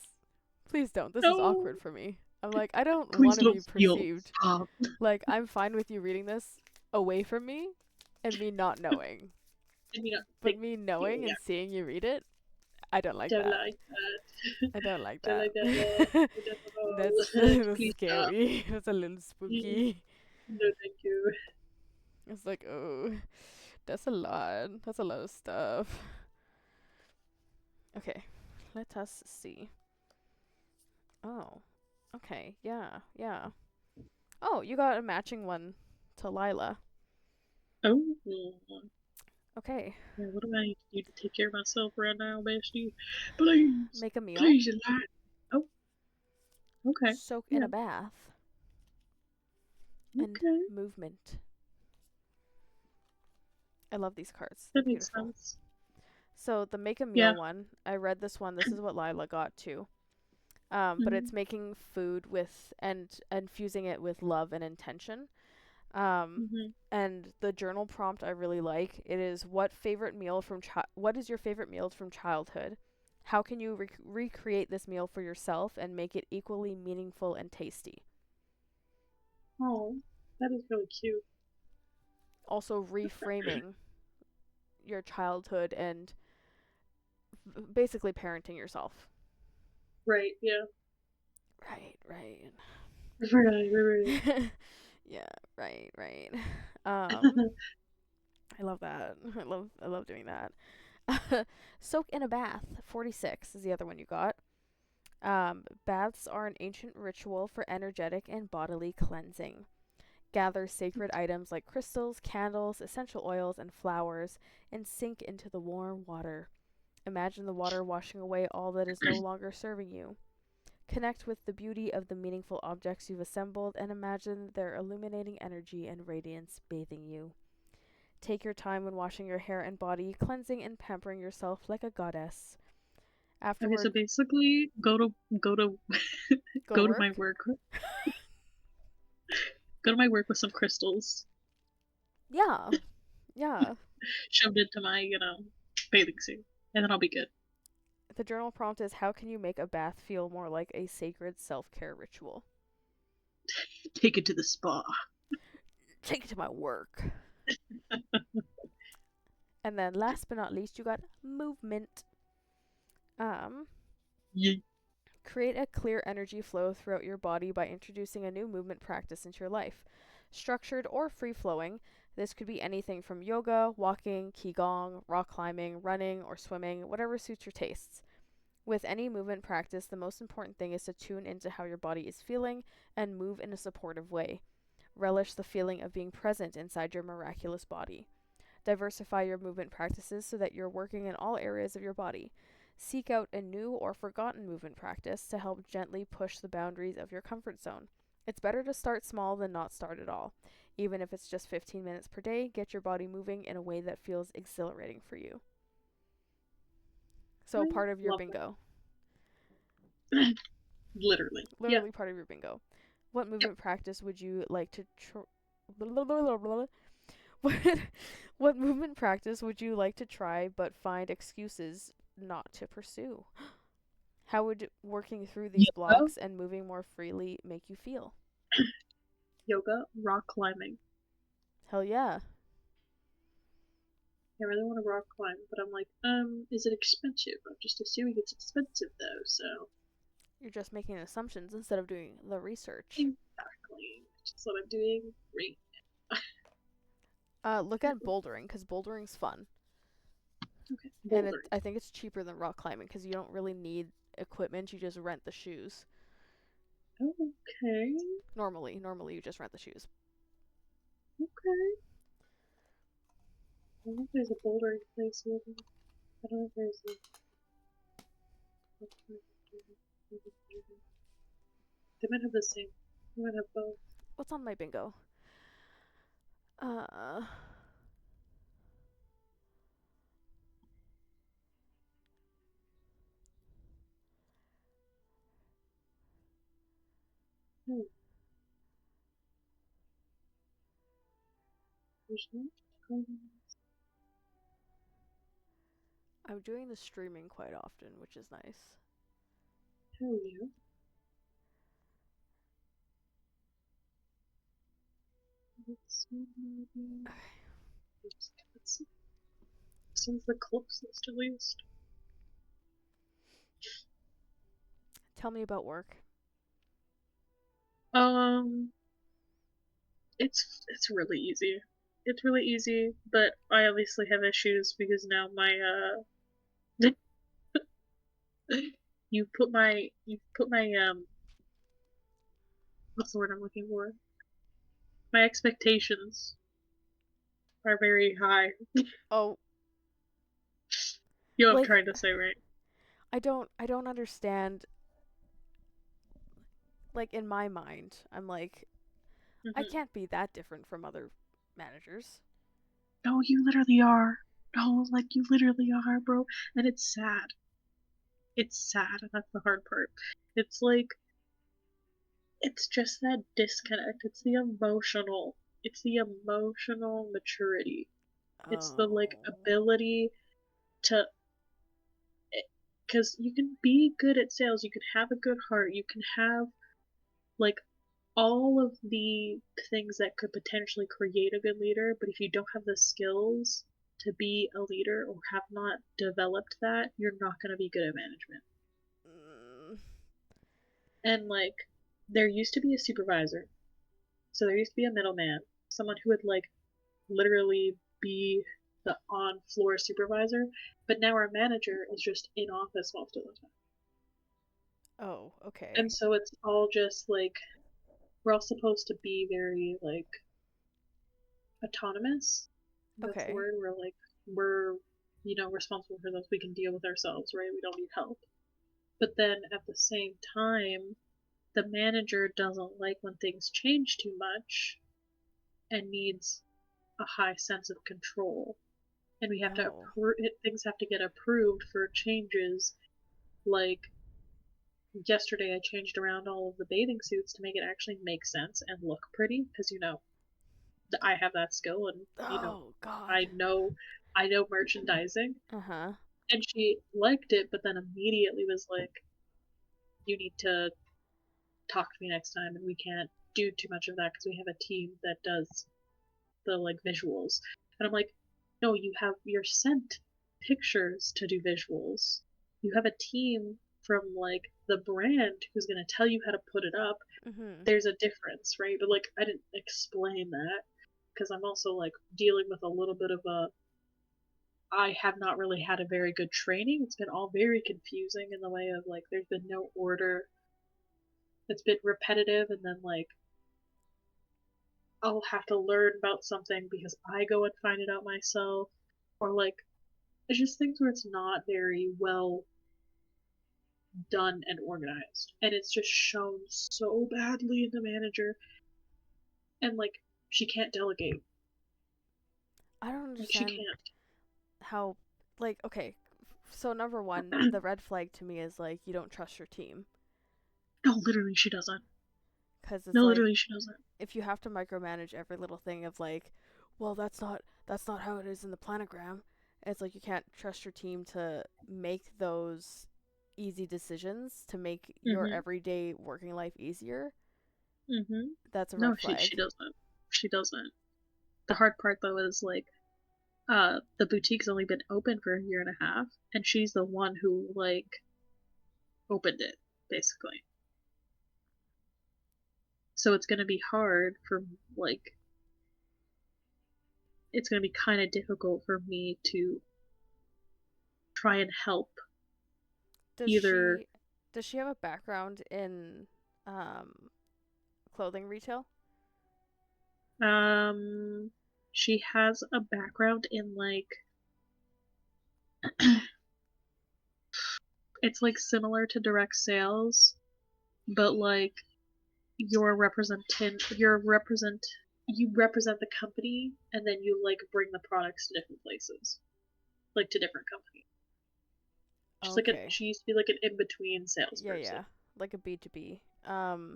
don't. This is awkward for me. I'm like, I don't want to be perceived. Like, I'm fine with you reading this away from me and me not knowing. But me knowing and seeing you read it, I don't like that. I don't like that. That's a little scary. That's a little spooky. No, thank you. It's like, oh, that's a lot. That's a lot of stuff. Okay, let us see. Oh, okay, yeah. Oh, you got a matching one to Lila. Oh. Okay. Yeah, what do I need to do to take care of myself right now, bestie? Please. Make a meal. Please, Eli. Oh. Okay. Soak in a bath. And movement. I love these cards. They're beautiful. Makes sense. So the make a meal one, I read this one. This is what Lila got too. But it's making food with and infusing it with love and intention. And the journal prompt I really like. It is what is your favorite meal from childhood? How can you recreate this meal for yourself and make it equally meaningful and tasty? Oh, that is really cute. Also reframing your childhood and basically parenting yourself. Right, yeah. Right. Right. Yeah, right. I love that. I love doing that. Soak in a bath. 46 is the other one you got. Baths are an ancient ritual for energetic and bodily cleansing. Gather sacred items like crystals, candles, essential oils, and flowers and sink into the warm water. Imagine the water washing away all that is no longer serving you. Connect with the beauty of the meaningful objects you've assembled and imagine their illuminating energy and radiance bathing you. Take your time when washing your hair and body, cleansing and pampering yourself like a goddess. Afterward, okay, so basically, go to my work. Go to my work with some crystals. Yeah. Shoved into my, bathing suit, and then I'll be good. The journal prompt is, how can you make a bath feel more like a sacred self-care ritual? Take it to the spa. Take it to my work. And then last but not least, you got movement. Create a clear energy flow throughout your body by introducing a new movement practice into your life. Structured or free-flowing, this could be anything from yoga, walking, qigong, rock climbing, running, or swimming, whatever suits your tastes. With any movement practice, the most important thing is to tune into how your body is feeling and move in a supportive way. Relish the feeling of being present inside your miraculous body. Diversify your movement practices so that you're working in all areas of your body. Seek out a new or forgotten movement practice to help gently push the boundaries of your comfort zone. It's better to start small than not start at all. Even if it's just 15 minutes per day, get your body moving in a way that feels exhilarating for you. So part of your bingo. Literally part of your bingo. What movement practice would you like to What movement practice would you like to try but find excuses not to pursue? How would working through these blocks and moving more freely make you feel? Yoga, rock climbing. Hell yeah. I really want to rock climb, but I'm like, is it expensive? I'm just assuming it's expensive though, so. You're just making assumptions instead of doing the research. Exactly. That's what I'm doing right now. Look at bouldering, because bouldering's fun. Okay. And I think it's cheaper than rock climbing, because you don't really need equipment, you just rent the shoes. Okay. Normally you just rent the shoes. Okay. I don't know if there's a bouldering place with me. I don't know if there's a... They might have the same. They might have both. What's on my bingo? There's no... I'm doing the streaming quite often, which is nice. Hell yeah. Since the closest, at least. Tell me about work. It's really easy. It's really easy, but I obviously have issues because now my you put my what's the word I'm looking for? My expectations are very high. Oh. You know what I'm trying to say, right? I don't understand. Like, in my mind, I'm like, I can't be that different from other managers. No, you literally are. No, like, you literally are, bro. And it's sad. It's sad, and that's the hard part. It's like, it's just that disconnect. It's the emotional maturity. It's the, like, ability to, because you can be good at sales, you can have a good heart, you can have, like, all of the things that could potentially create a good leader, but if you don't have the skills to be a leader or have not developed that, you're not going to be good at management. And, like, there used to be a supervisor. So there used to be a middleman, someone who would, like, literally be the on-floor supervisor, but now our manager is just in office most of the time. Oh, okay. And so it's all just, like, we're all supposed to be very, like, autonomous. That's the word. We're, like, we're, responsible for those. We can deal with ourselves, right? We don't need help. But then at the same time, the manager doesn't like when things change too much and needs a high sense of control. And we have to things have to get approved for changes. Like, yesterday I changed around all of the bathing suits to make it actually make sense and look pretty, because I have that skill, and I know merchandising. And she liked it, but then immediately was like, you need to talk to me next time, and we can't do too much of that because we have a team that does the, like, visuals. And I'm like, no, you're sent pictures to do visuals. You have a team from, like, the brand who's going to tell you how to put it up. There's a difference, right? But, like, I didn't explain that because I'm also, like, dealing with a little bit of I have not really had a very good training. It's been all very confusing in the way of, like, there's been no order. It's been repetitive, and then, like, I'll have to learn about something because I go and find it out myself. Or, like, it's just things where it's not very well done and organized. And it's just shown so badly in the manager. And, like, she can't delegate. I don't understand. Like, she can't. How, like, okay, so number one, the red flag to me is, like, you don't trust your team. No, literally, she doesn't. Because it's literally, she doesn't. If you have to micromanage every little thing of, like, well, that's not how it is in the planogram. It's like you can't trust your team to make those easy decisions to make your everyday working life easier. That's a red flag. No, she doesn't. She doesn't. The hard part, though, is, like, the boutique's only been open for 1.5 years, and she's the one who, like, opened it, basically. So it's gonna be hard for, like, it's gonna be kind of difficult for me to try and help. Does she have a background in clothing retail? She has a background in like it's like similar to direct sales, but like you represent the company, and then you like bring the products to different places, like to different companies. She's Okay. she used to be like an in-between salesperson. Yeah, like a B2B. Yeah.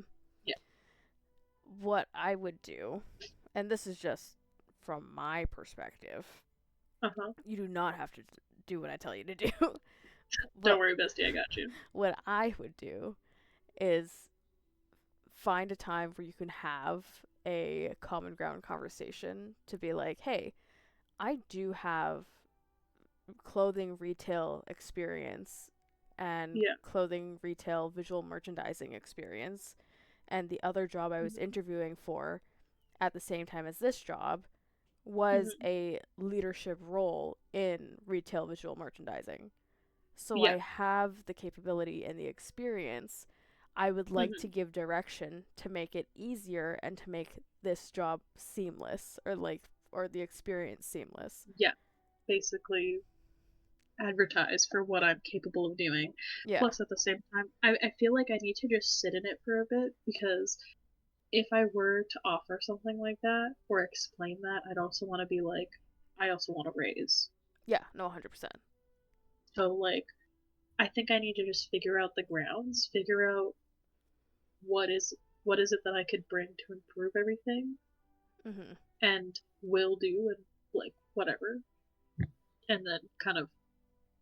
What I would do, and this is just from my perspective. You do not have to do what I tell you to do. Don't worry, bestie, I got you. What I would do is find a time where you can have a common ground conversation to be like, hey, I do have clothing retail experience and clothing retail visual merchandising experience, and the other job I was interviewing for at the same time as this job was a leadership role in retail visual merchandising. So I have the capability and the experience. I would like to give direction to make it easier and to make this job seamless, or the experience seamless. Yeah. Basically advertise for what I'm capable of doing. Yeah. Plus at the same time, I feel like I need to just sit in it for a bit, because if I were to offer something like that or explain that, I'd also want to be like, I also want to raise. Yeah, no, 100%. So, like, I think I need to just figure out the grounds, figure out what is it that I could bring to improve everything, and will do, and, like, whatever. And then kind of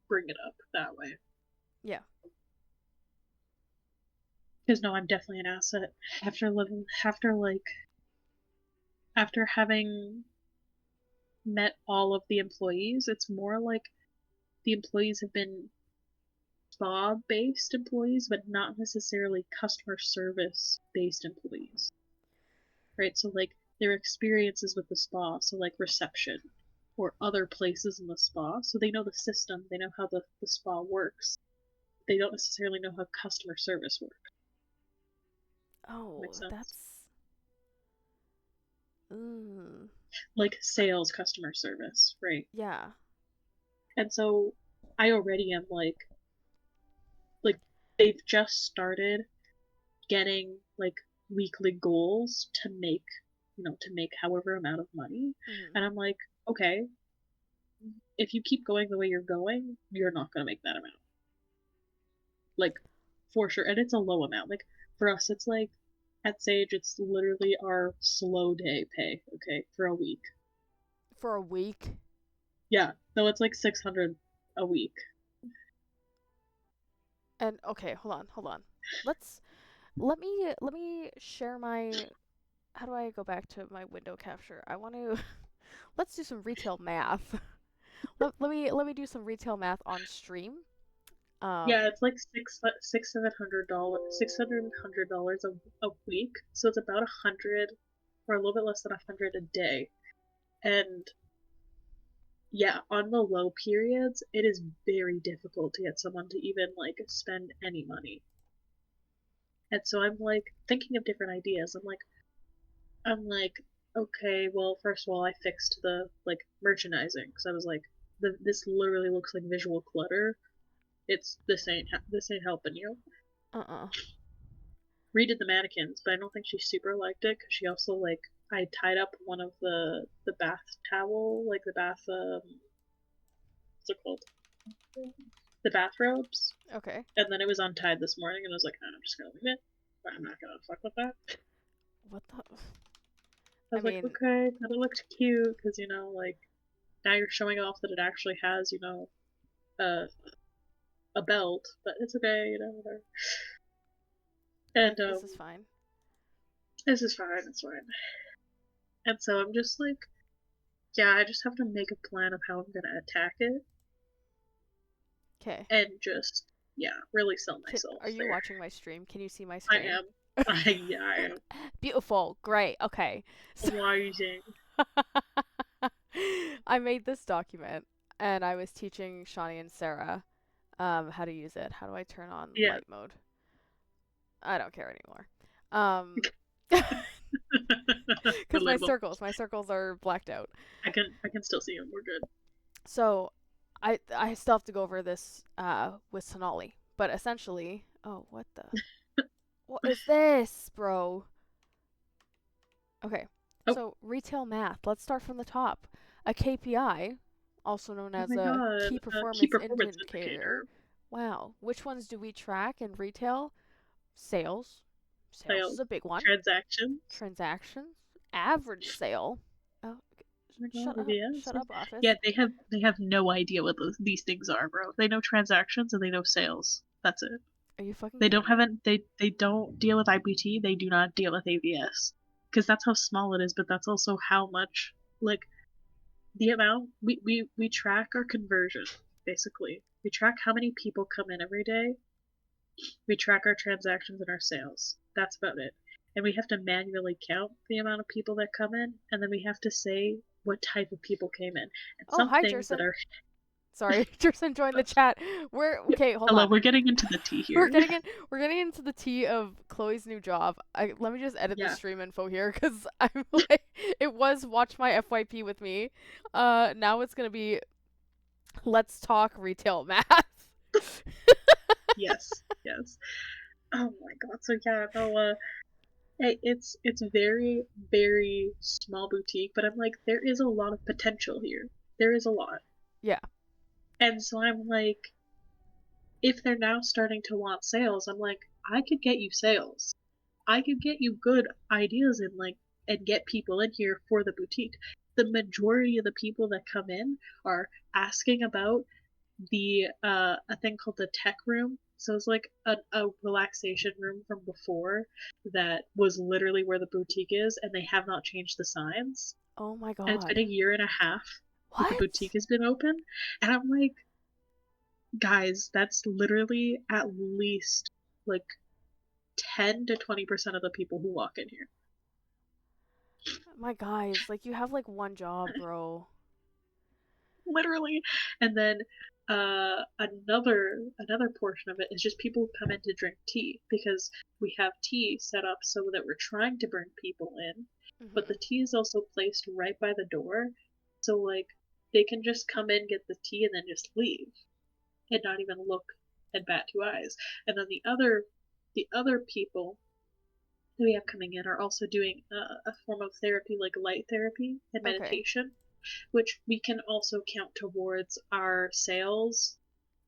bring it up that way. Yeah. Because no, I'm definitely an asset. After having met all of the employees, it's more like the employees have been spa-based employees, but not necessarily customer service-based employees. Right? So, like, their experiences with the spa, so, like, reception, or other places in the spa, so they know the system, they know how the spa works. They don't necessarily know how customer service works. Oh, that's... Like sales customer service, right? Yeah. And so I already am like they've just started getting like weekly goals to make however amount of money. And I'm like, okay, if you keep going the way you're going, you're not going to make that amount. Like, for sure. And it's a low amount. Like, for us, it's like, at Sage, it's literally our slow day pay, okay, for a week. For a week? Yeah. No, it's like 600 a week. And, okay, hold on. Let me share my... How do I go back to my window capture? I want to... Let's do some retail math. let me do some retail math on stream. Yeah, it's like $600 a week, so it's about 100, or a little bit less than 100 a day. And yeah, on the low periods, it is very difficult to get someone to even like spend any money. And so I'm like thinking of different ideas. I'm like, okay, well, first of all, I fixed the like merchandising, because I was like, this literally looks like visual clutter. This ain't helping you. Redid the mannequins, but I don't think she super liked it, because she also like, I tied up one of the bath towel, like the bath what's it called? The bathrobes. Okay. And then it was untied this morning, and I was like, I'm just gonna leave it. But I'm not gonna fuck with that. What the? I was like, okay, that looks cute, because like now you're showing off that it actually has a belt, but it's okay, whatever. And this is fine. This is fine. It's fine. And so I'm just like, yeah, I just have to make a plan of how I'm gonna attack it. Okay. And just, yeah, really sell myself. Are you watching my stream? Can you see my screen? I am. Yeah, I am. Beautiful. Great. Okay. Amazing. I made this document, and I was teaching Shawnee and Sarah how to use it. How do I turn on light mode? I don't care anymore. Because my Relatable. circles are blacked out. I can still see them. We're good. So, I still have to go over this with Sonali, but essentially, oh, what is this, bro? Okay, so retail math. Let's start from the top. A KPI, also known Oh as my a god, key a performance key performance indicator. indicator. Wow, which ones do we track in retail? Sales. Sales is Sales. a big one. Transactions. Transactions. Average sale. Oh, shut up! Shut up, office. Yeah, they have no idea what these things are, bro. They know transactions and they know sales. That's it. Are you fucking? They don't have they don't deal with IBT. They do not deal with AVS because that's how small it is. But that's also how much like the amount we track our conversion basically. We track how many people come in every day. We track our transactions and our sales. That's about it. And we have to manually count the amount of people that come in, and then we have to say what type of people came in. And some hi, things Jerson. that are Sorry, Jerson joined the chat. Okay, hold on. We're getting into the tea here. We're getting into the tea of Chloe's new job. Let me just edit the stream info here because I'm like, it was watch my FYP with me. Now it's gonna be let's talk retail math. Yes. Oh my god. So yeah, no. It's very very small boutique, but I'm like there is a lot of potential here. There is a lot. Yeah. And so I'm like, if they're now starting to want sales, I'm like, I could get you sales. I could get you good ideas and get people in here for the boutique. The majority of the people that come in are asking about the a thing called the tech room. So it's like a relaxation room from before that was literally where the boutique is, and they have not changed the signs. Oh my god. And it's been a year and a half that the boutique has been open, and I'm like, guys, that's literally at least like 10 to 20% of the people who walk in here. My guys, like you have like one job, bro. Literally. And then another portion of it is just people who come in to drink tea because we have tea set up so that we're trying to bring people in, but the tea is also placed right by the door, so like they can just come in, get the tea, and then just leave and not even look and bat two eyes. And then the other people that we have coming in are also doing a form of therapy like light therapy and meditation, which we can also count towards our sales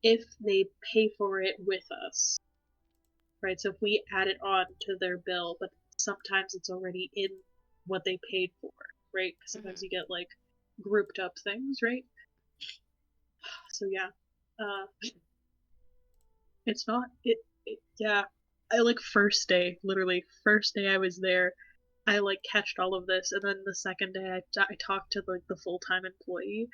if they pay for it with us, right? So if we add it on to their bill, but sometimes it's already in what they paid for, right? Because sometimes you get like grouped up things, right? So yeah, it's not yeah. I like literally first day I was there, I like catched all of this, and then the second day I talked to like the full-time employee.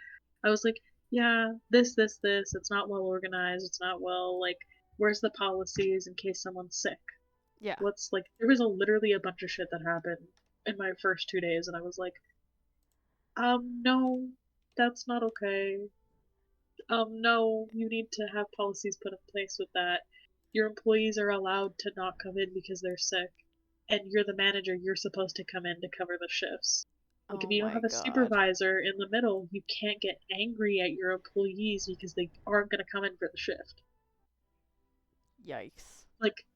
I was like, yeah, this, it's not well organized, it's not well, like, where's the policies in case someone's sick? Yeah. What's like, there was literally a bunch of shit that happened in my first 2 days, and I was like, no, that's not okay. No, you need to have policies put in place with that. Your employees are allowed to not come in because they're sick, and you're the manager, you're supposed to come in to cover the shifts. Like, if you don't have a supervisor in the middle, you can't get angry at your employees because they aren't going to come in for the shift. Yikes. Like,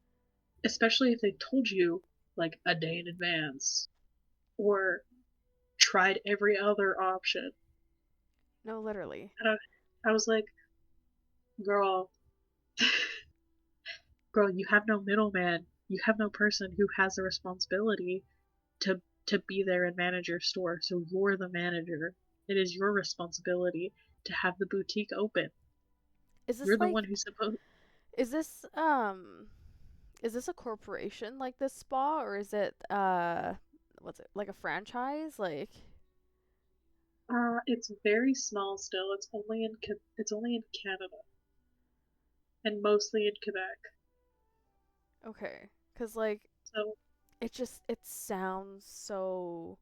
especially if they told you, like, a day in advance, or tried every other option. No, literally. And I was like, girl, you have no middleman. You have no person who has the responsibility to be there and manage your store. So you're the manager. It is your responsibility to have the boutique open. You're the one who's supposed. Is this a corporation like this spa, or is it what's it, like a franchise, like? It's very small still. It's only in Canada, and mostly in Quebec. Okay, cause like, so it sounds so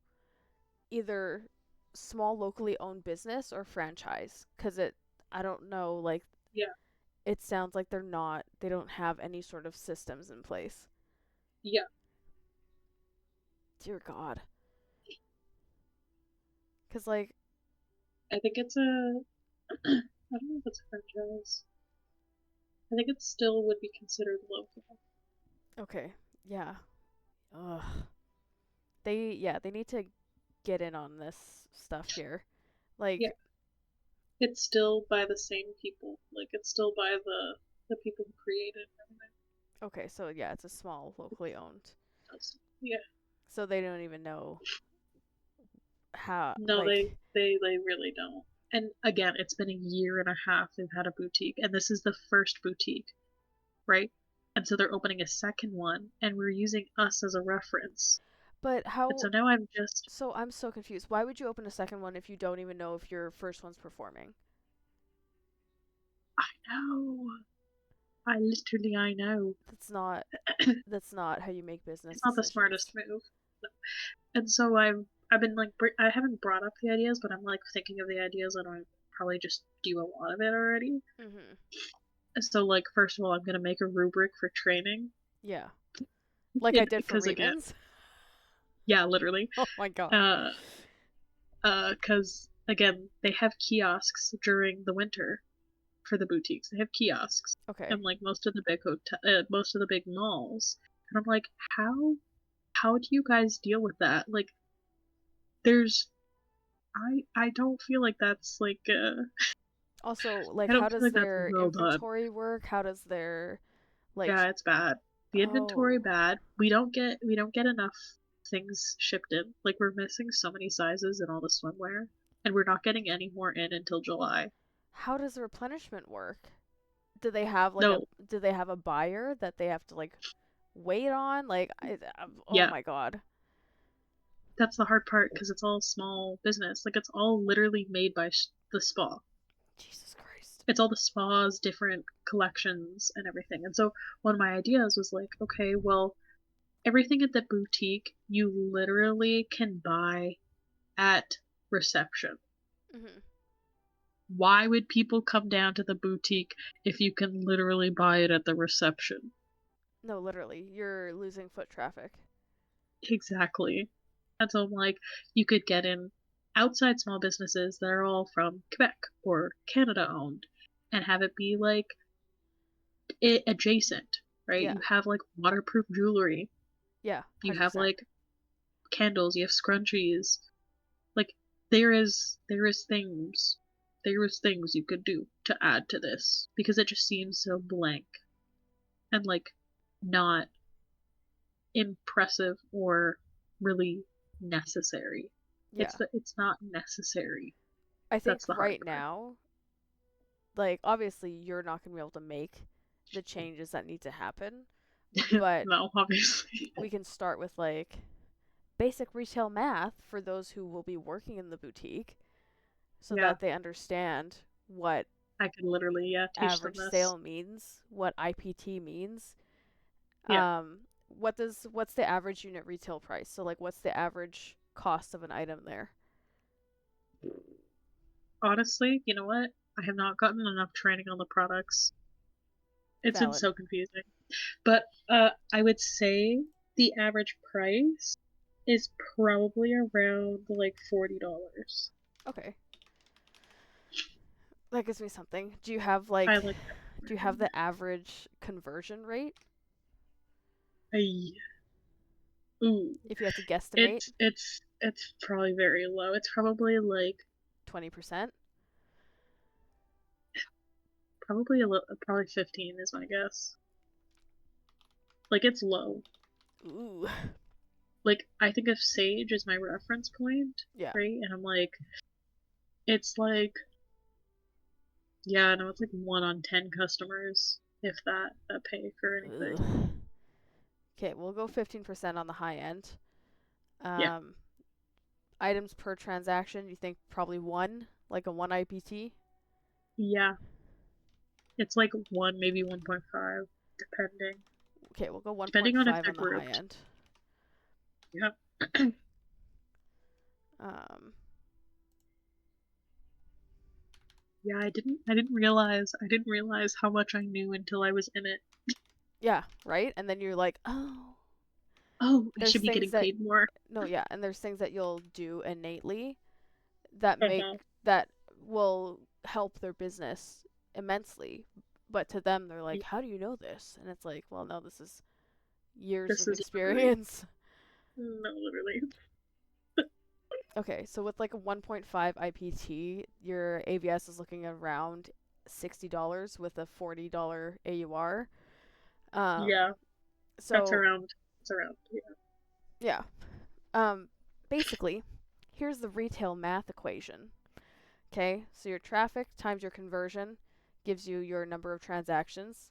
either small locally owned business or franchise, cause I don't know, like, yeah, it sounds like they don't have any sort of systems in place. Yeah, Dear God. Because, like... I think it's a... I don't know if it's a franchise. I think it still would be considered local. Okay, yeah. Ugh. They need to get in on this stuff here. Like... Yeah. It's still by the same people. Like, it's still by the people who created everything. Okay, so yeah, it's a small, locally owned. Yeah. So they don't even know how... No, like... they really don't. And again, it's been a year and a half they've had a boutique, and this is the first boutique, right? And so they're opening a second one, and we're using us as a reference. But how... And so now I'm just... So I'm so confused. Why would you open a second one if you don't even know if your first one's performing? I know. I know. That's not how you make business It's not decisions. the smartest move. And so I've been like, I haven't brought up the ideas, but I'm like thinking of the ideas and I probably just do a lot of it already. So like, first of all, I'm gonna make a rubric for training. Yeah. Like I did for Ravens? Again, yeah, literally. Oh my God. Because again, they have kiosks during the winter for the boutiques. They have kiosks. Okay. And like most of the big malls. And I'm like, how do you guys deal with that? Like, I don't feel like that's like Also, like, I don't how feel does like their that's well done. inventory work? How does their, like... Yeah, it's bad. The inventory bad. We don't get enough things shipped in. Like, we're missing so many sizes in all the swimwear, and we're not getting any more in until July. How does the replenishment work? Do they have do they have a buyer that they have to like wait on? Like, oh my God. That's the hard part because it's all small business. Like, it's all literally made by the spa. Jesus Christ. It's all the spa's different collections and everything. And so one of my ideas was like, okay, well, everything at the boutique you literally can buy at reception. Why would people come down to the boutique if you can literally buy it at the reception? No, literally. You're losing foot traffic. Exactly. And so I'm like, you could get in outside small businesses that are all from Quebec or Canada owned and have it be like adjacent, right? Yeah. You have like waterproof jewelry. Yeah. 100%. You have like candles, you have scrunchies. Like there is things you could do to add to this because it just seems so blank and like not impressive or really necessary. Yeah. It's not necessary. I think right now, like, obviously you're not going to be able to make the changes that need to happen, but no, obviously. We can start with like basic retail math for those who will be working in the boutique so that they understand what I can literally teach average them this. sale means, what IPT means. Yeah. What's the average unit retail price? So like what's the average cost of an item there? Honestly, you know what? I have not gotten enough training on the products. It's been so confusing. But I would say the average price is probably around like $40. Okay. That gives me something. Do you have like do you have the average conversion rate? Ooh. If you had to guesstimate? It's probably very low. It's probably like 20%. Probably 15 is my guess. Like it's low. Ooh. Like I think of Sage as my reference point. Yeah. Right? And I'm like, it's like, yeah, no, it's like 1 on 10 customers, if that pay for anything. Ugh. Okay, we'll go 15% on the high end. Yeah. Items per transaction, you think probably 1? Like a 1 IPT? Yeah. It's like 1, maybe 1.5, depending. Okay, we'll go 1.5 depending on if on they're the grouped. high end. Yep. Yeah, I didn't realize how much I knew until I was in it. Yeah, right? And then you're like, oh. Oh, I there's should be things getting that paid more. no, yeah, and there's things that you'll do innately that Uh-huh. that will help their business immensely. But to them, they're like, "How do you know this?" And it's like, "Well, no, this is years This of is literally, experience." no, literally. Okay, so with like a 1.5 IPT, your AVS is looking around $60 with a $40 AUR. Yeah, So that's around. Yeah. yeah. Basically, here's the retail math equation. Okay, so your traffic times your conversion gives you your number of transactions.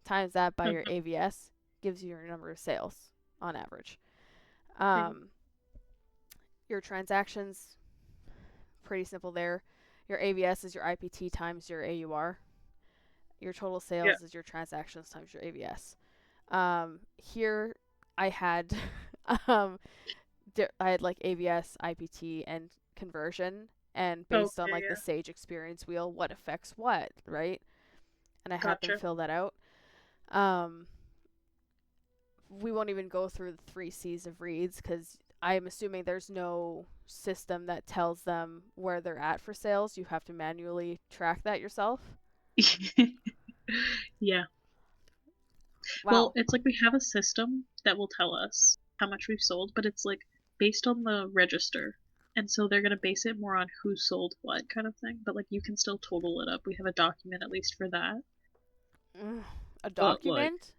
Times that by your AVS gives you your number of sales on average. Your transactions, pretty simple there. Your AVS is your IPT times your AUR. Your total sales is your transactions times your AVS. Here I had I had like AVS, IPT, and conversion, and based on like the Sage experience wheel, what affects what, right? And I had them fill that out. We won't even go through the 3 C's of reads because I'm assuming there's no system that tells them where they're at for sales. You have to manually track that yourself. Yeah. Wow. Well, it's like we have a system that will tell us how much we've sold, but it's like based on the register. And so they're going to base it more on who sold what kind of thing. But like you can still total it up. We have a document at least for that. A document? Like,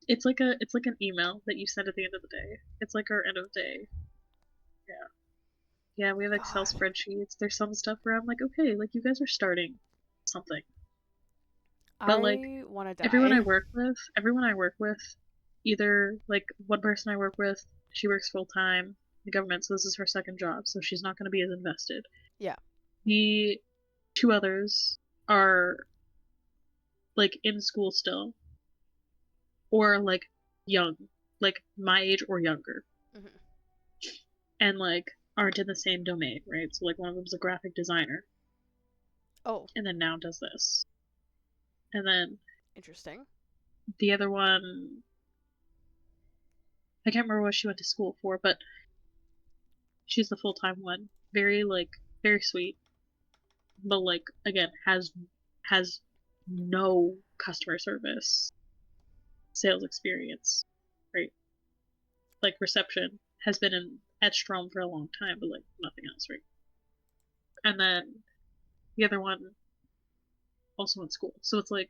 it's like an email that you send at the end of the day. It's like our end of day. Yeah. Yeah, we have Excel spreadsheets. There's some stuff where I'm like, okay, like you guys are starting something. But like want to die. everyone I work with, either like one person I work with, she works full time in the government, so this is her second job, so she's not going to be as invested. Yeah. The 2 others are like in school still, or like young, like my age or younger, and like aren't in the same domain, right? So like one of them's a graphic designer. Oh. And then now does this. And then interesting. The other one, I can't remember what she went to school for, but she's the full-time one. Very sweet. But like again, has no customer service sales experience. Right? Like reception has been at Strom for a long time, but like nothing else, right? And then the other one also in school. So it's like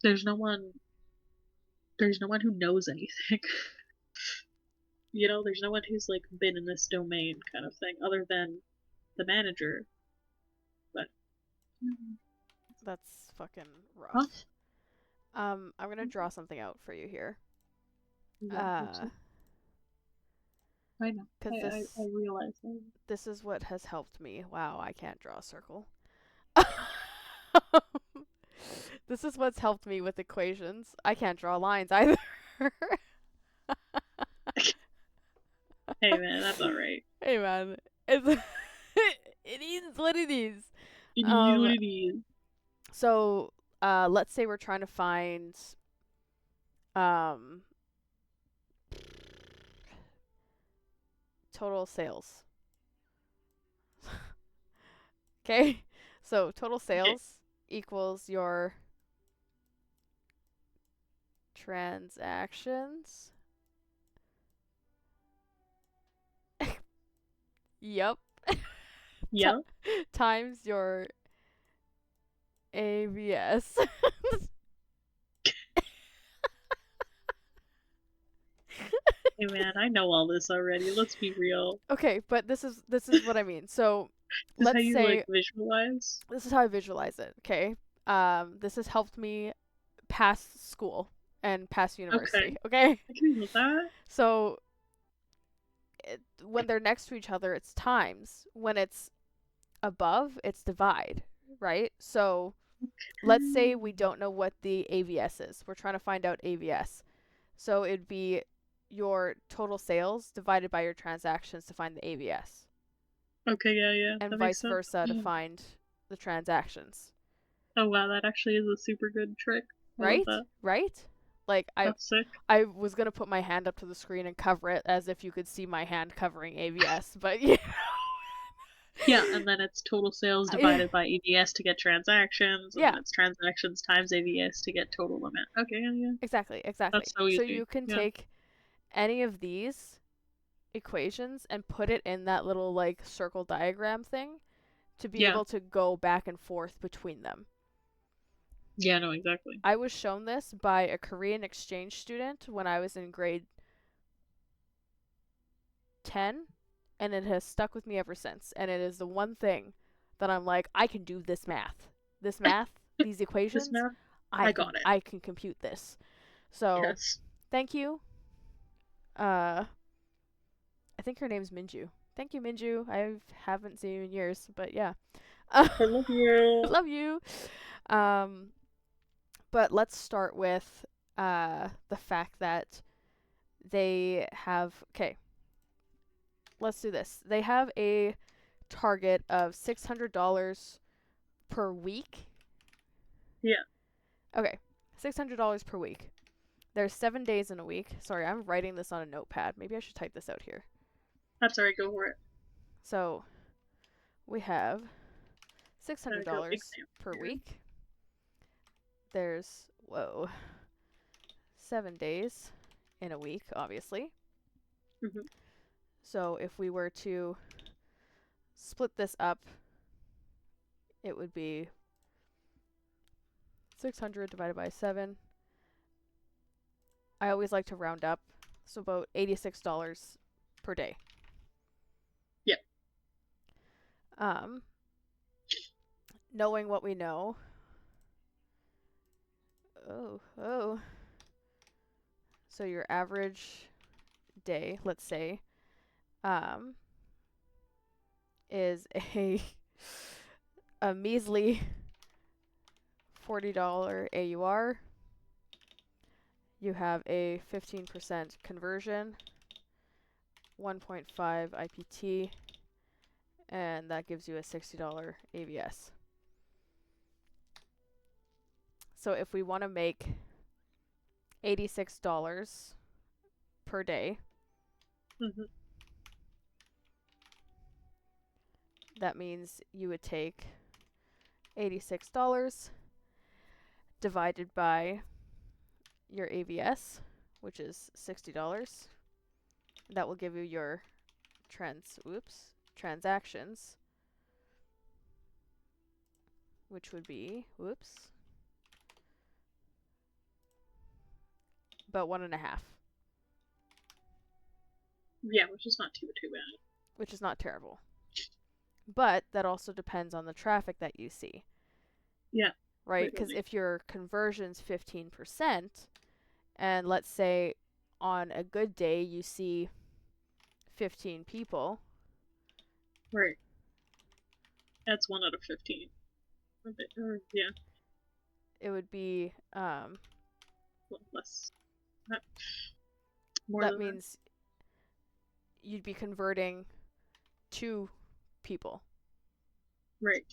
there's no one who knows anything. You know, there's no one who's like been in this domain kind of thing other than the manager. But that's fucking rough. I'm gonna draw something out for you here. I know. I realize that. This is what has helped me. Wow, I can't draw a circle. This is what's helped me with equations. I can't draw lines either. Hey man, that's alright. Hey man, it is what it is. It is what it is. So, let's say we're trying to find total sales. Okay? So, total sales equals your transactions. Yep. Yep. Times your AVS. Hey man, I know all this already. Let's be real. Okay, but this is what I mean. So let's say like visualize. This is how I visualize it. Okay. This has helped me pass school and pass university. Okay. I can use that. So when they're next to each other, it's times. When it's above, it's divide, right? So let's say we don't know what the AVS is. We're trying to find out AVS. So it'd be your total sales divided by your transactions to find the AVS. Okay, yeah. And that vice versa to find the transactions. Oh wow, that actually is a super good trick. Right? Right? Like, That's sick. I was gonna put my hand up to the screen and cover it as if you could see my hand covering AVS, but yeah. Yeah, and then it's total sales divided by AVS to get transactions, and Yeah. then it's transactions times AVS to get total limit. Okay, yeah. Exactly. That's so easy. So you can take any of these equations and put it in that little like circle diagram thing to be able to go back and forth between them. Yeah, no, exactly. I was shown this by a Korean exchange student when I was in grade 10, and it has stuck with me ever since. And it is the one thing that I'm like, I can do this math. This math, these equations, This math, I got it. I can compute this. So, Yes. thank you. I think her name's Minju. Thank you, Minju. I haven't seen you in years, but yeah. I love you. Love you. But let's start with the fact that they have... Okay. Let's do this. They have a target of $600 per week. Yeah. Okay. $600 per week. There's 7 days in a week. Sorry, I'm writing this on a notepad. Maybe I should type this out here. That's alright, go for it. So, we have $600 per week. There's, 7 days in a week, obviously. Mm-hmm. So if we were to split this up, it would be 600 divided by 7. I always like to round up, so about $86 per day. Yep. Knowing what we know. So your average day, let's say, is a measly $40 AUR. You have a 15% conversion, 1.5 IPT, and that gives you a $60 AVS. So if we want to make $86 per day, that means you would take $86 divided by your AVS, which is $60. That will give you your transactions, which would be, about 1.5. Yeah, which is not too bad. Which is not terrible. But that also depends on the traffic that you see. Yeah. Right? Because if your conversion's 15%, and let's say on a good day you see 15 people. Right. That's 1 out of 15. Yeah. It would be less. More that means you'd be converting 2 people. Right.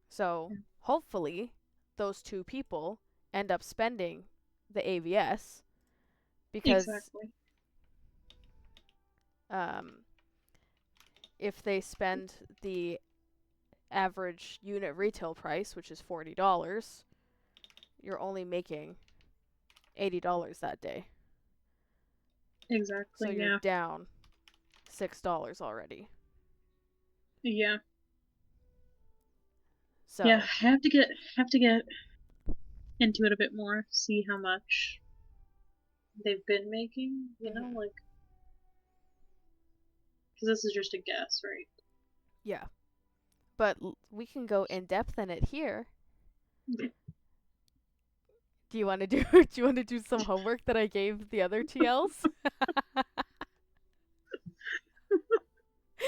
So hopefully those 2 people end up spending the AVS because if they spend the average unit retail price, which is $40, you're only making $80 that day. Exactly. So you're down $6 already. Yeah. So yeah, I have to get into it a bit more, see how much they've been making, you know, like, because this is just a guess, right? Yeah, but we can go in depth in it here. Okay. Do you want to do some homework that I gave the other TLs?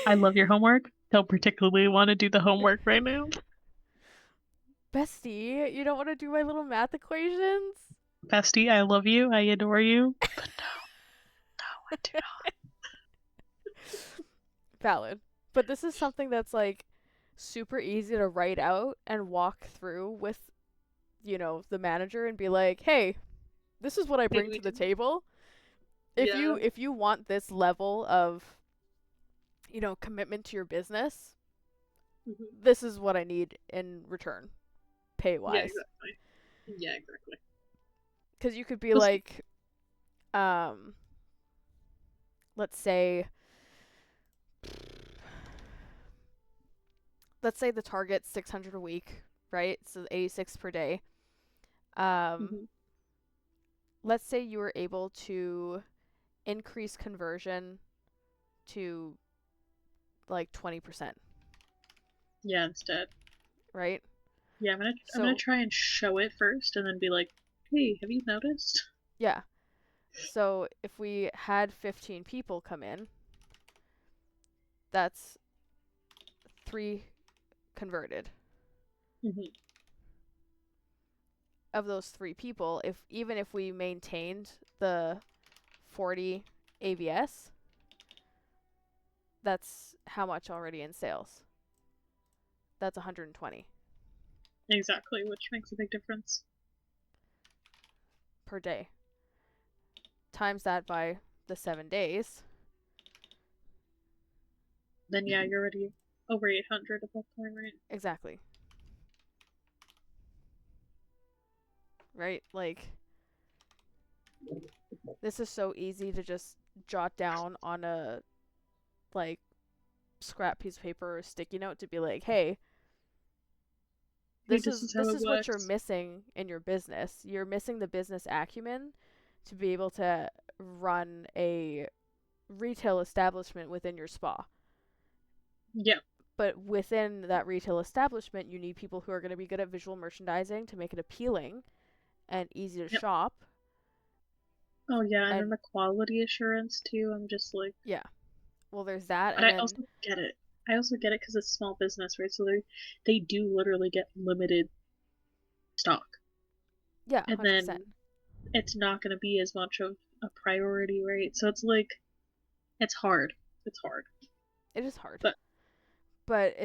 I love your homework. Don't particularly want to do the homework right now. Bestie, you don't want to do my little math equations? Bestie, I love you. I adore you. But no, I do not. Valid. But this is something that's like super easy to write out and walk through with, you know, the manager and be like, hey, this is what I bring to the table. If you want this level of, you know, commitment to your business, this is what I need in return, pay wise. Yeah, exactly. Yeah, exactly. Because you could be like, let's say the target's 600 a week, right? So 86 per day. Let's say you were able to increase conversion to like 20%. Yeah, instead. Right? Yeah, I'm gonna try and show it first and then be like, hey, have you noticed? Yeah. So if we had 15 people come in, that's 3 converted. Of those 3 people, even if we maintained the 40 ABS, that's how much already in sales? That's 120. Exactly, which makes a big difference. Per day. Times that by the 7 days. Then yeah, you're already over 800 at that point, right? Exactly. Right? Like, this is so easy to just jot down on a, like, scrap piece of paper or sticky note to be like, hey, this is what you're missing in your business. You're missing the business acumen to be able to run a retail establishment within your spa. Yeah. But within that retail establishment, you need people who are going to be good at visual merchandising to make it appealing and easy to shop. Oh yeah, and then the quality assurance too. I'm just like, yeah. Well, there's that, but and I also get it. I also get it because it's small business, right? So they do literally get limited stock. Yeah, 100%. And then it's not going to be as much of a priority, right? So it's like, it's hard. It's hard. It is hard. But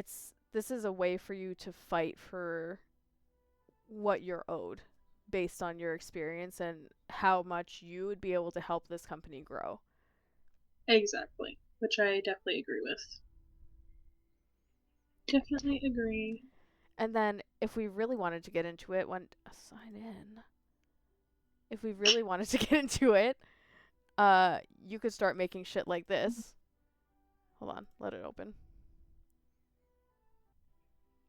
this is a way for you to fight for what you're owed based on your experience and how much you would be able to help this company grow. Exactly. Which I definitely agree with. Definitely agree. And then if we really wanted to get into it, sign in. If we really wanted to get into it, you could start making shit like this. Hold on, let it open.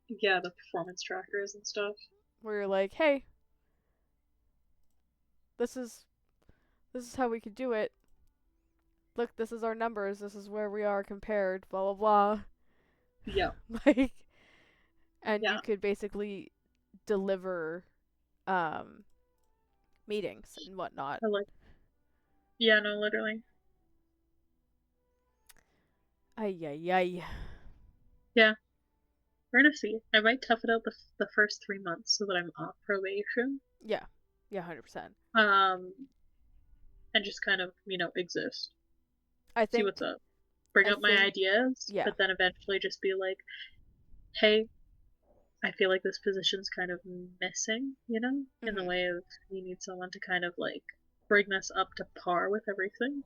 Yeah, the performance trackers and stuff. Where you're like, hey, this is how we could do it. Look, this is our numbers. This is where we are compared. Blah blah blah. Yeah. Like, and you could basically deliver meetings and whatnot. Yeah, no, literally. Ay, ay, ay. Yeah. We're gonna see. I might tough it out the first 3 months so that I'm off probation. Yeah. Yeah, 100%. And just kind of, exist. I think. See what's up. Bring up my ideas, but then eventually just be like, hey, I feel like this position's kind of missing, in the way of you need someone to kind of like bring this up to par with everything.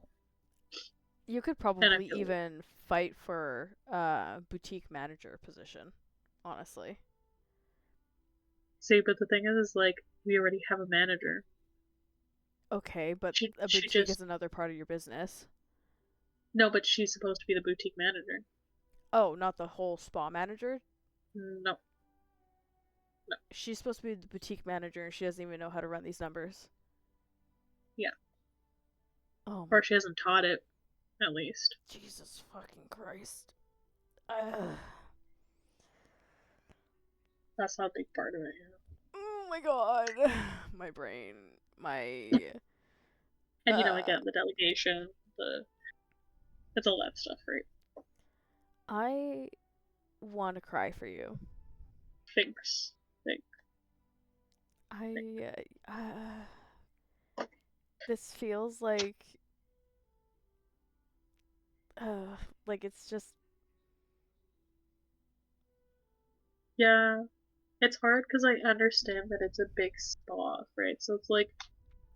You could probably even fight for a boutique manager position, honestly. See, but the thing is like, we already have a manager. Okay, but a boutique is another part of your business. No, but she's supposed to be the boutique manager. Oh, not the whole spa manager? No. She's supposed to be the boutique manager and she doesn't even know how to run these numbers. Yeah. Oh. Or she hasn't taught it, at least. Jesus fucking Christ. That's not a big part of it, Oh my god. My brain. And again, the delegation, it's all that stuff, right? I want to cry for you. Thanks. This feels like it's just Yeah, it's hard because I understand that it's a big spa, right? So it's like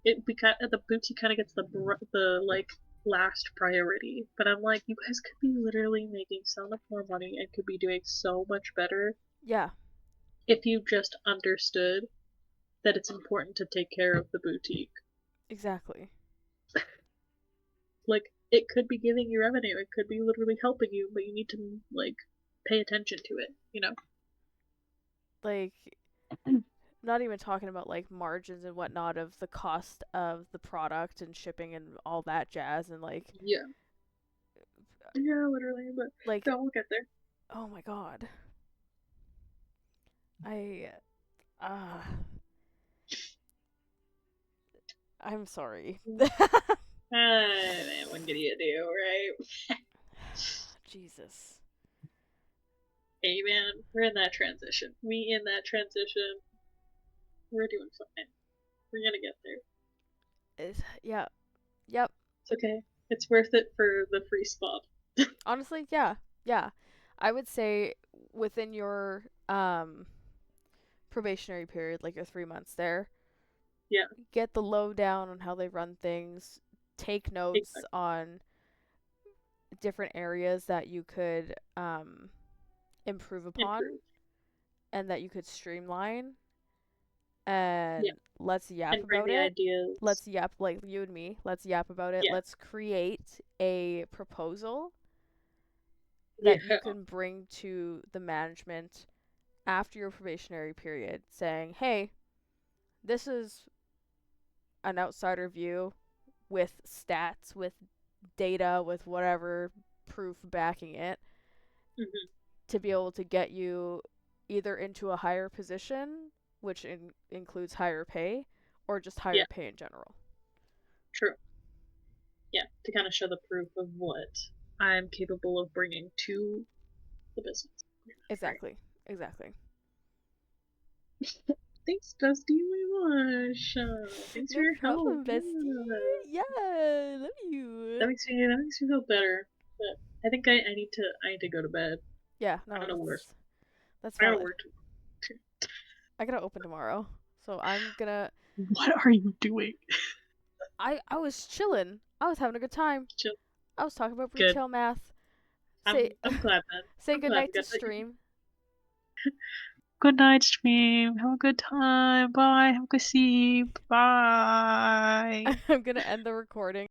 the boutique kind of gets the like last priority, but I'm like, you guys could be literally making so much more money and could be doing so much better. Yeah. If you just understood that it's important to take care of the boutique. Exactly. Like, it could be giving you revenue, it could be literally helping you, but you need to, like, pay attention to it, you know? Like, not even talking about, like, margins and whatnot of the cost of the product and shipping and all that jazz and, like... Yeah. Yeah, literally, but like, we'll get there. Oh my god. I'm sorry. Man, what can you do, right? Jesus. Hey man, we're in that transition. We're doing fine. We're gonna get there. Yeah. Yep. It's okay. It's worth it for the free spot. Honestly, yeah. Yeah. I would say within your probationary period, like your 3 months there, yeah, get the lowdown on how they run things, take notes on different areas that you could improve upon and that you could streamline, and let's yap and bring about the it. Ideas. Let's yap, like you and me. Let's yap about it. Let's create a proposal that you can bring to the management after your probationary period, saying, hey, this is an outsider view with stats, with data, with whatever proof backing it, to be able to get you either into a higher position, which includes higher pay, or just higher pay in general. True. Yeah, to kind of show the proof of what I'm capable of bringing to the business. Exactly. Right. Exactly. Thanks, Bestie. My gosh. Thanks for your help. Yeah, I love you. That makes me feel better. But I think I need to go to bed. Yeah, no, I gotta work. That's I valid. gotta work tomorrow. I gotta open tomorrow, so I'm gonna. What are you doing? I was chilling. I was having a good time. Chill. I was talking about retail math. I'm glad, man. Say good night to stream. Good night, stream. Have a good time. Bye. Have a good sleep. Bye. I'm gonna end the recording.